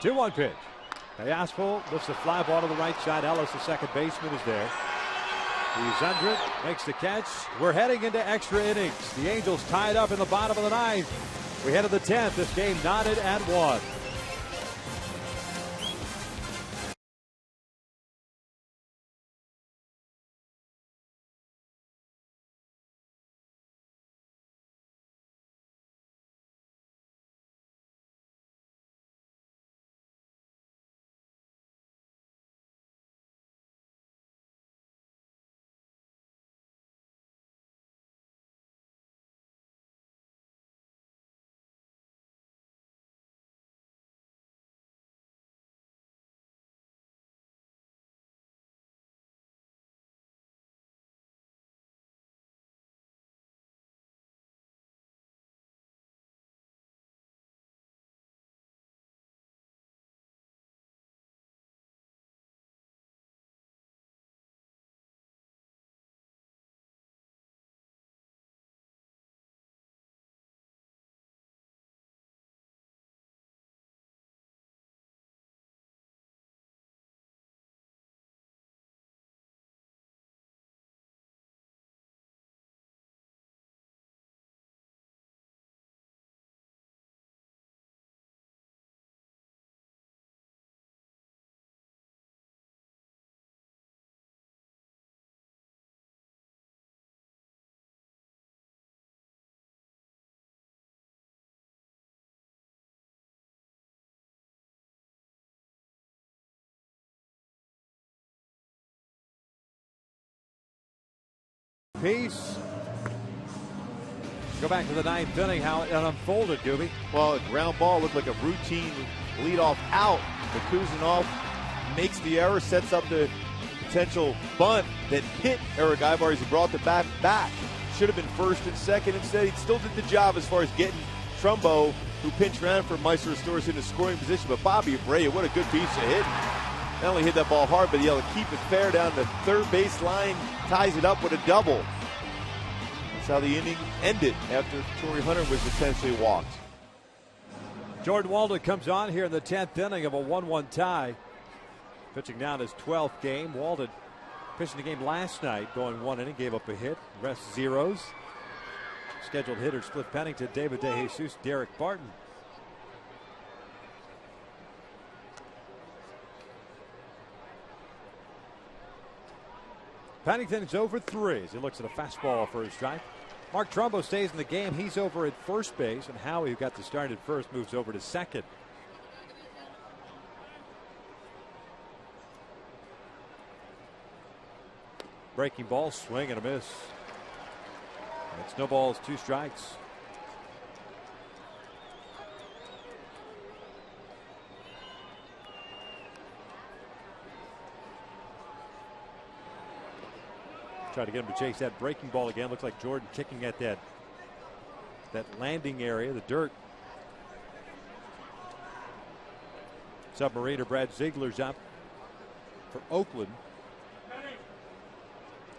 Two-one pitch. Callaspo lifts a fly ball to the right side. Ellis, the second baseman, is there. He's under it, makes the catch. We're heading into extra innings. The Angels tied up in the bottom of the 9th. We head to the 10th. This game knotted at 1. apiece. Go back to the ninth inning, how it unfolded, Gooby. Well, a ground ball looked like a routine leadoff out. But Kuzinoff makes the error, sets up the potential bunt that hit Eric Ibar as he brought the bat back. Should have been first and second. Instead, he still did the job as far as getting Trumbo, who pinched around for Meister Restores in a scoring position. But Bobby Abreu, what a good piece of hitting. Not only hit that ball hard, but he able to keep it fair down the third base line, ties it up with a double. That's how the inning ended after Torrey Hunter was essentially walked. Jordan Walden comes on here in the 10th inning of a 1-1 tie. Pitching down his 12th game. Walden pitching the game last night, going 1 inning, gave up a hit, rest zeros. Scheduled hitters: Cliff Pennington, David DeJesus, DARIC Barton. Pennington's over 3 as he looks at a fastball for his strike. Mark Trumbo stays in the game. He's over at first base, and Howie, who got the start at first, moves over to second. Breaking ball, swing and a miss. It's no balls, 2 strikes. Try to get him to chase that breaking ball again. Looks like Jordan kicking at that landing area, the dirt. Submariner Brad Ziegler's up for Oakland.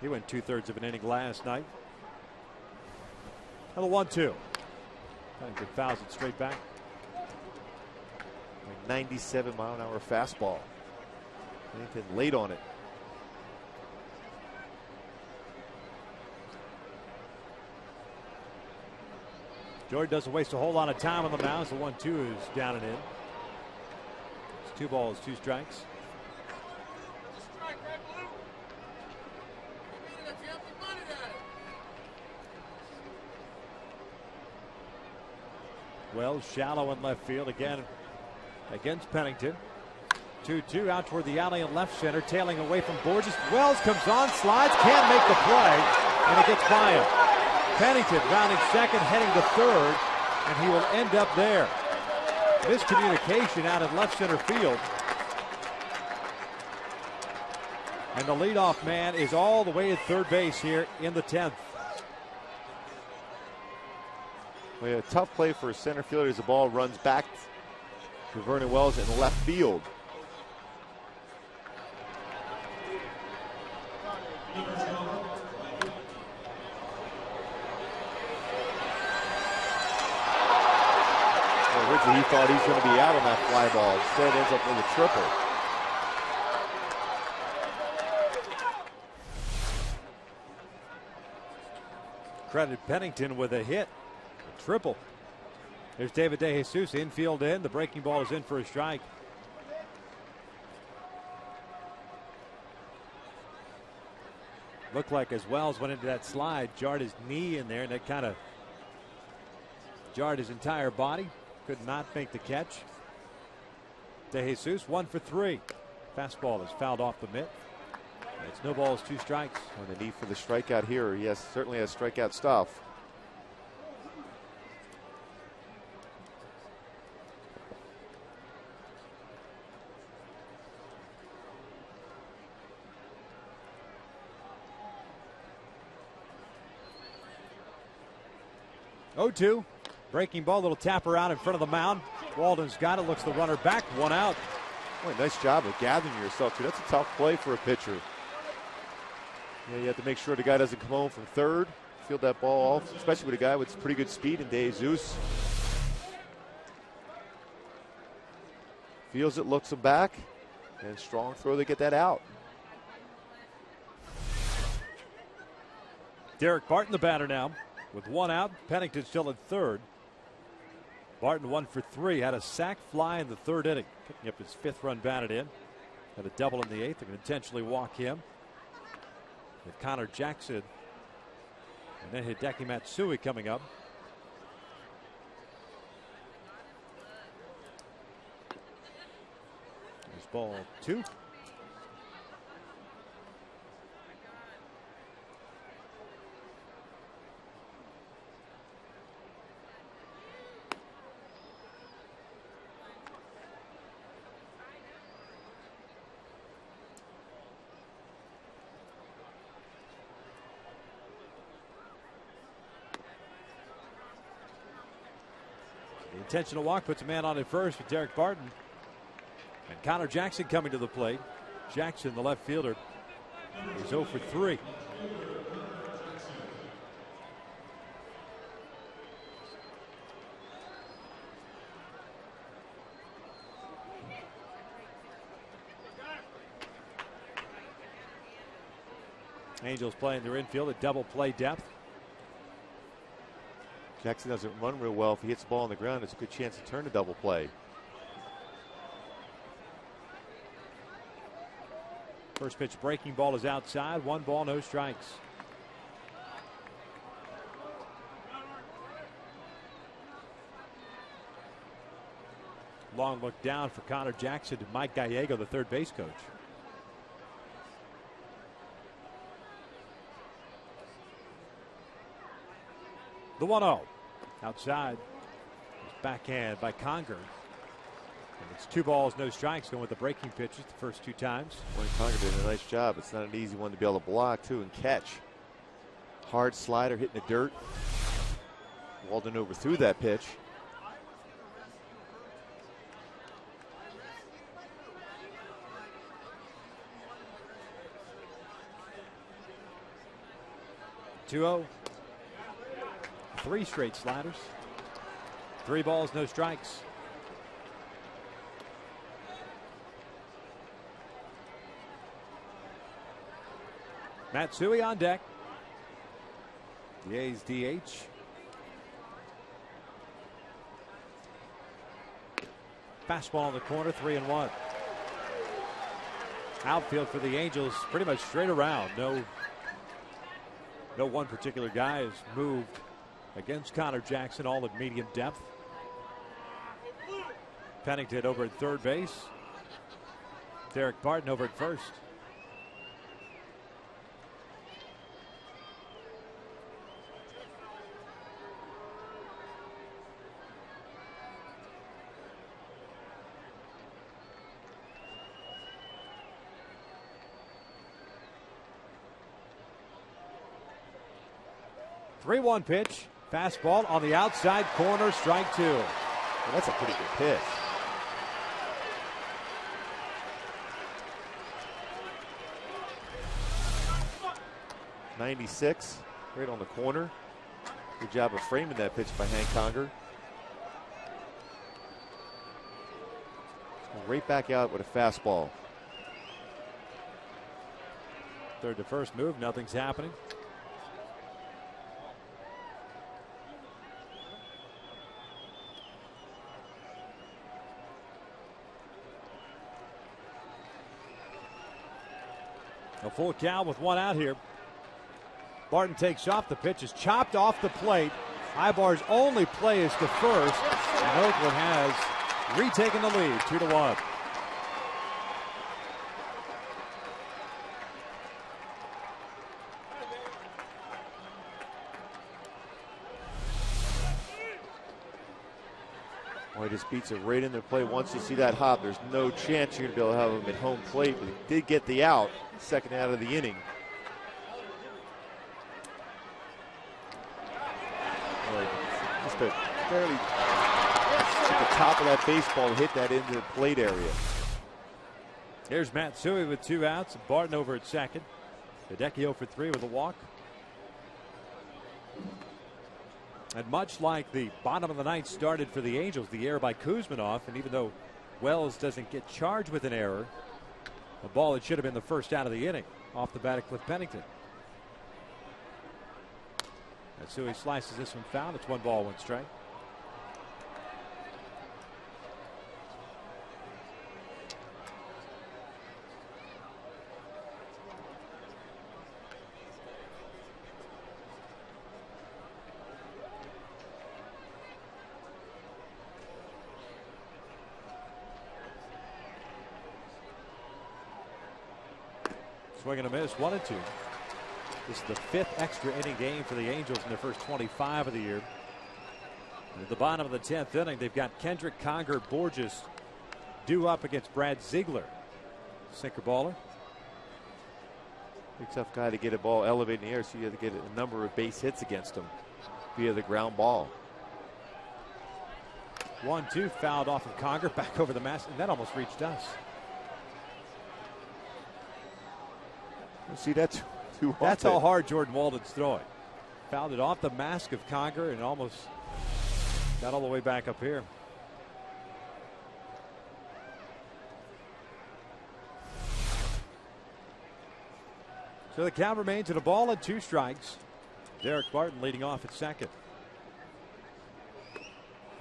He went 2/3 of an inning last night. And the 1-2. Pennington fouls it straight back. 97-mile-an-hour fastball. Pennington late on it. Jordan doesn't waste a whole lot of time on the mound. So 1-2 is down and in. It's 2 balls, 2 strikes. Well, shallow in left field again against Pennington. 2-2 out toward the alley in left center, tailing away from Borges. Wells comes on, slides, can't make the play, and it gets by him. Pennington rounding second, heading to third, and he will end up there. Miscommunication out in left center field. And the leadoff man is all the way at third base here in the 10th. Well, a tough play for a center fielder as the ball runs back to Vernon Wells in left field. He thought he was going to be out on that fly ball. Instead, ends up with a triple. Credit Pennington with a hit. A triple. There's David DeJesus, infield in. The breaking ball is in for a strike. Looked like as Wells went into that slide, jarred his knee in there, and that kind of jarred his entire body. Could not make the catch. DeJesus 1 for 3. Fastball is fouled off the mitt. It's no balls, 2 strikes. And the need for the strikeout here. Yes, certainly has strikeout stuff. Oh, 2. Breaking ball, little tapper out in front of the mound. Walden's got it, looks the runner back, 1 out. Boy, nice job of gathering yourself, too. That's a tough play for a pitcher. Yeah, you have to make sure the guy doesn't come home from third. Field that ball off, especially with a guy with pretty good speed in DeJesus. Feels it, looks him back, and strong throw to get that out. DARIC Barton, the batter now, with 1 out. Pennington still at third. Barton 1 for 3, had a sac fly in the 3rd inning, picking up his 5th run batted in. Had a double in the 8th. They're going to intentionally walk him. With Connor Jackson and then Hideki Matsui coming up. There's ball 2. The intentional walk puts a man on at first with DARIC BARTON. And Connor Jackson coming to the plate. Jackson, the left fielder, is 0 for 3. Angels playing their infield at double play depth. Jackson doesn't run real well. If he hits the ball on the ground, it's a good chance to turn to double play. First pitch breaking ball is outside. 1 ball, no strikes. Long look down for Connor Jackson to Mike Gallego, the third base coach. The 1-0 outside. Backhand by Conger. And it's 2 balls, no strikes, going with the breaking pitches the first 2 times. Well, Conger did a nice job. It's not an easy one to be able to block, too, and catch. Hard slider hitting the dirt. Walden overthrew that pitch. Two-0. 3 straight sliders. 3 balls, no strikes. Matsui on deck. The A's DH. Fastball in the corner, 3-1. Outfield for the Angels, pretty much straight around. No one particular guy has moved against Connor Jackson, all at medium depth. Pennington over at third base. DARIC BARTON over at first. Three-1 pitch. Fastball on the outside corner, strike 2. Well, that's a pretty good pitch. '96, right on the corner. Good job of framing that pitch by Hank Conger. Right back out with a fastball. Third to first move, nothing's happening. A full count with 1 out here. Barton takes off. The pitch is chopped off the plate. Ibar's only play is to first. And Oakland has retaken the lead, 2-1. Well, he just beats it right into play. Once you see that hop, there's no chance you're going to be able to have him at home plate. But he did get the out, second out of the inning. Just a barely at the top of that baseball to hit that into the plate area. Here's Matsui with 2 outs. Barton over at second. Hideki 0 for 3 with a walk. And much like the bottom of the ninth started for the Angels, the error by Kuzminoff, and even though Wells doesn't get charged with an error, a ball that should have been the first out of the inning off the bat of Cliff Pennington. Matsui slices this one foul. It's 1 ball, 1 strike. Swing and a miss, 1-2. This is the 5th extra inning game for the Angels in their first 25 of the year. And at the bottom of the 10th inning, they've got Kendrick, Conger, Borges due up against Brad Ziegler. Sinker baller. Big tough guy to get a ball elevated in the air, so you have to get a number of base hits against him via the ground ball. 1-2 fouled off of Conger, back over the mask, and that almost reached us. See, that's too hard. That's how hard Jordan Walden's throwing. Fouled it off the mask of Conger and almost got all the way back up here. So the count remains at a ball and 2 strikes. Derek Barton leading off at second.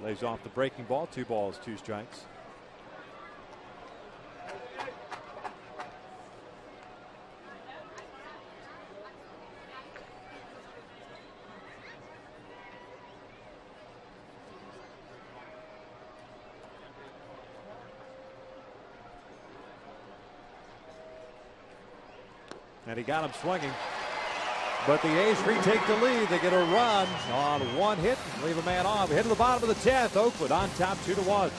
Lays off the breaking ball. 2 balls, 2 strikes. And he got him swinging. But the A's retake the lead. They get a run on 1 hit and leave a man off. Hit to the bottom of the 10th. Oakwood on top 2-1.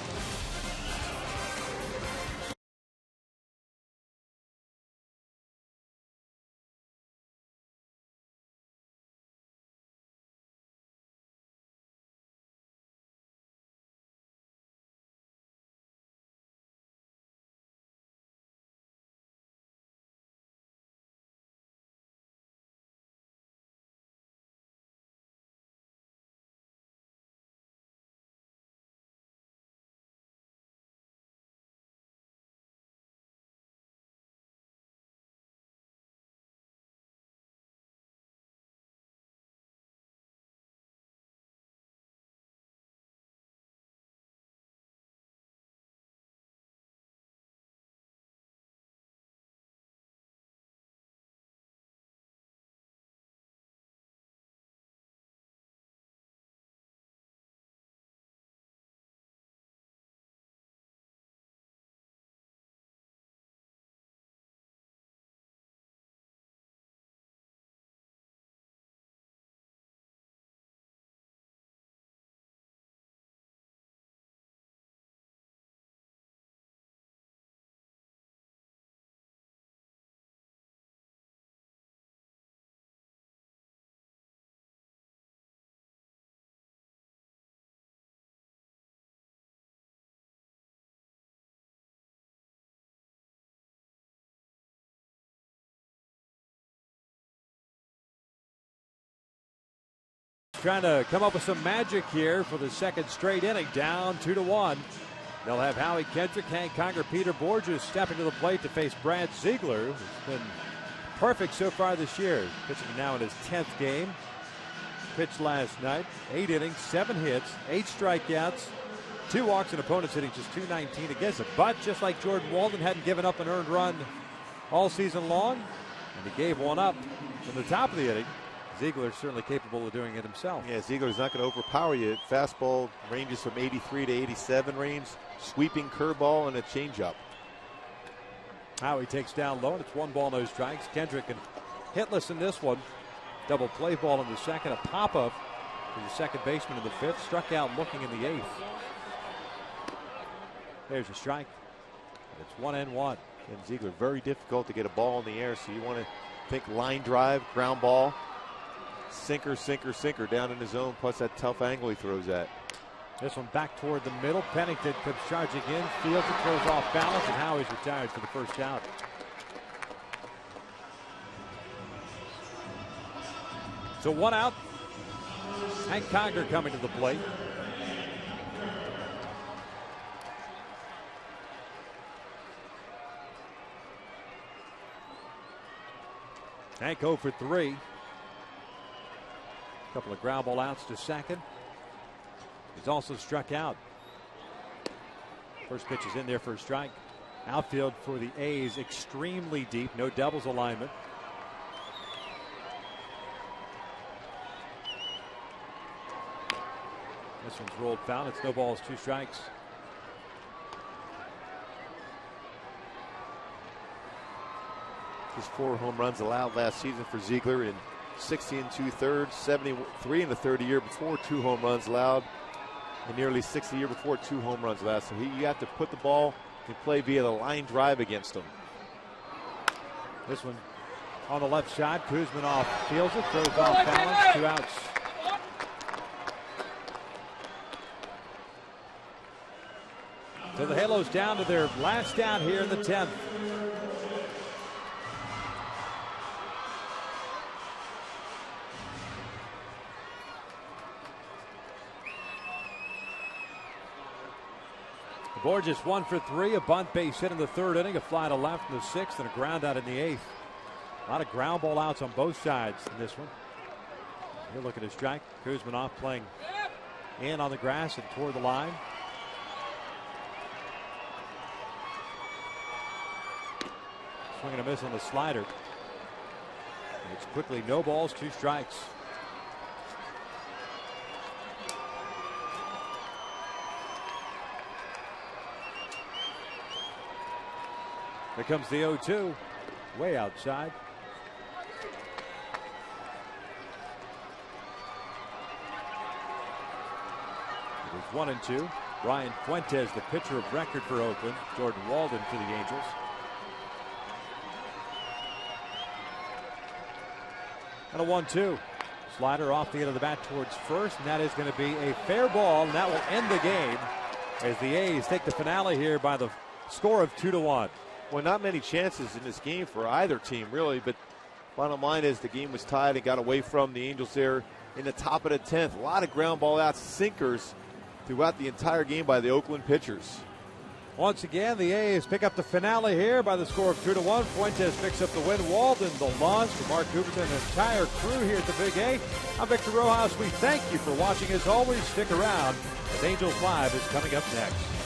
Trying to come up with some magic here for the second straight inning, down 2-1. They'll have Howie Kendrick, Hank Conger, Peter Borges stepping to the plate to face Brad Ziegler, who's been perfect so far this year. Pitching now in his 10th game. Pitched last night, 8 innings, 7 hits, 8 strikeouts, 2 walks, and opponents hitting just .219 against him. But just like Jordan Walden hadn't given up an earned run all season long, and he gave one up from the top of the inning. Ziegler's certainly capable of doing it himself. Yeah, Ziegler's not going to overpower you. Fastball ranges from 83 to 87 range. Sweeping curveball and a changeup. Howie takes down low, and it's 1 ball, no strikes. Kendrick and hitless in this one. Double play ball in the second. A pop-up to the second baseman in the 5th. Struck out looking in the 8th. There's a strike. And it's 1-1. And Ziegler, very difficult to get a ball in the air, so you want to think line drive, ground ball. Sinker, sinker, sinker down in the zone, plus that tough angle he throws at. This one back toward the middle. Pennington comes charging in, fields it, throws off balance, and Howie's retired for the first out. So 1 out. Hank Conger coming to the plate. Hank 0 for 3. Couple of ground ball outs to second. He's also struck out. First pitch is in there for a strike. Outfield for the A's extremely deep. No doubles alignment. This one's rolled foul. It's no balls, 2 strikes. Just 4 home runs allowed last season for Ziegler in 60 2/3, 73 in the third year before, 2 home runs allowed, and nearly 60 year before, 2 home runs allowed. So you have to put the ball and play via the line drive against him. This one on the left side. Kuzminoff fields it, throws off balance, 2 outs. So the Halos down to their last down here in the 10th. Borges 1 for 3, a bunt base hit in the 3rd inning, a fly to left in the 6th, and a ground out in the 8th. A lot of ground ball outs on both sides in this one. You're looking to strike. Kuzmanoff playing in on the grass and toward the line. Swing and a miss on the slider. And it's quickly no balls, 2 strikes. Here comes the 0-2, way outside. It is 1-2. Brian Fuentes, the pitcher of record for Oakland. Jordan Walden for the Angels. And a 1-2. Slider off the end of the bat towards first, and that is going to be a fair ball, and that will end the game as the A's take the finale here by the score of 2-1. Well, not many chances in this game for either team, really, but bottom line is the game was tied and got away from the Angels there in the top of the 10th. A lot of ground ball outs, sinkers throughout the entire game by the Oakland pitchers. Once again, the A's pick up the finale here by the score of 2-1. Fuentes picks up the win. Walden the launch for Mark Cooperton and the entire crew here at the Big A. I'm Victor Rojas. We thank you for watching. As always, stick around as Angels Live is coming up next.